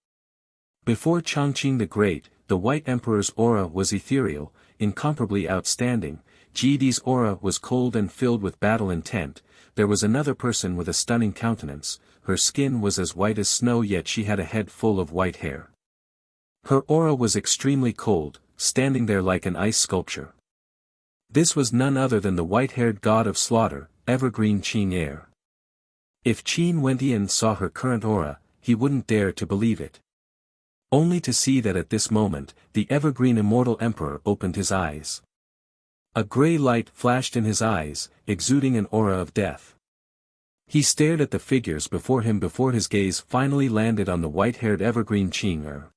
Before Chongqing the Great, the White Emperor's aura was ethereal, incomparably outstanding. Jidi's aura was cold and filled with battle intent. There was another person with a stunning countenance. Her skin was as white as snow, yet she had a head full of white hair. Her aura was extremely cold, standing there like an ice sculpture. This was none other than the white-haired god of slaughter, Evergreen Qing Heir. If Qin Wentian saw her current aura, he wouldn't dare to believe it. Only to see that at this moment, the Evergreen Immortal Emperor opened his eyes. A grey light flashed in his eyes, exuding an aura of death. He stared at the figures before him before his gaze finally landed on the white-haired Evergreen Qing Heir.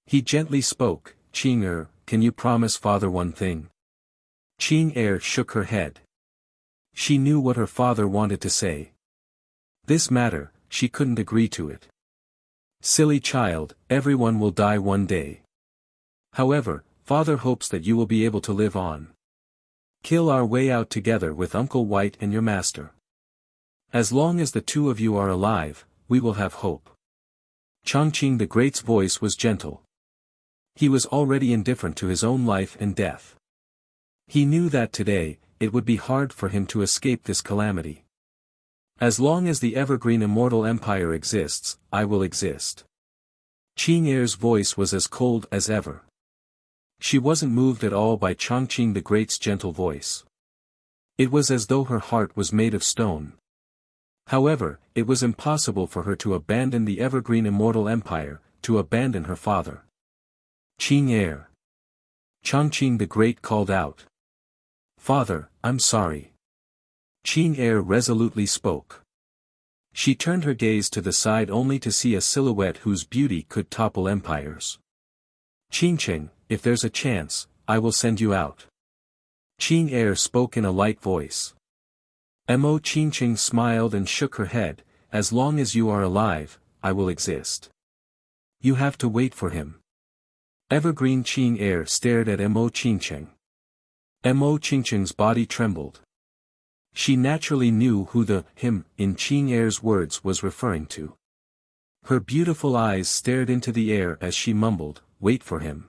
He gently spoke, "Qing Heir, can you promise father one thing?" Qing Heir shook her head. She knew what her father wanted to say. This matter, she couldn't agree to it. Silly child, everyone will die one day. However, father hopes that you will be able to live on. Kill our way out together with Uncle White and your master. As long as the two of you are alive, we will have hope. Chongqing the Great's voice was gentle. He was already indifferent to his own life and death. He knew that today, it would be hard for him to escape this calamity. As long as the Evergreen Immortal Empire exists, I will exist. Qing Heir's voice was as cold as ever. She wasn't moved at all by Chongqing the Great's gentle voice. It was as though her heart was made of stone. However, it was impossible for her to abandon the Evergreen Immortal Empire, to abandon her father. Qing Heir. Chongqing the Great called out. Father, I'm sorry. Qing Heir resolutely spoke. She turned her gaze to the side only to see a silhouette whose beauty could topple empires. Qingqing, if there's a chance, I will send you out. Qing Heir spoke in a light voice. Mo Qingqing smiled and shook her head, as long as you are alive, I will exist. You have to wait for him. Evergreen Qing Heir stared at Mo Qingqing. Mo Qingqing's body trembled. She naturally knew who the him in Qing Heir's words was referring to. Her beautiful eyes stared into the air as she mumbled, "Wait for him.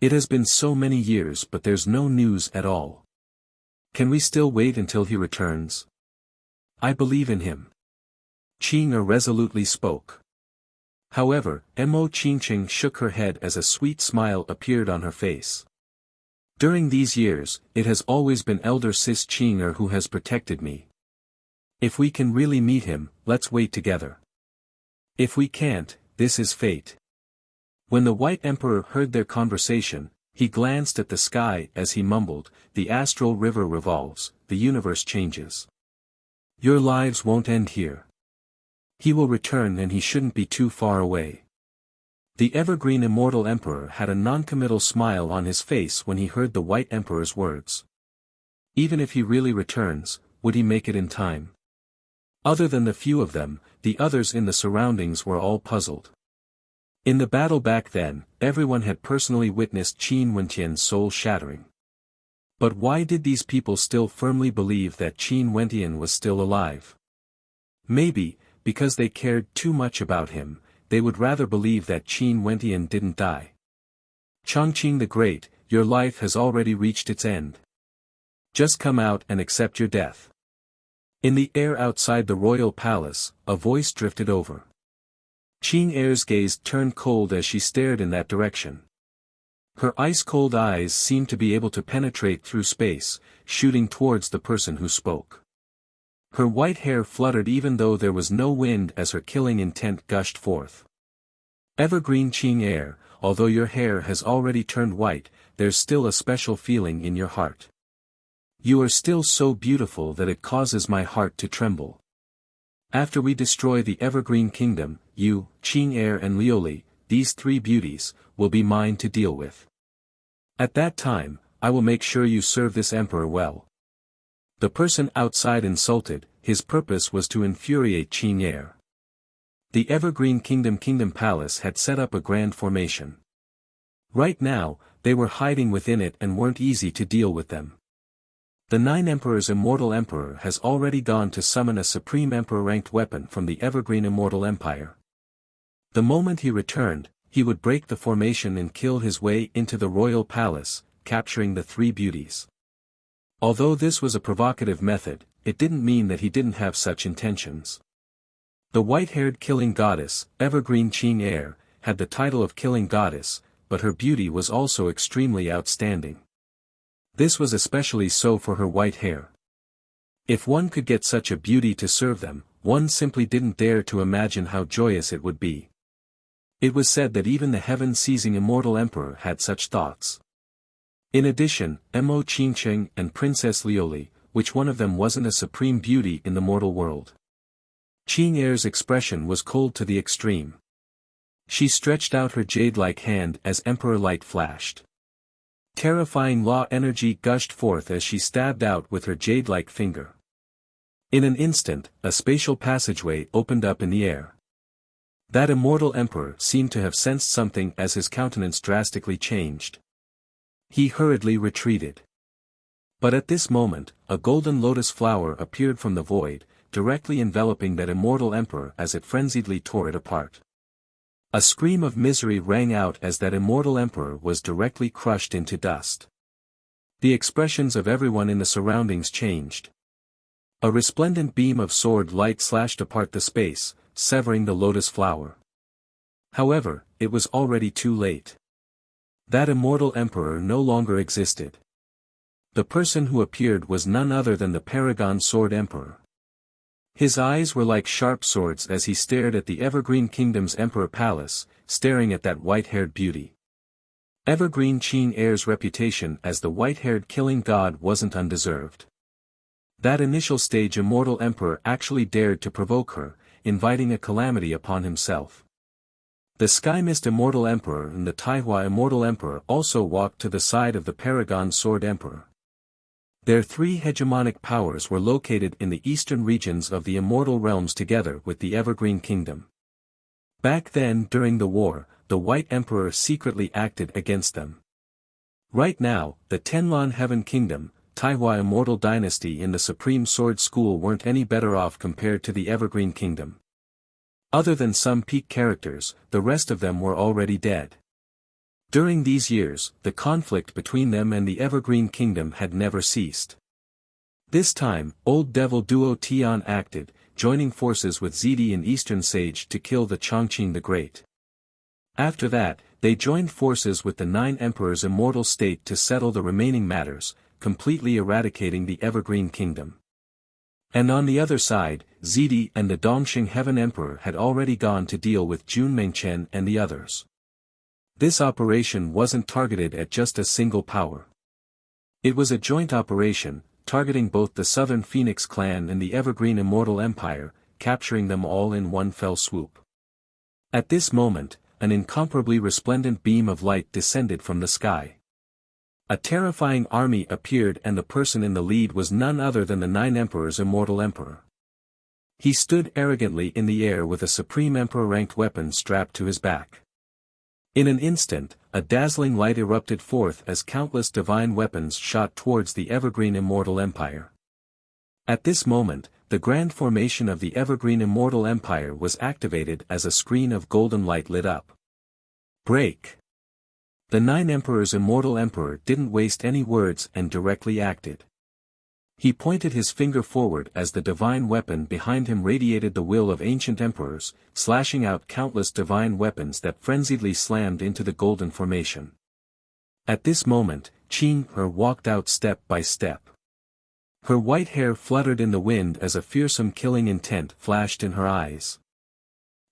It has been so many years but there's no news at all. Can we still wait until he returns? I believe in him." Qing Heir resolutely spoke. However, Mo Qingqing shook her head as a sweet smile appeared on her face. During these years, it has always been Elder Sis Qing Heir who has protected me. If we can really meet him, let's wait together. If we can't, this is fate. When the White Emperor heard their conversation, he glanced at the sky as he mumbled, "The astral river revolves, the universe changes. Your lives won't end here. He will return and he shouldn't be too far away." The Evergreen Immortal Emperor had a noncommittal smile on his face when he heard the White Emperor's words. Even if he really returns, would he make it in time? Other than the few of them, the others in the surroundings were all puzzled. In the battle back then, everyone had personally witnessed Qin Wentian's soul shattering. But why did these people still firmly believe that Qin Wentian was still alive? Maybe, because they cared too much about him, they would rather believe that Qin Wentian didn't die. Chongqing the Great, your life has already reached its end. Just come out and accept your death. In the air outside the royal palace, a voice drifted over. Qing Er's gaze turned cold as she stared in that direction. Her ice-cold eyes seemed to be able to penetrate through space, shooting towards the person who spoke. Her white hair fluttered even though there was no wind as her killing intent gushed forth. Evergreen Qing Er, although your hair has already turned white, there's still a special feeling in your heart. You are still so beautiful that it causes my heart to tremble. After we destroy the Evergreen Kingdom, you, Qing Er and Liuli, these three beauties, will be mine to deal with. At that time, I will make sure you serve this emperor well. The person outside insulted, his purpose was to infuriate Qing Er. The Evergreen Kingdom Palace had set up a grand formation. Right now, they were hiding within it and weren't easy to deal with them. The Nine Emperor's Immortal Emperor has already gone to summon a Supreme Emperor-ranked weapon from the Evergreen Immortal Empire. The moment he returned, he would break the formation and kill his way into the royal palace, capturing the three beauties. Although this was a provocative method, it didn't mean that he didn't have such intentions. The white-haired killing goddess, Evergreen Qing Er, had the title of killing goddess, but her beauty was also extremely outstanding. This was especially so for her white hair. If one could get such a beauty to serve them, one simply didn't dare to imagine how joyous it would be. It was said that even the heaven-seizing Immortal Emperor had such thoughts. In addition, Mo Qingcheng and Princess Liuli, which one of them wasn't a supreme beauty in the mortal world? Qing Er's expression was cold to the extreme. She stretched out her jade-like hand as Emperor Light flashed. Terrifying law energy gushed forth as she stabbed out with her jade-like finger. In an instant, a spatial passageway opened up in the air. That Immortal Emperor seemed to have sensed something as his countenance drastically changed. He hurriedly retreated. But at this moment, a golden lotus flower appeared from the void, directly enveloping that Immortal Emperor as it frenziedly tore it apart. A scream of misery rang out as that Immortal Emperor was directly crushed into dust. The expressions of everyone in the surroundings changed. A resplendent beam of sword light slashed apart the space, severing the lotus flower. However, it was already too late. That Immortal Emperor no longer existed. The person who appeared was none other than the Paragon Sword Emperor. His eyes were like sharp swords as he stared at the Evergreen Kingdom's Emperor Palace, staring at that white-haired beauty. Evergreen Qing Er's reputation as the white-haired killing god wasn't undeserved. That initial stage Immortal Emperor actually dared to provoke her, inviting a calamity upon himself. The Sky Mist Immortal Emperor and the Taihua Immortal Emperor also walked to the side of the Paragon Sword Emperor. Their three hegemonic powers were located in the eastern regions of the Immortal Realms together with the Evergreen Kingdom. Back then during the war, the White Emperor secretly acted against them. Right now, the Tenlon Heaven Kingdom, Taihua Immortal Dynasty and the Supreme Sword School weren't any better off compared to the Evergreen Kingdom. Other than some peak characters, the rest of them were already dead. During these years, the conflict between them and the Evergreen Kingdom had never ceased. This time, Old Devil Duo Tian acted, joining forces with Zidi and Eastern Sage to kill the Chongqing the Great. After that, they joined forces with the Nine Emperors Immortal State to settle the remaining matters, completely eradicating the Evergreen Kingdom. And on the other side, Zidi and the Dongxing Heaven Emperor had already gone to deal with Junmengchen and the others. This operation wasn't targeted at just a single power. It was a joint operation, targeting both the Southern Phoenix Clan and the Evergreen Immortal Empire, capturing them all in one fell swoop. At this moment, an incomparably resplendent beam of light descended from the sky. A terrifying army appeared and the person in the lead was none other than the Nine Emperors Immortal Emperor. He stood arrogantly in the air with a Supreme Emperor-ranked weapon strapped to his back. In an instant, a dazzling light erupted forth as countless divine weapons shot towards the Evergreen Immortal Empire. At this moment, the grand formation of the evergreen Immortal Empire was activated as a screen of golden light lit up. Break! The Nine Emperors' Immortal Emperor didn't waste any words and directly acted. He pointed his finger forward as the divine weapon behind him radiated the will of ancient emperors, slashing out countless divine weapons that frenziedly slammed into the golden formation. At this moment, Qin He walked out step by step. Her white hair fluttered in the wind as a fearsome killing intent flashed in her eyes.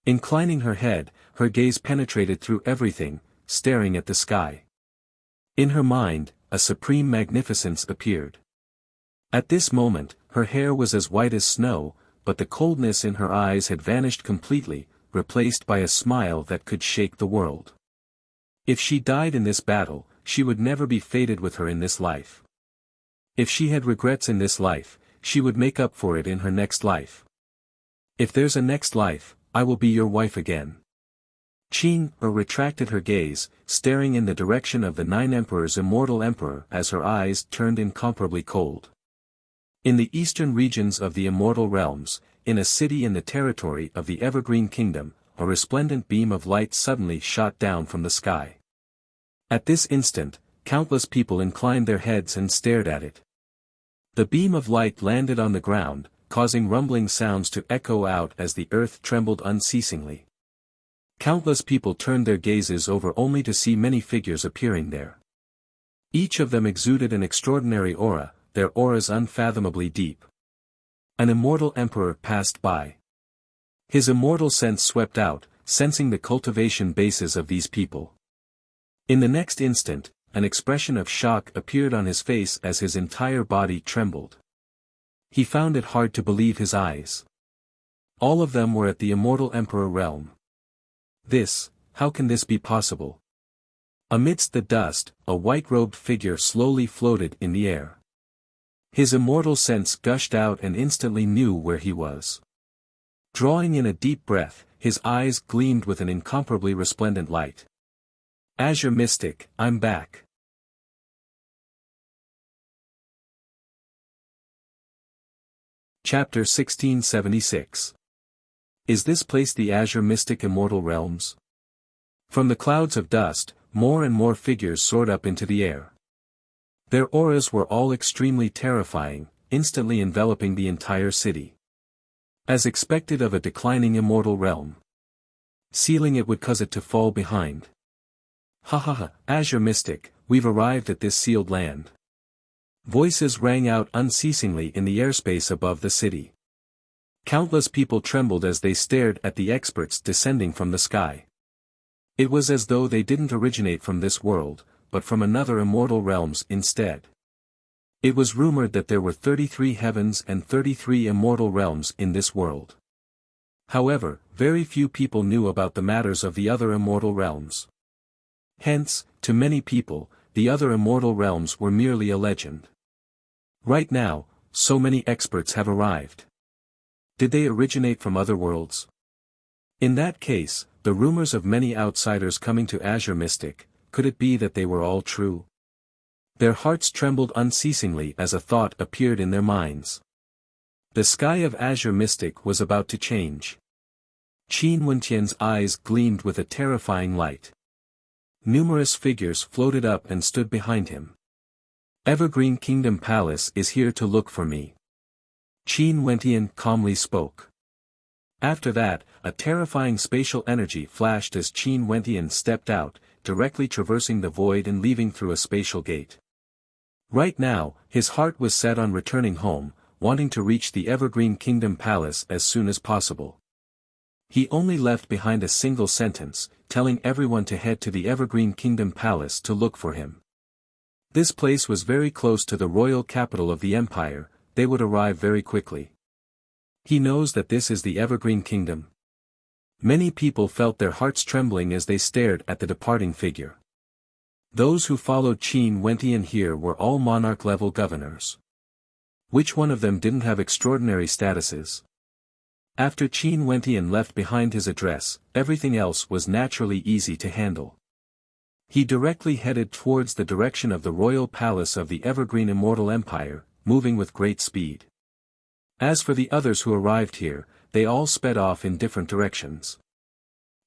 Inclining her head, her gaze penetrated through everything, staring at the sky. In her mind, a supreme magnificence appeared. At this moment, her hair was as white as snow, but the coldness in her eyes had vanished completely, replaced by a smile that could shake the world. If she died in this battle, she would never be fated with her in this life. If she had regrets in this life, she would make up for it in her next life. If there's a next life, I will be your wife again. Qin He retracted her gaze, staring in the direction of the Nine Emperors' Immortal Emperor as her eyes turned incomparably cold. In the eastern regions of the Immortal Realms, in a city in the territory of the Evergreen Kingdom, a resplendent beam of light suddenly shot down from the sky. At this instant, countless people inclined their heads and stared at it. The beam of light landed on the ground, causing rumbling sounds to echo out as the earth trembled unceasingly. Countless people turned their gazes over only to see many figures appearing there. Each of them exuded an extraordinary aura, their auras unfathomably deep. An immortal emperor passed by. His immortal sense swept out, sensing the cultivation bases of these people. In the next instant, an expression of shock appeared on his face as his entire body trembled. He found it hard to believe his eyes. All of them were at the Immortal Emperor realm. How can this be possible? Amidst the dust, a white-robed figure slowly floated in the air. His immortal sense gushed out and instantly knew where he was. Drawing in a deep breath, his eyes gleamed with an incomparably resplendent light. Azure Mystic, I'm back. Chapter 1676. Is this place the Azure Mystic Immortal Realms? From the clouds of dust, more and more figures soared up into the air. Their auras were all extremely terrifying, instantly enveloping the entire city. As expected of a declining immortal realm. Sealing it would cause it to fall behind. Ha ha ha, Azure Mystic, we've arrived at this sealed land. Voices rang out unceasingly in the airspace above the city. Countless people trembled as they stared at the experts descending from the sky. It was as though they didn't originate from this world, but from another immortal realms instead. It was rumored that there were 33 heavens and 33 immortal realms in this world. However, very few people knew about the matters of the other immortal realms. Hence, to many people, the other immortal realms were merely a legend. Right now, so many experts have arrived. Did they originate from other worlds? In that case, the rumors of many outsiders coming to Azure Mystic, could it be that they were all true? Their hearts trembled unceasingly as a thought appeared in their minds. The sky of Azure Mystic was about to change. Qin Wentian's eyes gleamed with a terrifying light. Numerous figures floated up and stood behind him. Evergreen Kingdom Palace is here to look for me. Qin Wentian calmly spoke. After that, a terrifying spatial energy flashed as Qin Wentian stepped out, directly traversing the void and leaving through a spatial gate. Right now, his heart was set on returning home, wanting to reach the Evergreen Kingdom Palace as soon as possible. He only left behind a single sentence, telling everyone to head to the Evergreen Kingdom Palace to look for him. This place was very close to the royal capital of the empire, they would arrive very quickly. He knows that this is the Evergreen Kingdom. Many people felt their hearts trembling as they stared at the departing figure. Those who followed Qin Wentian here were all monarch-level governors. Which one of them didn't have extraordinary statuses? After Qin Wentian left behind his address, everything else was naturally easy to handle. He directly headed towards the direction of the royal palace of the Evergreen Immortal Empire, moving with great speed. As for the others who arrived here, they all sped off in different directions.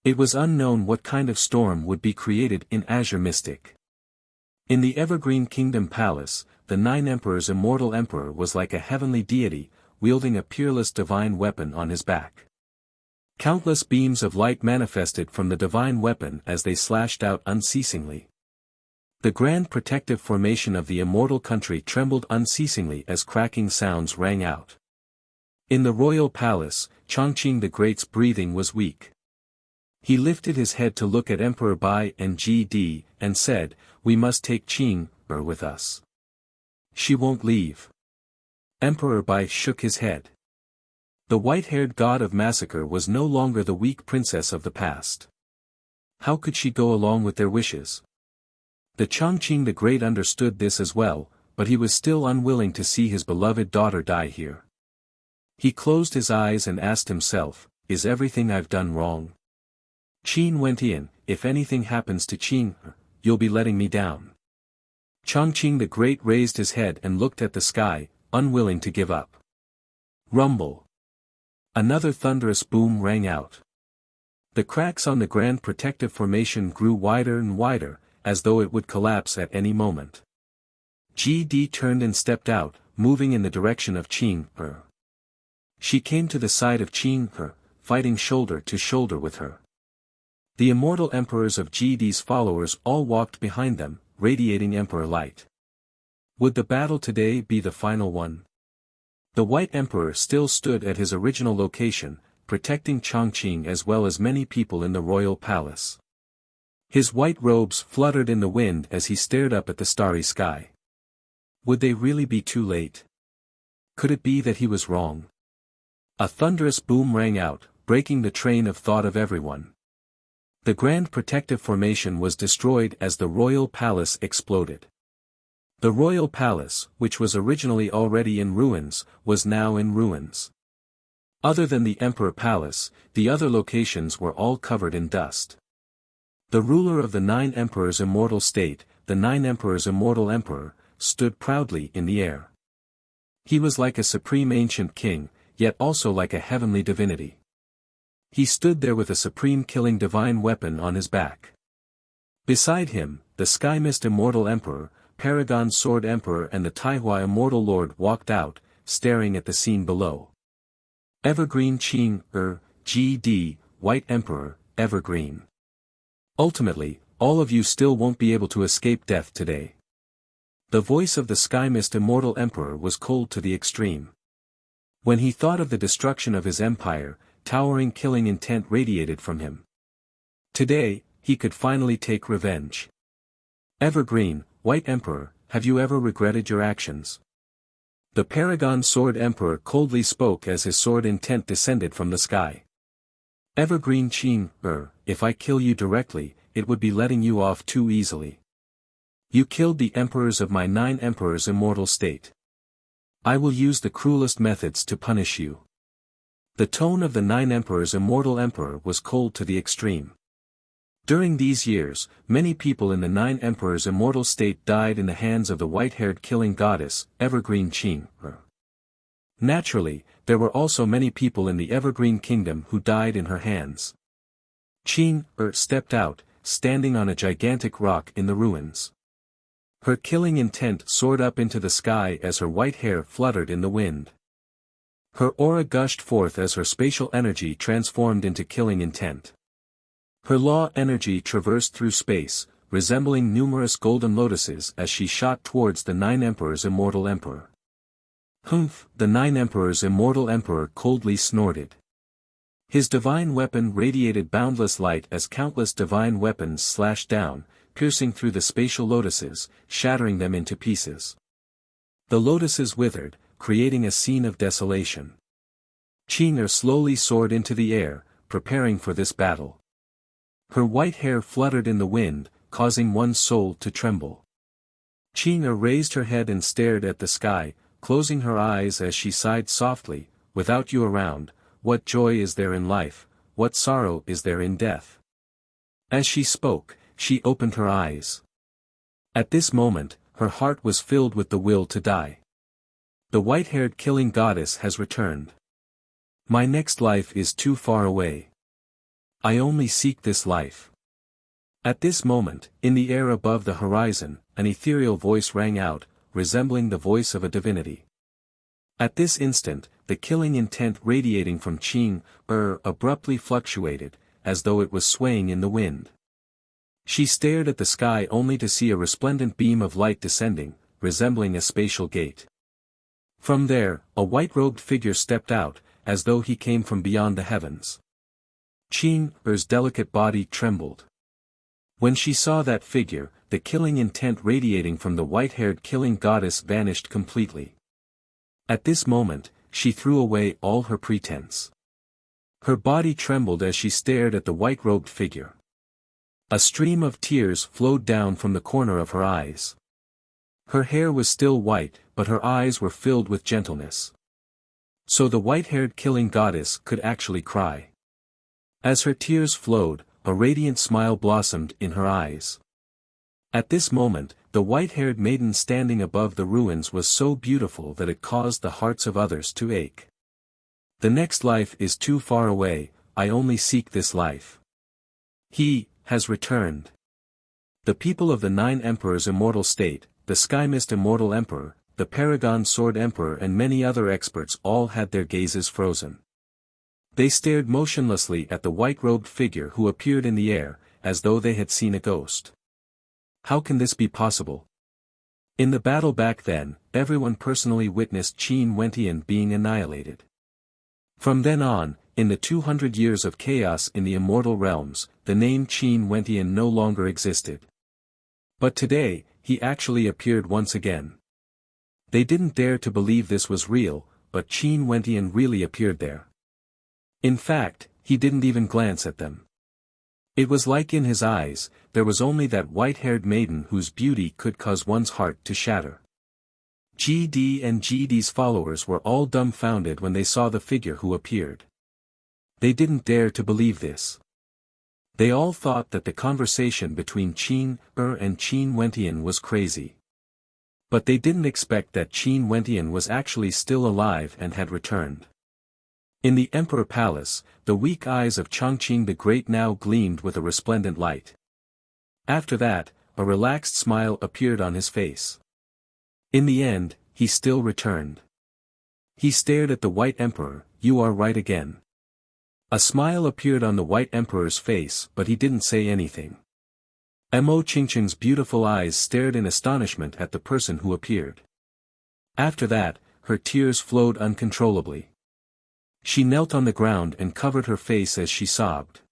It was unknown what kind of storm would be created in Azure Mystic. In the Evergreen Kingdom Palace, the Nine Emperors' Immortal Emperor was like a heavenly deity, wielding a peerless divine weapon on his back. Countless beams of light manifested from the divine weapon as they slashed out unceasingly. The grand protective formation of the immortal country trembled unceasingly as cracking sounds rang out. In the royal palace, Chongqing the Great's breathing was weak. He lifted his head to look at Emperor Bai and GD, and said, "We must take Qing with us. She won't leave." Emperor Bai shook his head. The white-haired god of massacre was no longer the weak princess of the past. How could she go along with their wishes? The Chongqing the Great understood this as well, but he was still unwilling to see his beloved daughter die here. He closed his eyes and asked himself, "Is everything I've done wrong?" Qin went in, "If anything happens to Qing, you'll be letting me down." Chongqing the Great raised his head and looked at the sky, unwilling to give up. Rumble. Another thunderous boom rang out. The cracks on the grand protective formation grew wider and wider, as though it would collapse at any moment. GD turned and stepped out, moving in the direction of Qing. She came to the side of Qing, fighting shoulder to shoulder with her. The immortal emperors of GD's followers all walked behind them, radiating emperor light. Would the battle today be the final one? The White Emperor still stood at his original location, protecting Chongqing as well as many people in the royal palace. His white robes fluttered in the wind as he stared up at the starry sky. Would they really be too late? Could it be that he was wrong? A thunderous boom rang out, breaking the train of thought of everyone. The grand protective formation was destroyed as the royal palace exploded. The royal palace, which was originally already in ruins, was now in ruins. Other than the Emperor Palace, the other locations were all covered in dust. The ruler of the Nine Emperors' immortal state, the Nine Emperors' immortal emperor, stood proudly in the air. He was like a supreme ancient king, yet also like a heavenly divinity. He stood there with a supreme killing divine weapon on his back. Beside him, the Sky Mist Immortal Emperor, Paragon Sword Emperor and the Taihua Immortal Lord walked out, staring at the scene below. Evergreen Qing, GD, White Emperor, Evergreen. Ultimately, all of you still won't be able to escape death today. The voice of the Sky Mist Immortal Emperor was cold to the extreme. When he thought of the destruction of his empire, towering killing intent radiated from him. Today, he could finally take revenge. Evergreen, White Emperor, have you ever regretted your actions? The Paragon Sword Emperor coldly spoke as his sword intent descended from the sky. Evergreen Qing, if I kill you directly, it would be letting you off too easily. You killed the emperors of my Nine Emperors' immortal state. I will use the cruelest methods to punish you. The tone of the Nine Emperors' immortal emperor was cold to the extreme. During these years, many people in the Nine Emperors' immortal state died in the hands of the white-haired killing goddess, Evergreen Qing. Naturally, there were also many people in the Evergreen Kingdom who died in her hands. Qing stepped out, standing on a gigantic rock in the ruins. Her killing intent soared up into the sky as her white hair fluttered in the wind. Her aura gushed forth as her spatial energy transformed into killing intent. Her law energy traversed through space, resembling numerous golden lotuses as she shot towards the Nine Emperors' immortal emperor. Humph! The Nine Emperors' immortal emperor coldly snorted. His divine weapon radiated boundless light as countless divine weapons slashed down, piercing through the spatial lotuses, shattering them into pieces. The lotuses withered, creating a scene of desolation. Qing slowly soared into the air, preparing for this battle. Her white hair fluttered in the wind, causing one's soul to tremble. Qing raised her head and stared at the sky, closing her eyes as she sighed softly, "Without you around, what joy is there in life, what sorrow is there in death?" As she spoke, she opened her eyes. At this moment, her heart was filled with the will to die. The white-haired killing goddess has returned. My next life is too far away. I only seek this life. At this moment, in the air above the horizon, an ethereal voice rang out, resembling the voice of a divinity. At this instant, the killing intent radiating from Qing abruptly fluctuated, as though it was swaying in the wind. She stared at the sky only to see a resplendent beam of light descending, resembling a spatial gate. From there, a white-robed figure stepped out, as though he came from beyond the heavens. Qing's delicate body trembled. When she saw that figure, the killing intent radiating from the white-haired killing goddess vanished completely. At this moment, she threw away all her pretense. Her body trembled as she stared at the white-robed figure. A stream of tears flowed down from the corner of her eyes. Her hair was still white, but her eyes were filled with gentleness. So the white-haired killing goddess could actually cry. As her tears flowed, a radiant smile blossomed in her eyes. At this moment, the white-haired maiden standing above the ruins was so beautiful that it caused the hearts of others to ache. The next life is too far away, I only seek this life. He has returned. The people of the 9 emperors immortal state, the Sky Mist Immortal Emperor, the Paragon Sword Emperor and many other experts all had their gazes frozen. They stared motionlessly at the white-robed figure who appeared in the air, as though they had seen a ghost. How can this be possible? In the battle back then, everyone personally witnessed Qin Wentian being annihilated. From then on, in the 200 years of chaos in the immortal realms, the name Qin Wentian no longer existed. But today, he actually appeared once again. They didn't dare to believe this was real, but Qin Wentian really appeared there. In fact, he didn't even glance at them. It was like in his eyes, there was only that white-haired maiden whose beauty could cause one's heart to shatter. GD and GD's followers were all dumbfounded when they saw the figure who appeared. They didn't dare to believe this. They all thought that the conversation between Qin and Qin Wentian was crazy. But they didn't expect that Qin Wentian was actually still alive and had returned. In the Emperor Palace, the weak eyes of Chongqing the Great now gleamed with a resplendent light. After that, a relaxed smile appeared on his face. In the end, he still returned. He stared at the White Emperor, "You are right again." A smile appeared on the White Emperor's face, but he didn't say anything. Mo Qingqing's beautiful eyes stared in astonishment at the person who appeared. After that, her tears flowed uncontrollably. She knelt on the ground and covered her face as she sobbed.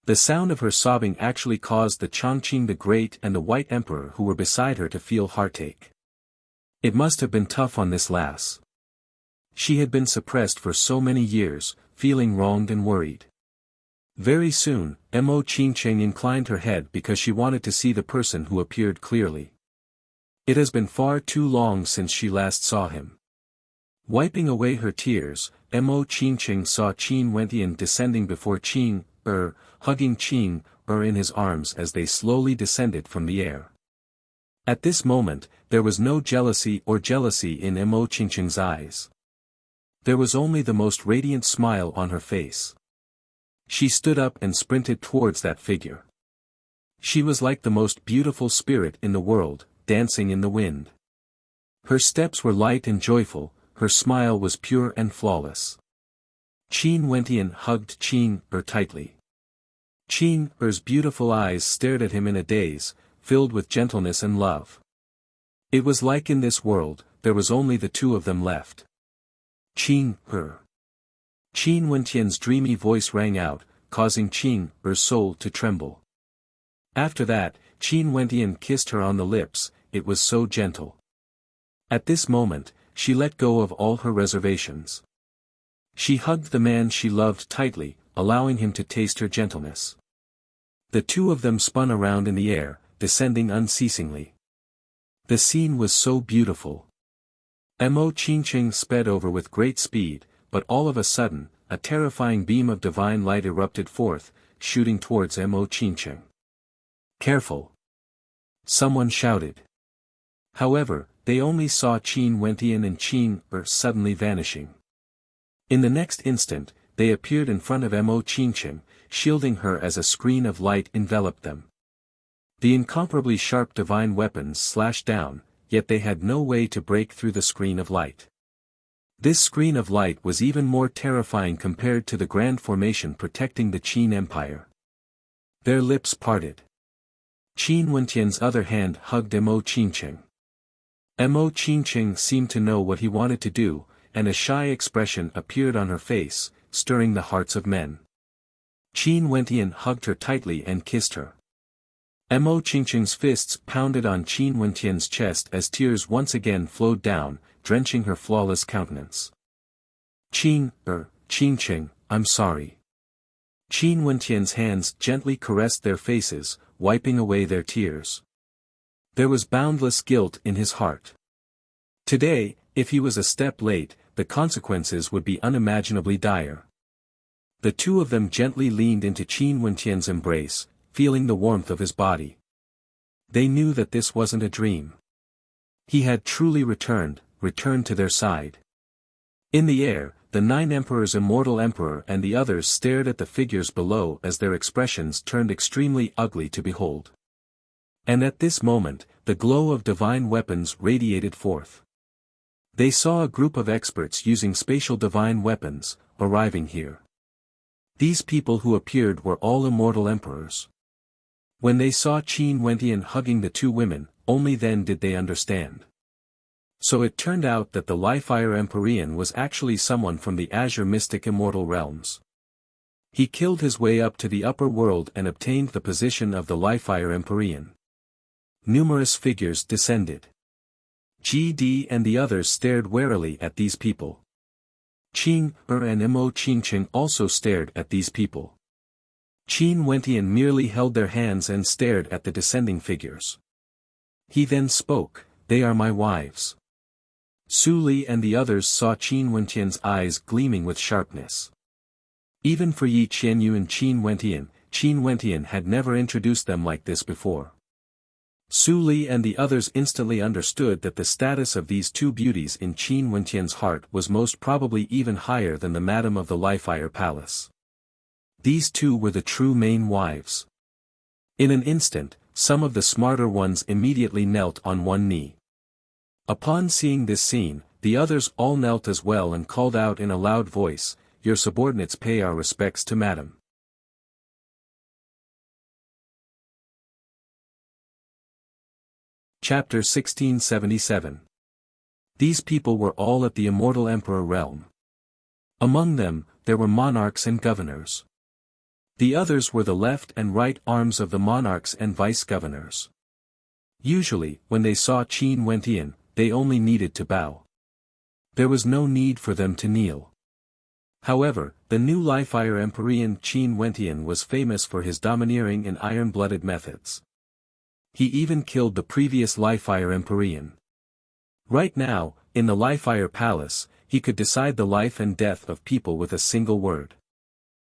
The sound of her sobbing actually caused the Chongqing the Great and the White Emperor who were beside her to feel heartache. It must have been tough on this lass. She had been suppressed for so many years, feeling wronged and worried. Very soon, Mo Qingqing inclined her head because she wanted to see the person who appeared clearly. It has been far too long since she last saw him. Wiping away her tears, Mo Qingqing saw Qin Wentian descending before Qing, hugging Qing, in his arms as they slowly descended from the air. At this moment, there was no jealousy in Mo Qingqing's eyes. There was only the most radiant smile on her face. She stood up and sprinted towards that figure. She was like the most beautiful spirit in the world, dancing in the wind. Her steps were light and joyful, her smile was pure and flawless. Qin Wentian hugged Qing tightly. Qing's beautiful eyes stared at him in a daze, filled with gentleness and love. It was like in this world, there was only the two of them left. Qin Wentian's dreamy voice rang out, causing Qing's soul to tremble. After that, Qin Wentian kissed her on the lips, it was so gentle. At this moment, she let go of all her reservations. She hugged the man she loved tightly, allowing him to taste her gentleness. The two of them spun around in the air, descending unceasingly. The scene was so beautiful. Mo Qingqing sped over with great speed, but all of a sudden, a terrifying beam of divine light erupted forth, shooting towards Mo Qingqing. "Careful!" someone shouted. However, they only saw Qin Wentian and Qin Er suddenly vanishing. In the next instant, they appeared in front of Mo Qingqing, shielding her as a screen of light enveloped them. The incomparably sharp divine weapons slashed down, yet they had no way to break through the screen of light. This screen of light was even more terrifying compared to the grand formation protecting the Qin Empire. Their lips parted. Qin Wentian's other hand hugged Mo Qingqing. Mo Qingqing seemed to know what he wanted to do, and a shy expression appeared on her face, stirring the hearts of men. Qin Wentian hugged her tightly and kissed her. Mo Qingqing's fists pounded on Qin Wentian's chest as tears once flowed down, drenching her flawless countenance. Qingqing, I'm sorry. Qin Wentian's hands gently caressed their faces, wiping away their tears. There was boundless guilt in his heart. Today, if he was a step late, the consequences would be unimaginably dire. The two of them gently leaned into Qin Wentian's embrace, feeling the warmth of his body. They knew that this wasn't a dream. He had truly returned to their side. In the air, the 9 emperors, Immortal Emperor and the others stared at the figures below as their expressions turned extremely ugly to behold. And at this moment, the glow of divine weapons radiated forth. They saw a group of experts using spatial divine weapons, arriving here. These people who appeared were all Immortal Emperors. When they saw Qin Wentian hugging the two women, only then did they understand. So it turned out that the Li-Fire Empyrean was actually someone from the Azure Mystic Immortal realms. He killed his way up to the upper world and obtained the position of the Li-Fire Empyrean. Numerous figures descended. GD and the others stared warily at these people. Qin Er and Mo Qingqing also stared at these people. Qin Wentian merely held their hands and stared at the descending figures. He then spoke, "They are my wives." Su Li and the others saw Qin Wentian's eyes gleaming with sharpness. Even for Yi Qianyu and Qin Wentian had never introduced them like this before. Su Li and the others instantly understood that the status of these two beauties in Qin Wentian's heart was most probably even higher than the Madam of the Li-Fire Palace. These two were the true main wives. In an instant, some of the smarter ones immediately knelt on one knee. Upon seeing this scene, the others all knelt as well and called out in a loud voice, "Your subordinates pay our respects to Madam." Chapter 1677. These people were all at the Immortal Emperor realm. Among them, there were monarchs and governors. The others were the left and right arms of the monarchs and vice-governors. Usually, when they saw Qin Wentian, they only needed to bow. There was no need for them to kneel. However, the new Li-Fire Empyrean Qin Wentian was famous for his domineering and iron-blooded methods. He even killed the previous Li-Fire Empyrean. Right now, in the Li-Fire Palace, he could decide the life and death of people with a single word.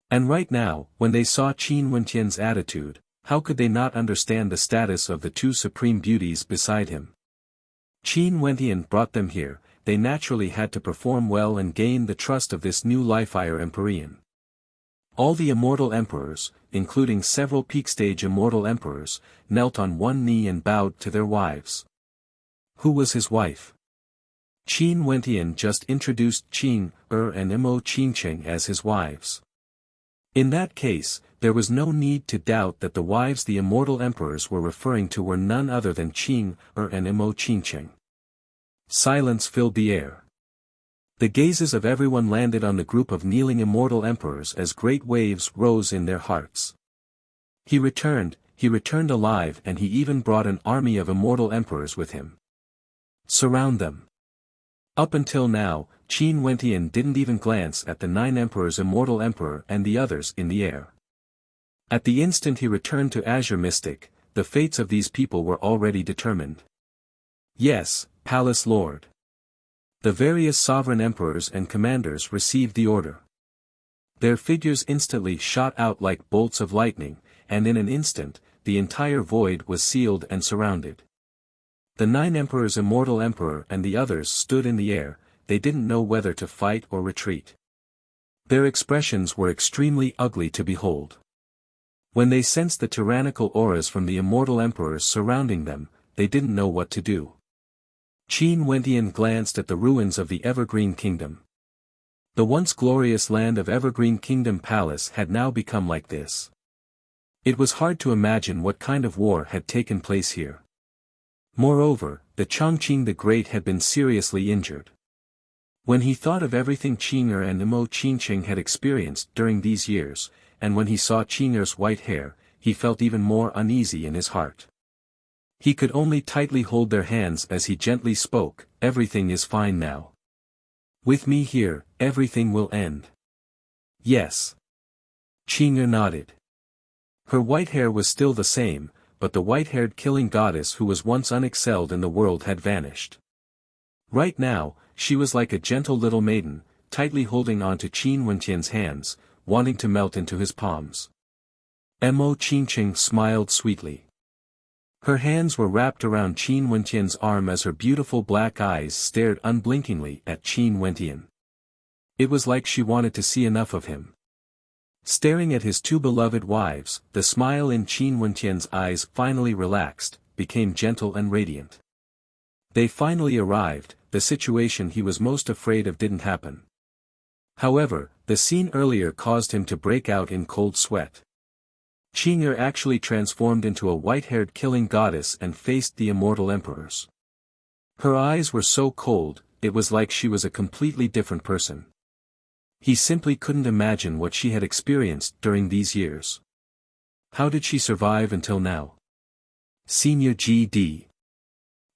And right now, when they saw Qin Wentian's attitude, how could they not understand the status of the two supreme beauties beside him? Qin Wentian brought them here, they naturally had to perform well and gain the trust of this new Li-Fire Empyrean. All the Immortal Emperors, including several peak-stage Immortal Emperors, knelt on one knee and bowed to their wives. Who was his wife? Qin Wentian just introduced Qin Er and Mo Qingqing as his wives. In that case, there was no need to doubt that the wives the Immortal Emperors were referring to were none other than Qin Er and Mo Qingqing. Silence filled the air. The gazes of everyone landed on the group of kneeling Immortal Emperors as great waves rose in their hearts. He returned alive, and he even brought an army of Immortal Emperors with him. Surround them. Up until now, Qin Wentian didn't even glance at the 9 emperors, Immortal Emperor and the others in the air. At the instant he returned to Azure Mystic, the fates of these people were already determined. Yes, Palace Lord. The various sovereign emperors and commanders received the order. Their figures instantly shot out like bolts of lightning, and in an instant, the entire void was sealed and surrounded. The 9 emperors, Immortal Emperor and the others stood in the air, they didn't know whether to fight or retreat. Their expressions were extremely ugly to behold. When they sensed the tyrannical auras from the Immortal Emperors surrounding them, they didn't know what to do. Qin Wentian glanced at the ruins of the Evergreen Kingdom. The once glorious land of Evergreen Kingdom Palace had now become like this. It was hard to imagine what kind of war had taken place here. Moreover, the Chongqing the Great had been seriously injured. When he thought of everything Qing'er and Imo Qingqing had experienced during these years, and when he saw Qing'er's white hair, he felt even more uneasy in his heart. He could only tightly hold their hands as he gently spoke, "Everything is fine now. With me here, everything will end." "Yes." Qing'er nodded. Her white hair was still the same, but the white-haired killing goddess who was once unexcelled in the world had vanished. Right now, she was like a gentle little maiden, tightly holding on to Qin Wentian's hands, wanting to melt into his palms. Imo Qingqing smiled sweetly. Her hands were wrapped around Qin Wentian's arm as her beautiful black eyes stared unblinkingly at Qin Wentian. It was like she wanted to see enough of him. Staring at his 2 beloved wives, the smile in Qin Wentian's eyes finally relaxed, became gentle and radiant. They finally arrived, the situation he was most afraid of didn't happen. However, the scene earlier caused him to break out in cold sweat. Qing'er actually transformed into a white-haired killing goddess and faced the Immortal Emperors. Her eyes were so cold, it was like she was a completely different person. He simply couldn't imagine what she had experienced during these years. How did she survive until now? Senior GD.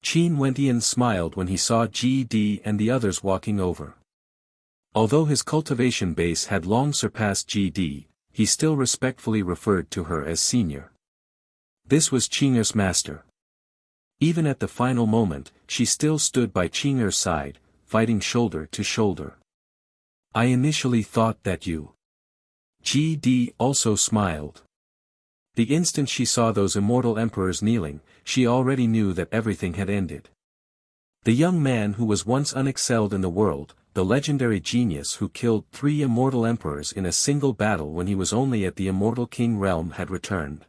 Qin Wentian smiled when he saw GD and the others walking over. Although his cultivation base had long surpassed GD, he still respectfully referred to her as senior. This was Qing'er's master. Even at the final moment, she still stood by Qing'er's side, fighting shoulder to shoulder. "I initially thought that you." GD also smiled. The instant she saw those Immortal Emperors kneeling, she already knew that everything had ended. The young man who was once unexcelled in the world, the legendary genius who killed 3 Immortal Emperors in a single battle when he was only at the Immortal King realm had returned.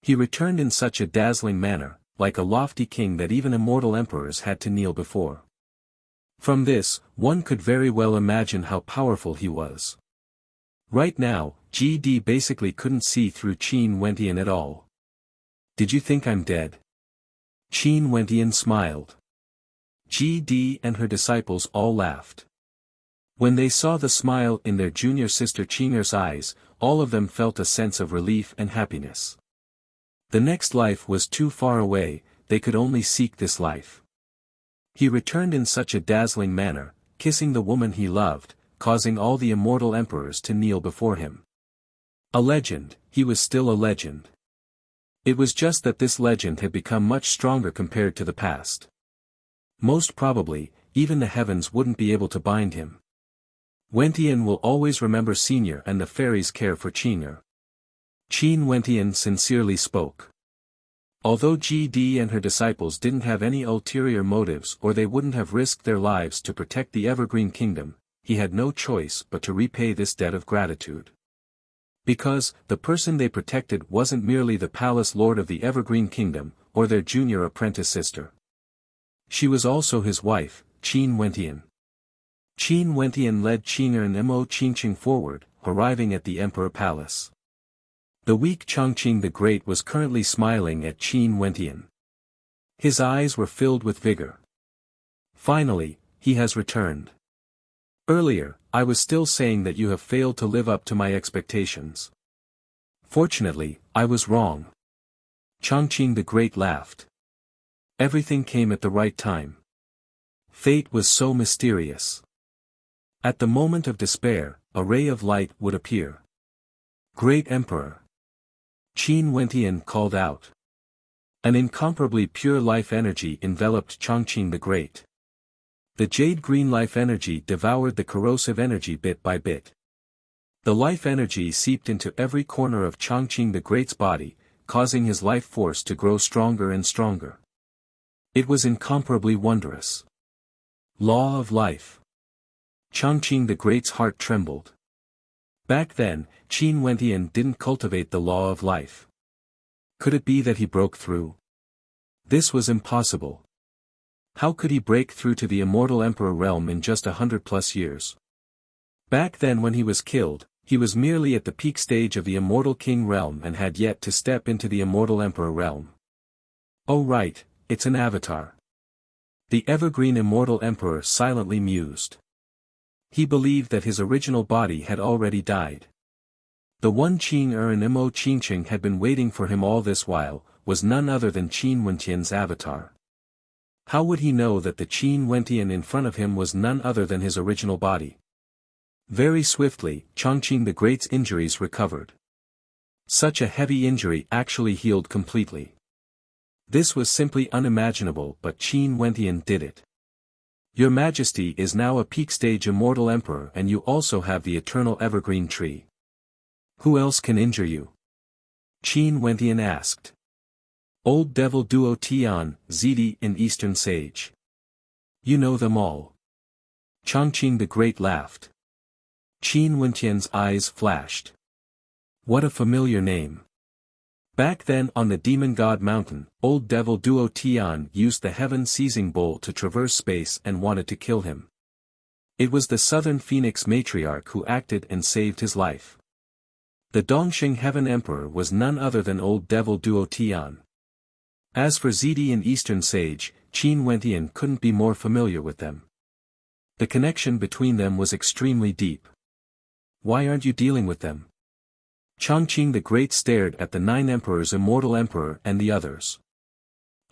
He returned in such a dazzling manner, like a lofty king that even Immortal Emperors had to kneel before. From this, one could very well imagine how powerful he was. Right now, GD basically couldn't see through Qin Wentian at all. "Did you think I'm dead?" Qin Wentian smiled. GD and her disciples all laughed. When they saw the smile in their junior sister Qing'er's eyes, all of them felt a sense of relief and happiness. The next life was too far away, they could only seek this life. He returned in such a dazzling manner, kissing the woman he loved, causing all the Immortal Emperors to kneel before him. A legend, he was still a legend. It was just that this legend had become much stronger compared to the past. Most probably, even the heavens wouldn't be able to bind him. Wentian will always remember Senior and the fairies' care for Qing'er. Qin Wentian sincerely spoke. Although GD and her disciples didn't have any ulterior motives or they wouldn't have risked their lives to protect the Evergreen Kingdom, he had no choice but to repay this debt of gratitude. Because, the person they protected wasn't merely the palace lord of the Evergreen Kingdom, or their junior apprentice sister. She was also his wife, Qin Wentian. Qin Wentian led Qing'er and Imo Qingqing forward, arriving at the Emperor Palace. The weak Chongqing the Great was currently smiling at Qin Wentian. His eyes were filled with vigor. Finally, he has returned. Earlier, I was still saying that you have failed to live up to my expectations. Fortunately, I was wrong. Chongqing the Great laughed. Everything came at the right time. Fate was so mysterious. At the moment of despair, a ray of light would appear. Great Emperor. Qin Wentian called out. An incomparably pure life energy enveloped Chongqing the Great. The jade-green life energy devoured the corrosive energy bit by bit. The life energy seeped into every corner of Chongqing the Great's body, causing his life force to grow stronger and stronger. It was incomparably wondrous. Law of life. Changqing the Great's heart trembled. Back then, Qin Wentian didn't cultivate the law of life. Could it be that he broke through? This was impossible. How could he break through to the immortal emperor realm in just 100+ years? Back then when he was killed, he was merely at the peak stage of the immortal king realm and had yet to step into the immortal emperor realm. Oh right, it's an avatar. The evergreen immortal emperor silently mused. He believed that his original body had already died. The one Qin and Imo Qingqing had been waiting for him all this while, was none other than Qin Wentian's avatar. How would he know that the Qin Wentian in front of him was none other than his original body? Very swiftly, Changqing the Great's injuries recovered. Such a heavy injury actually healed completely. This was simply unimaginable, but Qin Wentian did it. Your Majesty is now a peak stage immortal emperor and you also have the eternal evergreen tree. Who else can injure you? Qin Wentian asked. Old Devil Duo Tian, Zidi and Eastern Sage. You know them all. Changqing the Great laughed. Qin Wentian's eyes flashed. What a familiar name. Back then on the Demon God Mountain, Old Devil Duo Tian used the heaven-seizing bowl to traverse space and wanted to kill him. It was the Southern Phoenix Matriarch who acted and saved his life. The Dongxing Heaven Emperor was none other than Old Devil Duo Tian. As for Zidi and Eastern Sage, Qin Wentian couldn't be more familiar with them. The connection between them was extremely deep. Why aren't you dealing with them? Changqing the Great stared at the 9 emperors, immortal emperor and the others.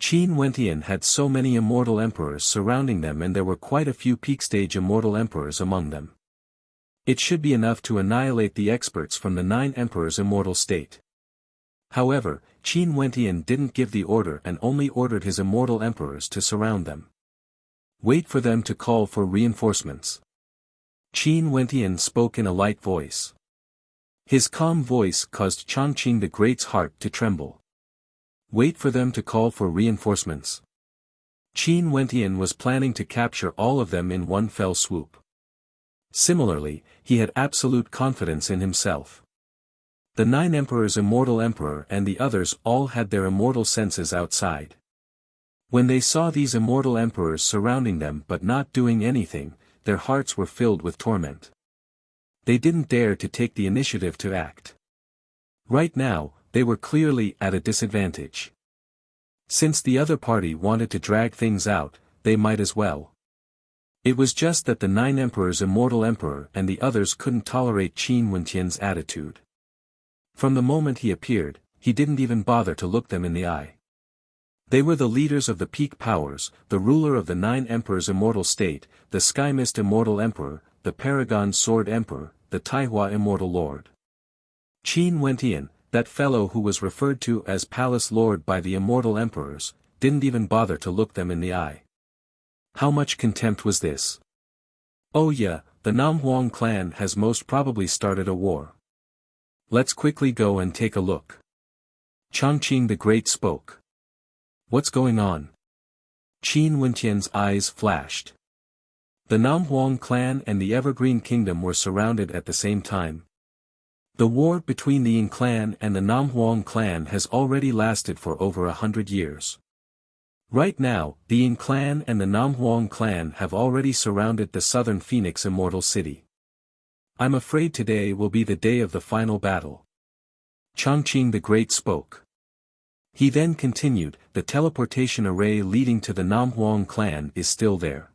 Qin Wentian had so many immortal emperors surrounding them and there were quite a few peak stage immortal emperors among them. It should be enough to annihilate the experts from the 9 emperors' immortal state. However, Qin Wentian didn't give the order and only ordered his immortal emperors to surround them. Wait for them to call for reinforcements. Qin Wentian spoke in a light voice. His calm voice caused Changqing the Great's heart to tremble. Wait for them to call for reinforcements. Qin Wentian was planning to capture all of them in one fell swoop. Similarly, he had absolute confidence in himself. The 9 emperors, immortal emperor and the others all had their immortal senses outside. When they saw these immortal emperors surrounding them but not doing anything, their hearts were filled with torment. They didn't dare to take the initiative to act. Right now, they were clearly at a disadvantage. Since the other party wanted to drag things out, they might as well. It was just that the 9 emperors, immortal emperor and the others couldn't tolerate Qin Wentian's attitude. From the moment he appeared, he didn't even bother to look them in the eye. They were the leaders of the peak powers, the ruler of the 9 emperors' immortal state, the Sky Mist immortal emperor, the Paragon Sword emperor, the Taihua immortal lord. Qin Wentian, that fellow who was referred to as Palace Lord by the immortal emperors, didn't even bother to look them in the eye. How much contempt was this? Oh yeah, the Nam Huang clan has most probably started a war. Let's quickly go and take a look. Changqing the Great spoke. What's going on? Qin Wentian's eyes flashed. The Nam Huang clan and the Evergreen Kingdom were surrounded at the same time. The war between the Yin clan and the Nam Huang clan has already lasted for over 100 years. Right now, the Yin clan and the Nam Huang clan have already surrounded the Southern Phoenix Immortal City. I'm afraid today will be the day of the final battle. Changqing the Great spoke. He then continued, the teleportation array leading to the Nam Huang clan is still there.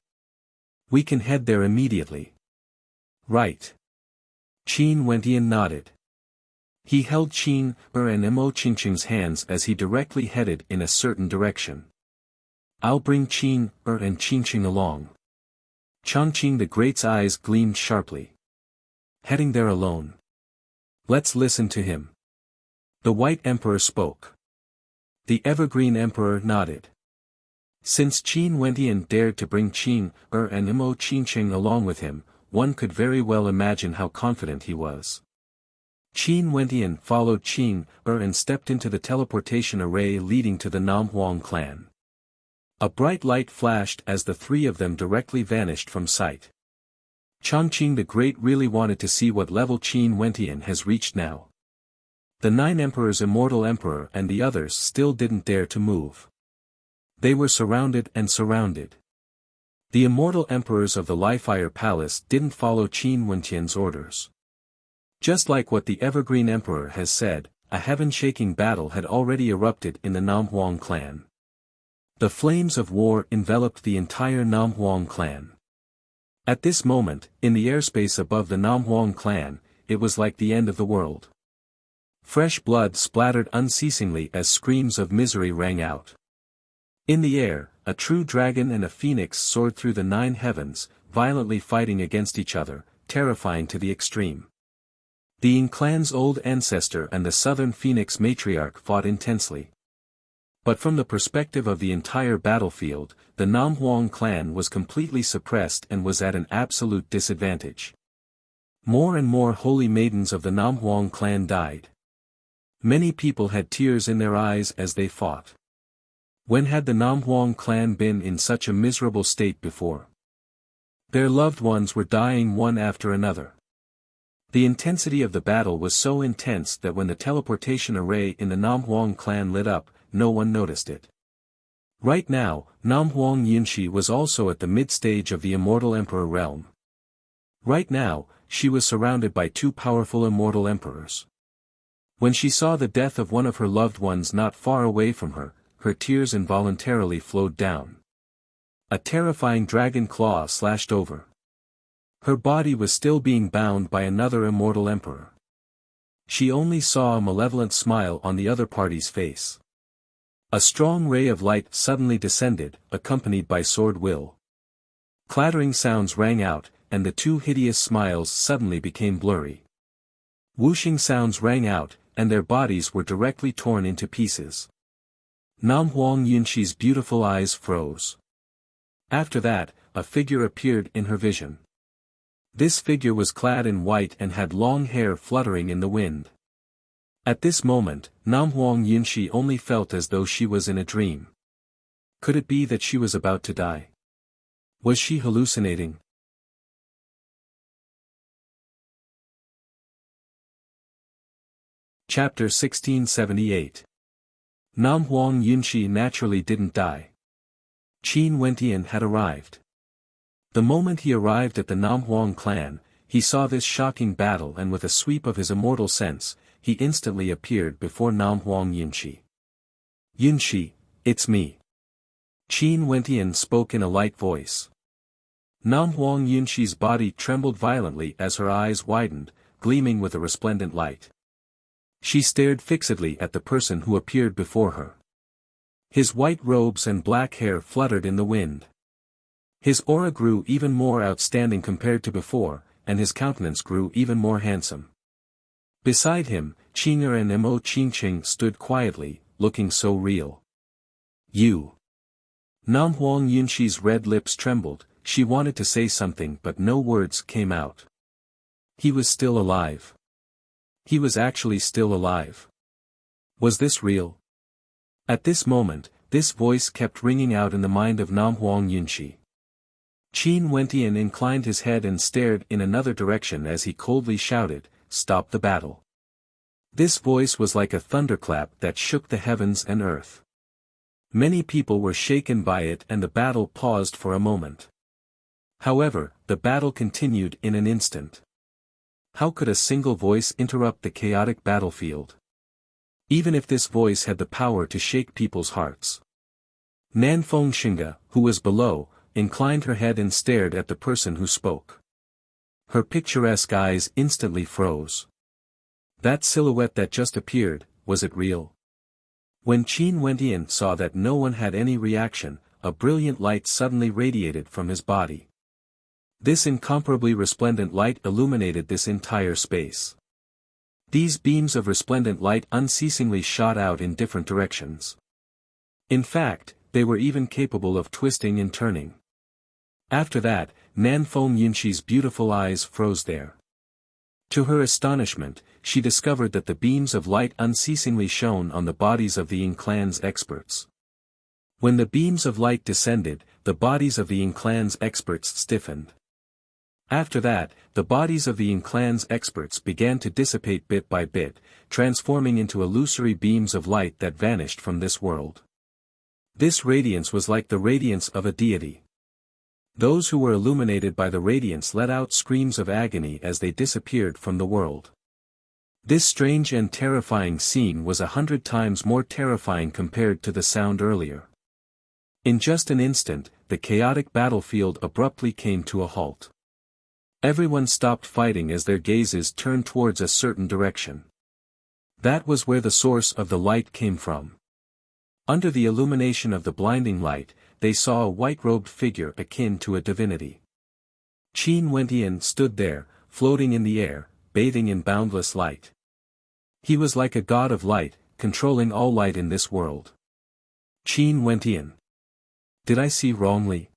We can head there immediately. Right. Qin Wentian nodded. He held Qin and Imo Qingqing's hands as he directly headed in a certain direction. I'll bring Qin and Qingqing along. Changqing the Great's eyes gleamed sharply. Heading there alone. Let's listen to him. The White Emperor spoke. The Evergreen Emperor nodded. Since Qin Wentian dared to bring Qin and Imo Qingqing along with him, one could very well imagine how confident he was. Qin Wentian followed Qin and stepped into the teleportation array leading to the Nam Huang clan. A bright light flashed as the three of them directly vanished from sight. Chongqing the Great really wanted to see what level Qin Wentian has reached now. The 9 Emperors, Immortal Emperor and the others still didn't dare to move. They were surrounded and surrounded. The Immortal Emperors of the Lifire Palace didn't follow Qin Wentian's orders. Just like what the Evergreen Emperor has said, a heaven-shaking battle had already erupted in the Namhuang clan. The flames of war enveloped the entire Namhuang clan. At this moment, in the airspace above the Namhuang clan, it was like the end of the world. Fresh blood splattered unceasingly as screams of misery rang out. In the air, a true dragon and a phoenix soared through the 9 heavens, violently fighting against each other, terrifying to the extreme. The Ying clan's old ancestor and the southern phoenix matriarch fought intensely. But from the perspective of the entire battlefield, the Namhuang clan was completely suppressed and was at an absolute disadvantage. More and more holy maidens of the Namhuang clan died. Many people had tears in their eyes as they fought. When had the Namhuang clan been in such a miserable state before? Their loved ones were dying one after another. The intensity of the battle was so intense that when the teleportation array in the Namhuang clan lit up, no one noticed it. Right now, Namhuang Yunshi was also at the mid-stage of the Immortal Emperor realm. Right now, she was surrounded by 2 powerful Immortal Emperors. When she saw the death of one of her loved ones not far away from her, her tears involuntarily flowed down. A terrifying dragon claw slashed over. Her body was still being bound by another Immortal Emperor. She only saw a malevolent smile on the other party's face. A strong ray of light suddenly descended, accompanied by sword will. Clattering sounds rang out, and the 2 hideous smiles suddenly became blurry. Whooshing sounds rang out, and their bodies were directly torn into pieces. Namhuang Yunshi's beautiful eyes froze. After that, a figure appeared in her vision. This figure was clad in white and had long hair fluttering in the wind. At this moment, Namhuang Yunshi only felt as though she was in a dream. Could it be that she was about to die? Was she hallucinating? Chapter 1678. Namhuang Yunshi naturally didn't die. Qin Wentian had arrived. The moment he arrived at the Namhuang clan, he saw this shocking battle and with a sweep of his immortal sense, he instantly appeared before Namhuang Yunshi. Yunshi, it's me. Qin Wentian spoke in a light voice. Namhuang Yunshi's body trembled violently as her eyes widened, gleaming with a resplendent light. She stared fixedly at the person who appeared before her. His white robes and black hair fluttered in the wind. His aura grew even more outstanding compared to before, and his countenance grew even more handsome. Beside him, Qing'er and Mo Qingqing stood quietly, looking so real. You. Namhuang Yunshi's red lips trembled, she wanted to say something but no words came out. He was still alive. He was actually still alive. Was this real? At this moment, this voice kept ringing out in the mind of Namhuang Yunshi. Qin Wentian inclined his head and stared in another direction as he coldly shouted, "Stop the battle." This voice was like a thunderclap that shook the heavens and earth. Many people were shaken by it and the battle paused for a moment. However, the battle continued in an instant. How could a single voice interrupt the chaotic battlefield? Even if this voice had the power to shake people's hearts. Nanfeng Xinga, who was below, inclined her head and stared at the person who spoke. Her picturesque eyes instantly froze. That silhouette that just appeared, was it real? When Qin Wentian saw that no one had any reaction, a brilliant light suddenly radiated from his body. This incomparably resplendent light illuminated this entire space. These beams of resplendent light unceasingly shot out in different directions. In fact, they were even capable of twisting and turning. After that, Nanfeng Yunshi's beautiful eyes froze there. To her astonishment, she discovered that the beams of light unceasingly shone on the bodies of the Ying clan's experts. When the beams of light descended, the bodies of the Yin clan's experts stiffened. After that, the bodies of the Yin clan's experts began to dissipate bit by bit, transforming into illusory beams of light that vanished from this world. This radiance was like the radiance of a deity. Those who were illuminated by the radiance let out screams of agony as they disappeared from the world. This strange and terrifying scene was 100 times more terrifying compared to the sound earlier. In just an instant, the chaotic battlefield abruptly came to a halt. Everyone stopped fighting as their gazes turned towards a certain direction. That was where the source of the light came from. Under the illumination of the blinding light, they saw a white-robed figure akin to a divinity. Qin Wentian stood there, floating in the air, bathing in boundless light. He was like a god of light, controlling all light in this world. Qin Wentian. Did I see wrongly?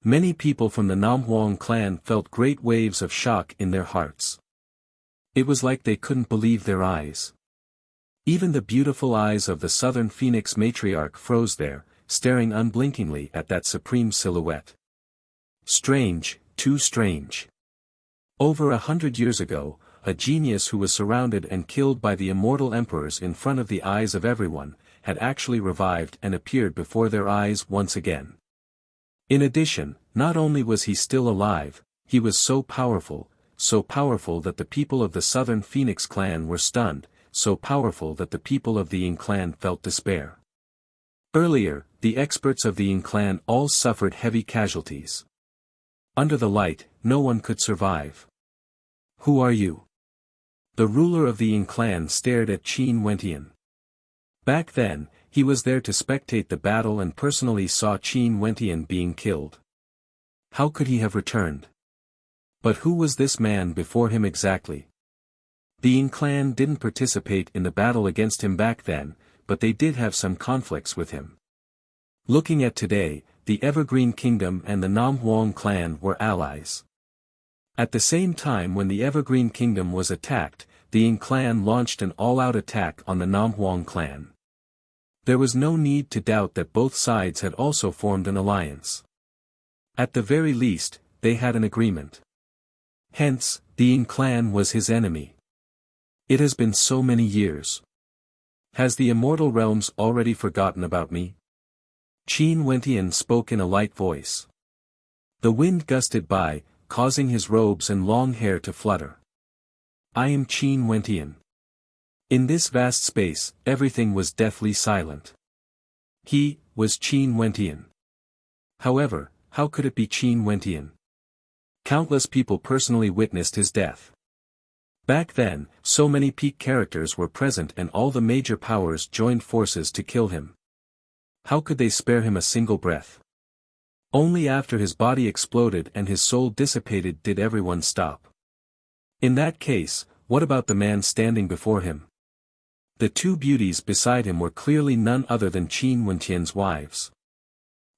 Many people from the Namhuang clan felt great waves of shock in their hearts. It was like they couldn't believe their eyes. Even the beautiful eyes of the Southern Phoenix matriarch froze there, staring unblinkingly at that supreme silhouette. Strange, too strange. Over 100 years ago, a genius who was surrounded and killed by the immortal emperors in front of the eyes of everyone, had actually revived and appeared before their eyes once again. In addition, not only was he still alive, he was so powerful that the people of the Southern Phoenix clan were stunned, so powerful that the people of the Yin clan felt despair. Earlier, the experts of the Yin clan all suffered heavy casualties. Under the light, no one could survive. Who are you? The ruler of the Yin clan stared at Qin Wentian. Back then, he was there to spectate the battle and personally saw Qin Wentian being killed. How could he have returned? But who was this man before him exactly? The Yin clan didn't participate in the battle against him back then, but they did have some conflicts with him. Looking at today, the Evergreen Kingdom and the Namhuang clan were allies. At the same time when the Evergreen Kingdom was attacked, the Yin clan launched an all-out attack on the Namhuang clan. There was no need to doubt that both sides had also formed an alliance. At the very least, they had an agreement. Hence, the Yin clan was his enemy. It has been so many years. Has the immortal realms already forgotten about me? Qin Wentian spoke in a light voice. The wind gusted by, causing his robes and long hair to flutter. I am Qin Wentian. In this vast space, everything was deathly silent. He was Qin Wentian. However, how could it be Qin Wentian? Countless people personally witnessed his death. Back then, so many peak characters were present and all the major powers joined forces to kill him. How could they spare him a single breath? Only after his body exploded and his soul dissipated did everyone stop. In that case, what about the man standing before him? The two beauties beside him were clearly none other than Qin Wentian's wives.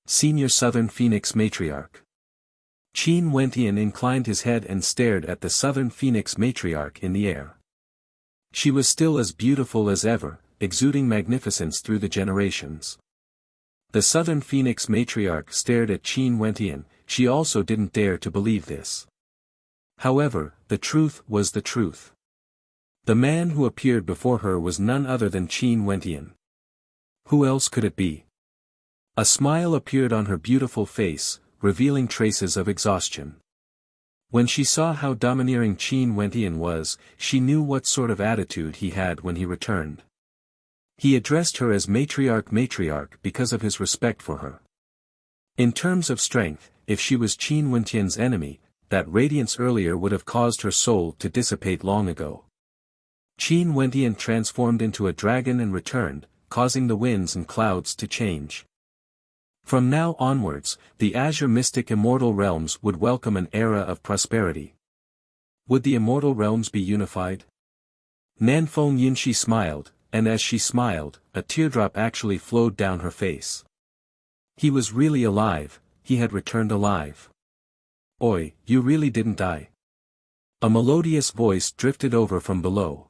Senior Southern Phoenix matriarch. Qin Wentian inclined his head and stared at the Southern Phoenix matriarch in the air. She was still as beautiful as ever, exuding magnificence through the generations. The Southern Phoenix matriarch stared at Qin Wentian, she also didn't dare to believe this. However, the truth was the truth. The man who appeared before her was none other than Qin Wentian. Who else could it be? A smile appeared on her beautiful face, revealing traces of exhaustion. When she saw how domineering Qin Wentian was, she knew what sort of attitude he had when he returned. He addressed her as matriarch because of his respect for her. In terms of strength, if she was Qin Wentian's enemy, that radiance earlier would have caused her soul to dissipate long ago. Qin Wentian transformed into a dragon and returned, causing the winds and clouds to change. From now onwards, the Azure Mystic Immortal Realms would welcome an era of prosperity. Would the Immortal Realms be unified? Nanfeng Yinshi smiled, and as she smiled, a teardrop actually flowed down her face. He was really alive, he had returned alive. Oi, you really didn't die. A melodious voice drifted over from below.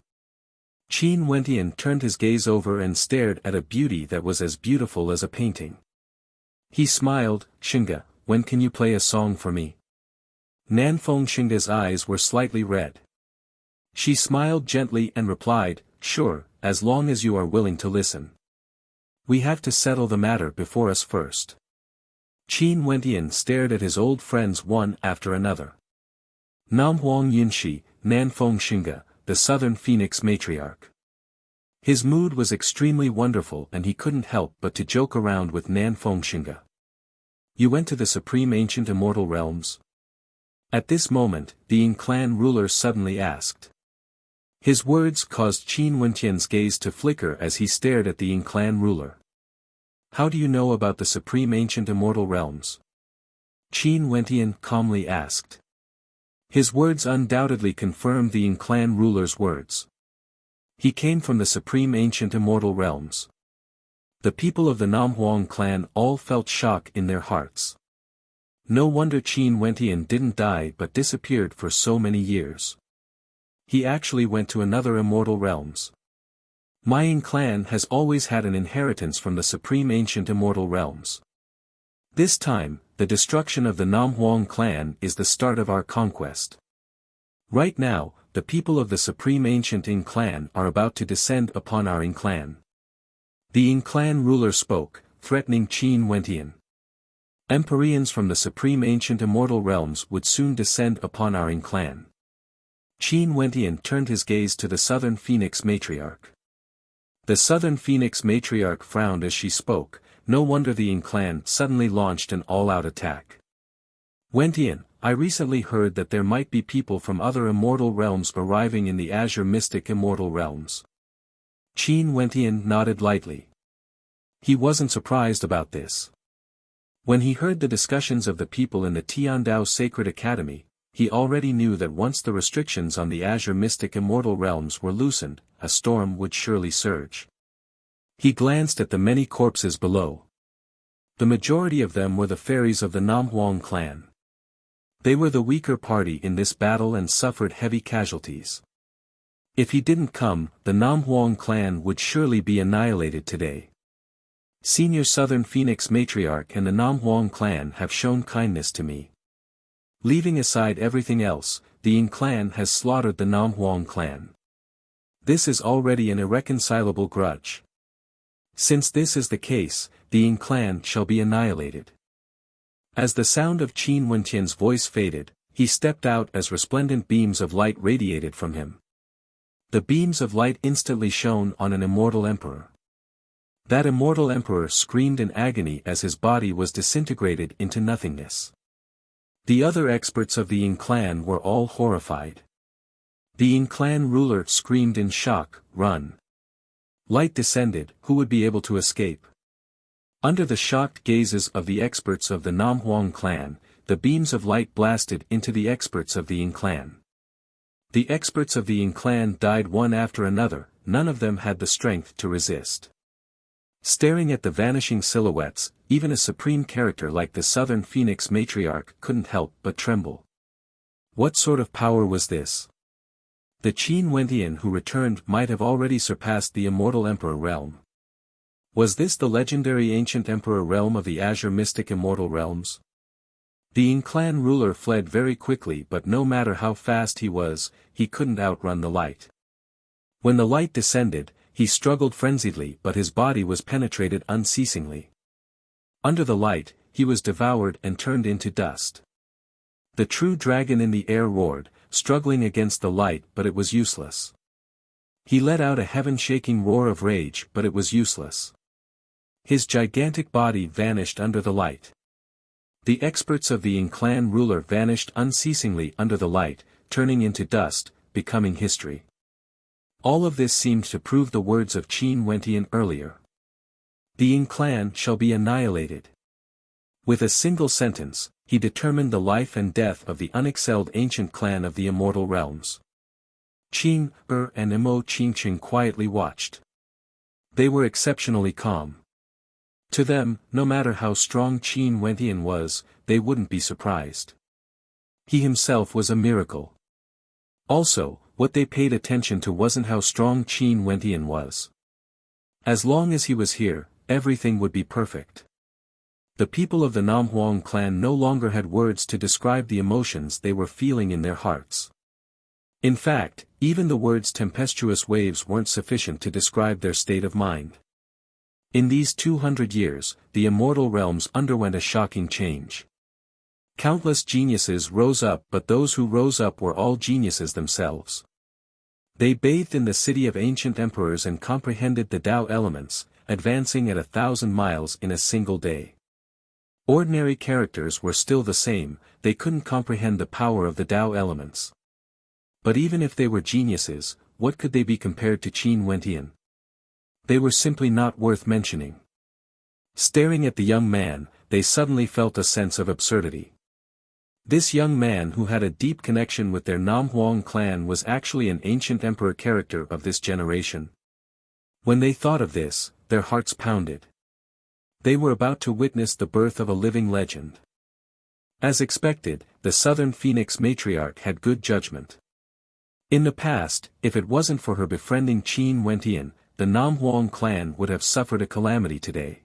Qin Wentian turned his gaze over and stared at a beauty that was as beautiful as a painting. He smiled, Xinga, when can you play a song for me? Nanfeng Xinga's eyes were slightly red. She smiled gently and replied, sure, as long as you are willing to listen. We have to settle the matter before us first. Qin Wentian stared at his old friends one after another. Namhuang Yunshi, Nanfeng Xinga, the Southern Phoenix matriarch. His mood was extremely wonderful and he couldn't help but to joke around with Nanfeng Xinga. You went to the supreme ancient immortal realms? At this moment, the Ying clan ruler suddenly asked. His words caused Qin Wentian's gaze to flicker as he stared at the Ying clan ruler. How do you know about the supreme ancient immortal realms? Qin Wentian calmly asked. His words undoubtedly confirmed the Ying clan ruler's words. He came from the supreme ancient immortal realms. The people of the Namhuang clan all felt shock in their hearts. No wonder Qin Wentian didn't die but disappeared for so many years. He actually went to another immortal realms. My Ying clan has always had an inheritance from the supreme ancient immortal realms. This time, the destruction of the Namhuang clan is the start of our conquest. Right now, the people of the supreme ancient Ying clan are about to descend upon our Ying clan. The Ying clan ruler spoke, threatening Qin Wentian. Empyreans from the supreme ancient immortal realms would soon descend upon our Ying clan. Qin Wentian turned his gaze to the Southern Phoenix matriarch. The Southern Phoenix matriarch frowned as she spoke. No wonder the Ying clan suddenly launched an all-out attack. Wentian, I recently heard that there might be people from other immortal realms arriving in the Azure Mystic immortal realms. Qin Wentian nodded lightly. He wasn't surprised about this. When he heard the discussions of the people in the Tiandao Sacred Academy, he already knew that once the restrictions on the Azure Mystic immortal realms were loosened, a storm would surely surge. He glanced at the many corpses below. The majority of them were the fairies of the Namhuang clan. They were the weaker party in this battle and suffered heavy casualties. If he didn't come, the Namhuang clan would surely be annihilated today. Senior Southern Phoenix matriarch and the Namhuang clan have shown kindness to me. Leaving aside everything else, the Ying clan has slaughtered the Namhuang clan. This is already an irreconcilable grudge. Since this is the case, the Ying clan shall be annihilated. As the sound of Qin Wentian's voice faded, he stepped out as resplendent beams of light radiated from him. The beams of light instantly shone on an immortal emperor. That immortal emperor screamed in agony as his body was disintegrated into nothingness. The other experts of the Ying clan were all horrified. The Ying clan ruler screamed in shock, run. Light descended, who would be able to escape? Under the shocked gazes of the experts of the Namhuang clan, the beams of light blasted into the experts of the Ying clan. The experts of the Ying clan died one after another, none of them had the strength to resist. Staring at the vanishing silhouettes, even a supreme character like the Southern Phoenix matriarch couldn't help but tremble. What sort of power was this? The Qin Wentian who returned might have already surpassed the immortal emperor realm. Was this the legendary ancient emperor realm of the Azure Mystic immortal realms? The Ying clan ruler fled very quickly, but no matter how fast he was, he couldn't outrun the light. When the light descended, he struggled frenziedly, but his body was penetrated unceasingly. Under the light, he was devoured and turned into dust. The true dragon in the air roared, struggling against the light, but it was useless. He let out a heaven-shaking roar of rage, but it was useless. His gigantic body vanished under the light. The experts of the Ying clan ruler vanished unceasingly under the light, turning into dust, becoming history. All of this seemed to prove the words of Qin Wentian earlier. The Ying clan shall be annihilated. With a single sentence, he determined the life and death of the unexcelled ancient clan of the immortal realms. Qing, and Imo Qingqing quietly watched. They were exceptionally calm. To them, no matter how strong Qin Wentian was, they wouldn't be surprised. He himself was a miracle. Also, what they paid attention to wasn't how strong Qin Wentian was. As long as he was here, everything would be perfect. The people of the Nam Huang clan no longer had words to describe the emotions they were feeling in their hearts. In fact, even the words tempestuous waves weren't sufficient to describe their state of mind. In these 200 years, the immortal realms underwent a shocking change. Countless geniuses rose up, but those who rose up were all geniuses themselves. They bathed in the city of ancient emperors and comprehended the Tao elements, advancing at 1,000 miles in a single day. Ordinary characters were still the same, they couldn't comprehend the power of the Tao elements. But even if they were geniuses, what could they be compared to Qin Wentian? They were simply not worth mentioning. Staring at the young man, they suddenly felt a sense of absurdity. This young man who had a deep connection with their Nam Huang clan was actually an ancient emperor character of this generation. When they thought of this, their hearts pounded. They were about to witness the birth of a living legend. As expected, the Southern Phoenix matriarch had good judgment. In the past, if it wasn't for her befriending Qin Wentian, the Nam Huang clan would have suffered a calamity today.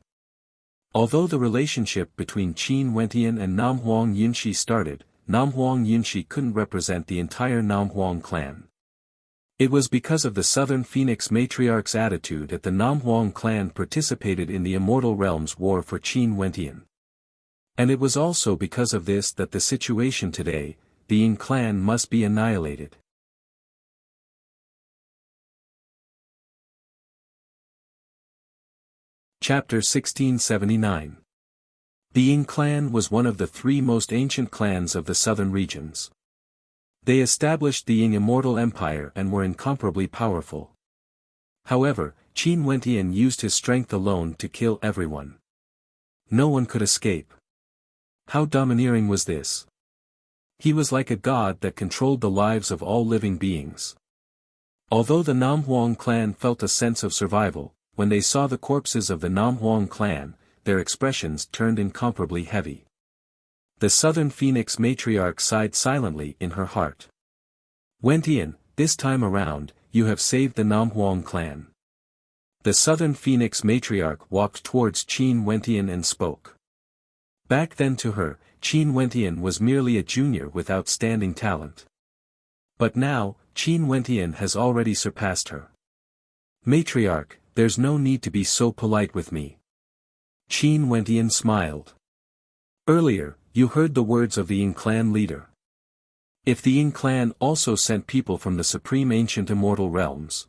Although the relationship between Qin Wentian and Nam Huang Yunshi started, Nam Huang Yunshi couldn't represent the entire Nam Huang clan. It was because of the Southern Phoenix matriarch's attitude that the Nam Huang clan participated in the Immortal Realms war for Qin Wentian. And it was also because of this that the situation today, the Yin clan must be annihilated. Chapter 1679. The Yin clan was one of the three most ancient clans of the southern regions. They established the Yin Immortal Empire and were incomparably powerful. However, Qin Wentian used his strength alone to kill everyone. No one could escape. How domineering was this? He was like a god that controlled the lives of all living beings. Although the Nam Huang clan felt a sense of survival, when they saw the corpses of the Nam Huang clan, their expressions turned incomparably heavy. The Southern Phoenix matriarch sighed silently in her heart. Wentian, this time around, you have saved the Nam Huang clan. The Southern Phoenix matriarch walked towards Qin Wentian and spoke. Back then to her, Qin Wentian was merely a junior with outstanding talent. But now, Qin Wentian has already surpassed her. Matriarch, there's no need to be so polite with me. Qin Wentian smiled. Earlier, you heard the words of the Yin clan leader. If the Yin clan also sent people from the supreme ancient immortal realms.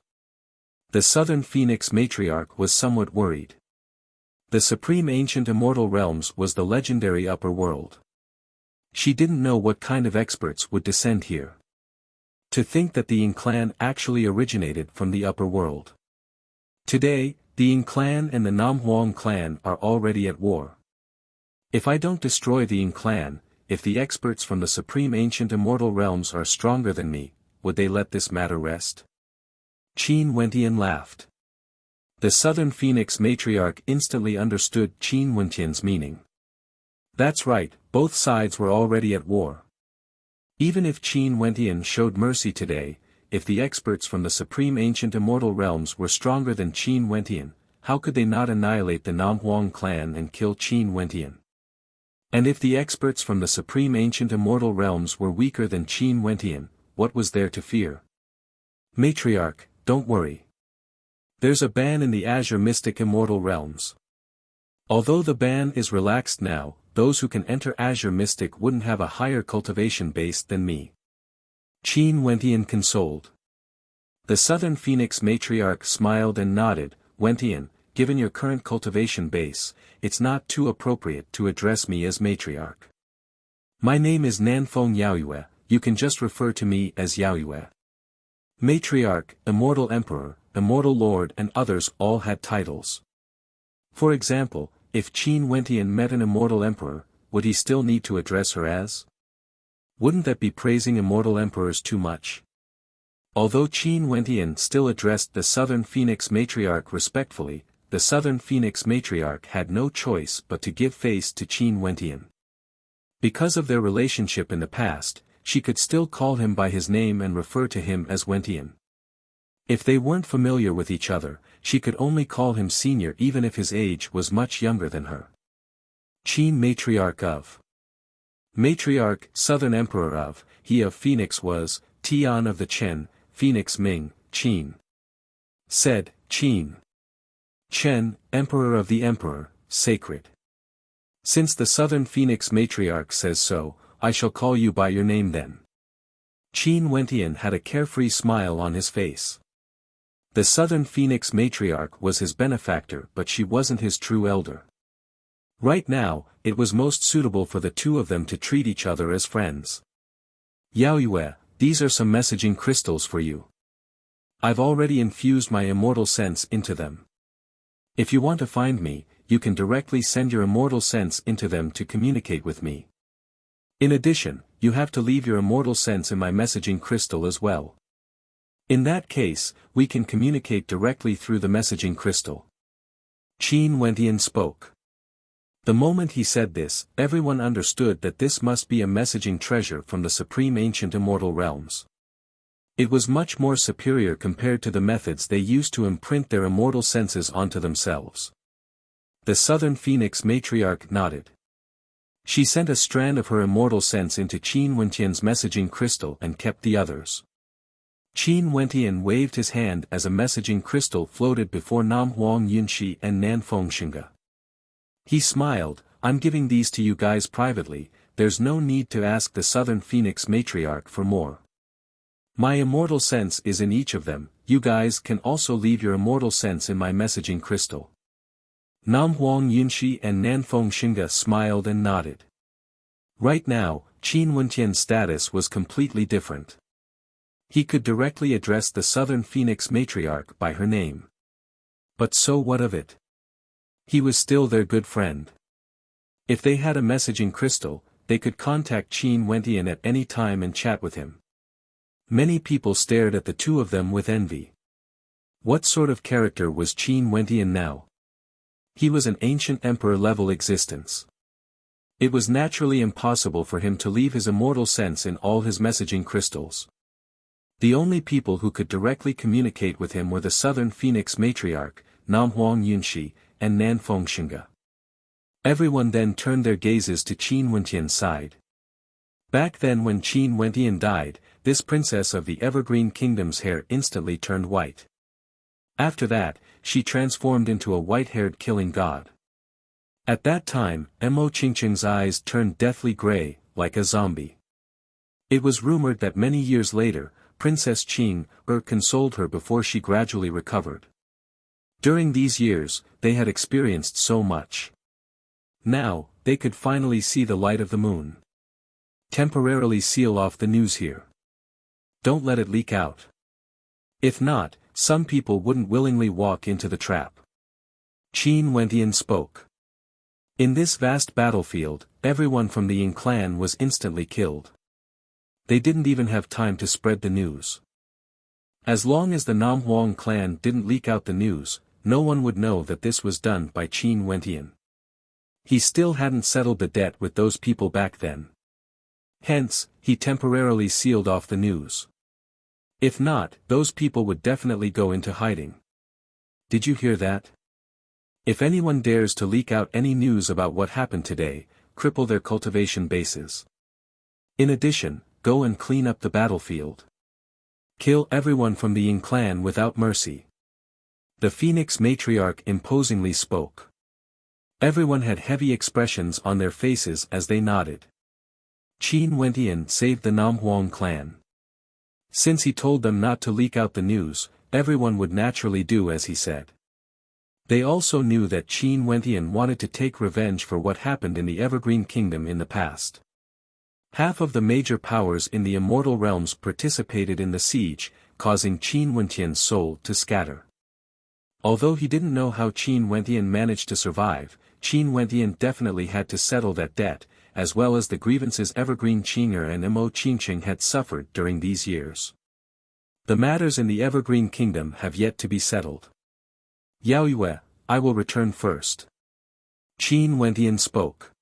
The Southern Phoenix matriarch was somewhat worried. The supreme ancient immortal realms was the legendary upper world. She didn't know what kind of experts would descend here. To think that the Yin clan actually originated from the upper world. Today, the Yin clan and the Nam Huang clan are already at war. If I don't destroy the Yin clan, if the experts from the supreme ancient immortal realms are stronger than me, would they let this matter rest? Qin Wentian laughed. The Southern Phoenix matriarch instantly understood Qin Wentian's meaning. That's right, both sides were already at war. Even if Qin Wentian showed mercy today, if the experts from the supreme ancient immortal realms were stronger than Qin Wentian, how could they not annihilate the Nam Huang clan and kill Qin Wentian? And if the experts from the supreme ancient immortal realms were weaker than Qin Wentian, what was there to fear? Matriarch, don't worry. There's a ban in the Azure Mystic Immortal Realms. Although the ban is relaxed now, those who can enter Azure Mystic wouldn't have a higher cultivation base than me. Qin Wentian consoled. The Southern Phoenix matriarch smiled and nodded. Wentian, given your current cultivation base, it's not too appropriate to address me as matriarch. My name is Nanfeng Yaoyue, you can just refer to me as Yaoyue. Matriarch, Immortal Emperor, Immortal Lord and others all had titles. For example, if Qin Wentian met an Immortal Emperor, would he still need to address her as? Wouldn't that be praising Immortal Emperors too much? Although Qin Wentian still addressed the Southern Phoenix matriarch respectfully, the Southern Phoenix matriarch had no choice but to give face to Qin Wentian. Because of their relationship in the past, she could still call him by his name and refer to him as Wentian. If they weren't familiar with each other, she could only call him senior even if his age was much younger than her. Qin Matriarch of. Matriarch, Southern Emperor of, he of Phoenix was, Tian of the Chen, Phoenix Ming, Qin. Said, Qin. Chen, Emperor of the Emperor, sacred. Since the Southern Phoenix Matriarch says so, I shall call you by your name then. Qin Wentian had a carefree smile on his face. The Southern Phoenix Matriarch was his benefactor, but she wasn't his true elder. Right now, it was most suitable for the two of them to treat each other as friends. Yaoyue, these are some messaging crystals for you. I've already infused my immortal sense into them. If you want to find me, you can directly send your immortal sense into them to communicate with me. In addition, you have to leave your immortal sense in my messaging crystal as well. In that case, we can communicate directly through the messaging crystal. Qin Wentian spoke. The moment he said this, everyone understood that this must be a messaging treasure from the supreme ancient immortal realms. It was much more superior compared to the methods they used to imprint their immortal senses onto themselves. The Southern Phoenix Matriarch nodded. She sent a strand of her immortal sense into Qin Wentian's messaging crystal and kept the others. Qin Wentian waved his hand as a messaging crystal floated before Nam Huang Yunxi and Nanfeng Xinge. He smiled, I'm giving these to you guys privately, there's no need to ask the Southern Phoenix Matriarch for more. My immortal sense is in each of them, you guys can also leave your immortal sense in my messaging crystal. Nam Huang Yunxi and Nanfeng Xinge smiled and nodded. Right now, Qin Wentian's status was completely different. He could directly address the Southern Phoenix Matriarch by her name. But so what of it? He was still their good friend. If they had a messaging crystal, they could contact Qin Wentian at any time and chat with him. Many people stared at the two of them with envy. What sort of character was Qin Wentian now? He was an ancient emperor-level existence. It was naturally impossible for him to leave his immortal sense in all his messaging crystals. The only people who could directly communicate with him were the Southern Phoenix Matriarch, Nam Huang Yunxi, and Nanfeng Xinge. Everyone then turned their gazes to Qin Wentian's side. Back then when Qin Wentian died, this princess of the Evergreen Kingdom's hair instantly turned white. After that, she transformed into a white-haired killing god. At that time, Mo Qingqing's eyes turned deathly gray, like a zombie. It was rumored that many years later, Princess Qing consoled her before she gradually recovered. During these years, they had experienced so much. Now, they could finally see the light of the moon. Temporarily seal off the news here. Don't let it leak out. If not, some people wouldn't willingly walk into the trap. Qin Wentian spoke. In this vast battlefield, everyone from the Ying clan was instantly killed. They didn't even have time to spread the news. As long as the Nam Huang clan didn't leak out the news, no one would know that this was done by Qin Wentian. He still hadn't settled the debt with those people back then. Hence, he temporarily sealed off the news. If not, those people would definitely go into hiding. Did you hear that? If anyone dares to leak out any news about what happened today, cripple their cultivation bases. In addition, go and clean up the battlefield. Kill everyone from the Ying clan without mercy. The Phoenix Matriarch imposingly spoke. Everyone had heavy expressions on their faces as they nodded. Qin Wentian saved the Nam Huang clan. Since he told them not to leak out the news, everyone would naturally do as he said. They also knew that Qin Wentian wanted to take revenge for what happened in the Evergreen Kingdom in the past. Half of the major powers in the immortal realms participated in the siege, causing Qin Wentian's soul to scatter. Although he didn't know how Qin Wentian managed to survive, Qin Wentian definitely had to settle that debt, as well as the grievances Evergreen Qinger and Mo Qingqing had suffered during these years. The matters in the Evergreen Kingdom have yet to be settled. Yaoyue, I will return first. Qin Wentian spoke.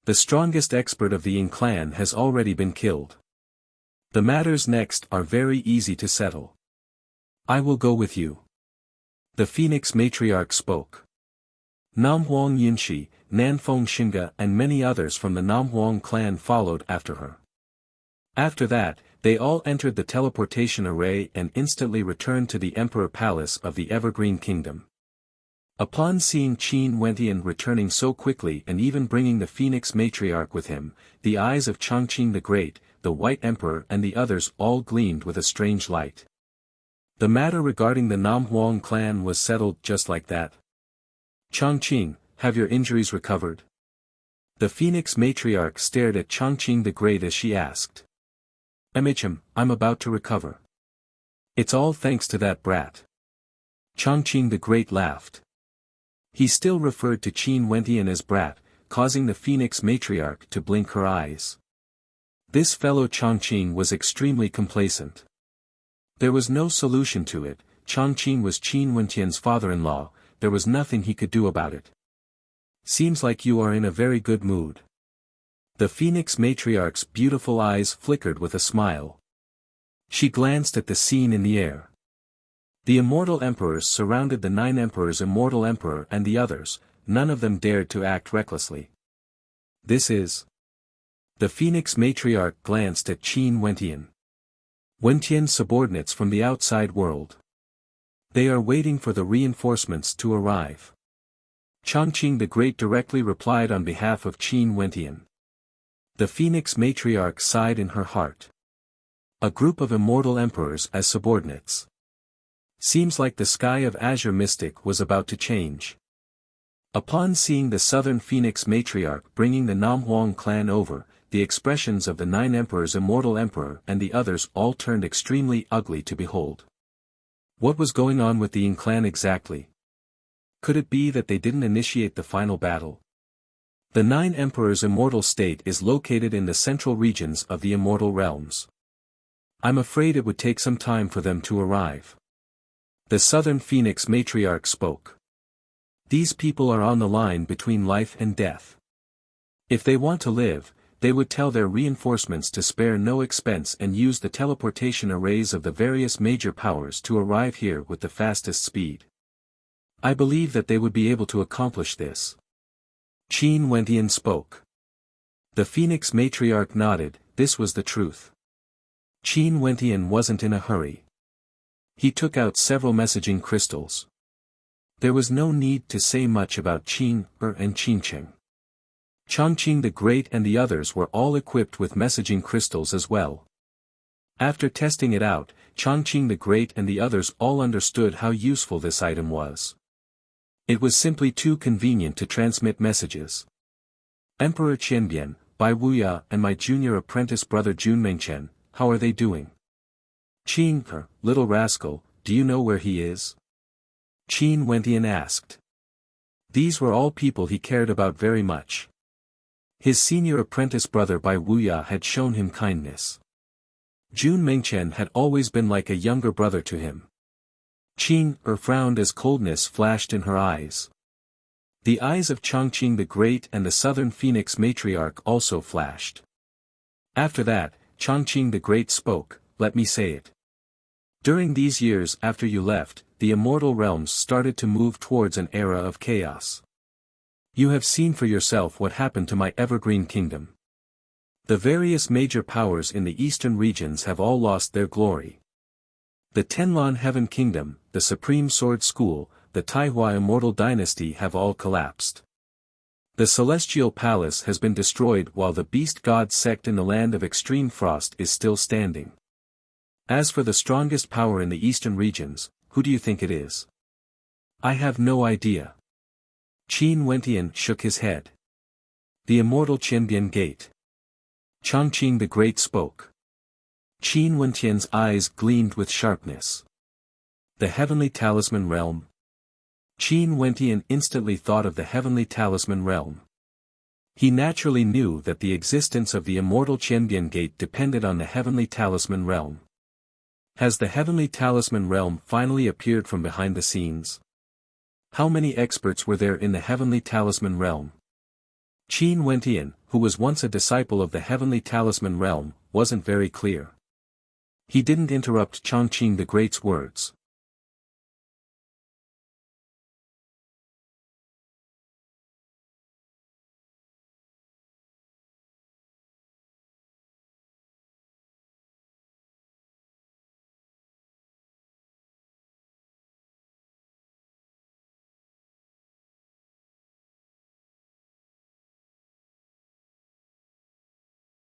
The strongest expert of the Ying clan has already been killed. The matters next are very easy to settle. I will go with you. The Phoenix Matriarch spoke. Namhuang Yinshi, Nanfeng Xinga and many others from the Namhuang clan followed after her. After that, they all entered the teleportation array and instantly returned to the Emperor Palace of the Evergreen Kingdom. Upon seeing Qin Wentian returning so quickly and even bringing the Phoenix Matriarch with him, the eyes of Chongqing the Great, the White Emperor and the others all gleamed with a strange light. The matter regarding the Namhuang clan was settled just like that. Chongqing, have your injuries recovered? The Phoenix Matriarch stared at Chongqing the Great as she asked. I'm about to recover. It's all thanks to that brat. Chongqing the Great laughed. He still referred to Qin Wentian as brat, causing the Phoenix Matriarch to blink her eyes. This fellow Chongqing was extremely complacent. There was no solution to it. Chongqing was Qin Wentian's father-in-law, there was nothing he could do about it. Seems like you are in a very good mood. The Phoenix Matriarch's beautiful eyes flickered with a smile. She glanced at the scene in the air. The Immortal Emperors surrounded the 9 Emperors, Immortal Emperor and the others, none of them dared to act recklessly. This is... The Phoenix Matriarch glanced at Qin Wentian. Wentian's subordinates from the outside world. They are waiting for the reinforcements to arrive. Chongqing the Great directly replied on behalf of Qin Wentian. The Phoenix Matriarch sighed in her heart. A group of Immortal Emperors as subordinates. Seems like the sky of Azure Mystic was about to change. Upon seeing the Southern Phoenix Matriarch bringing the Namhuang clan over, the expressions of the 9 Emperors, Immortal Emperor and the others all turned extremely ugly to behold. What was going on with the Yin clan exactly? Could it be that they didn't initiate the final battle? The 9 Emperors' immortal state is located in the central regions of the immortal realms. I'm afraid it would take some time for them to arrive. The Southern Phoenix Matriarch spoke. These people are on the line between life and death. If they want to live, they would tell their reinforcements to spare no expense and use the teleportation arrays of the various major powers to arrive here with the fastest speed. I believe that they would be able to accomplish this. Qin Wentian spoke. The Phoenix Matriarch nodded, this was the truth. Qin Wentian wasn't in a hurry. He took out several messaging crystals. There was no need to say much about Qin and Qingcheng. Chongqing the Great and the others were all equipped with messaging crystals as well. After testing it out, Chongqing the Great and the others all understood how useful this item was. It was simply too convenient to transmit messages. Emperor Qianbian, Bai Wuya and my junior apprentice brother Junmengchen, how are they doing? Qin, little rascal, do you know where he is? Qin Wentian asked. These were all people he cared about very much. His senior apprentice brother Bai Wuya had shown him kindness. Junmengchen had always been like a younger brother to him. Qin frowned as coldness flashed in her eyes. The eyes of Chongqing the Great and the Southern Phoenix Matriarch also flashed. After that, Chongqing the Great spoke, let me say it. During these years after you left, the immortal realms started to move towards an era of chaos. You have seen for yourself what happened to my Evergreen Kingdom. The various major powers in the eastern regions have all lost their glory. The Tenlan Heaven Kingdom, the Supreme Sword School, the Taihua Immortal Dynasty have all collapsed. The Celestial Palace has been destroyed while the Beast God sect in the Land of Extreme Frost is still standing. As for the strongest power in the eastern regions, who do you think it is? I have no idea. Qin Wentian shook his head. The Immortal Qianbian Gate. Chongqing the Great spoke. Qin Wentian's eyes gleamed with sharpness. The Heavenly Talisman Realm. Qin Wentian instantly thought of the Heavenly Talisman Realm. He naturally knew that the existence of the Immortal Qianbian Gate depended on the Heavenly Talisman Realm. Has the Heavenly Talisman Realm finally appeared from behind the scenes? How many experts were there in the Heavenly Talisman Realm? Qin Wentian, who was once a disciple of the Heavenly Talisman Realm, wasn't very clear. He didn't interrupt Chongqing the Great's words.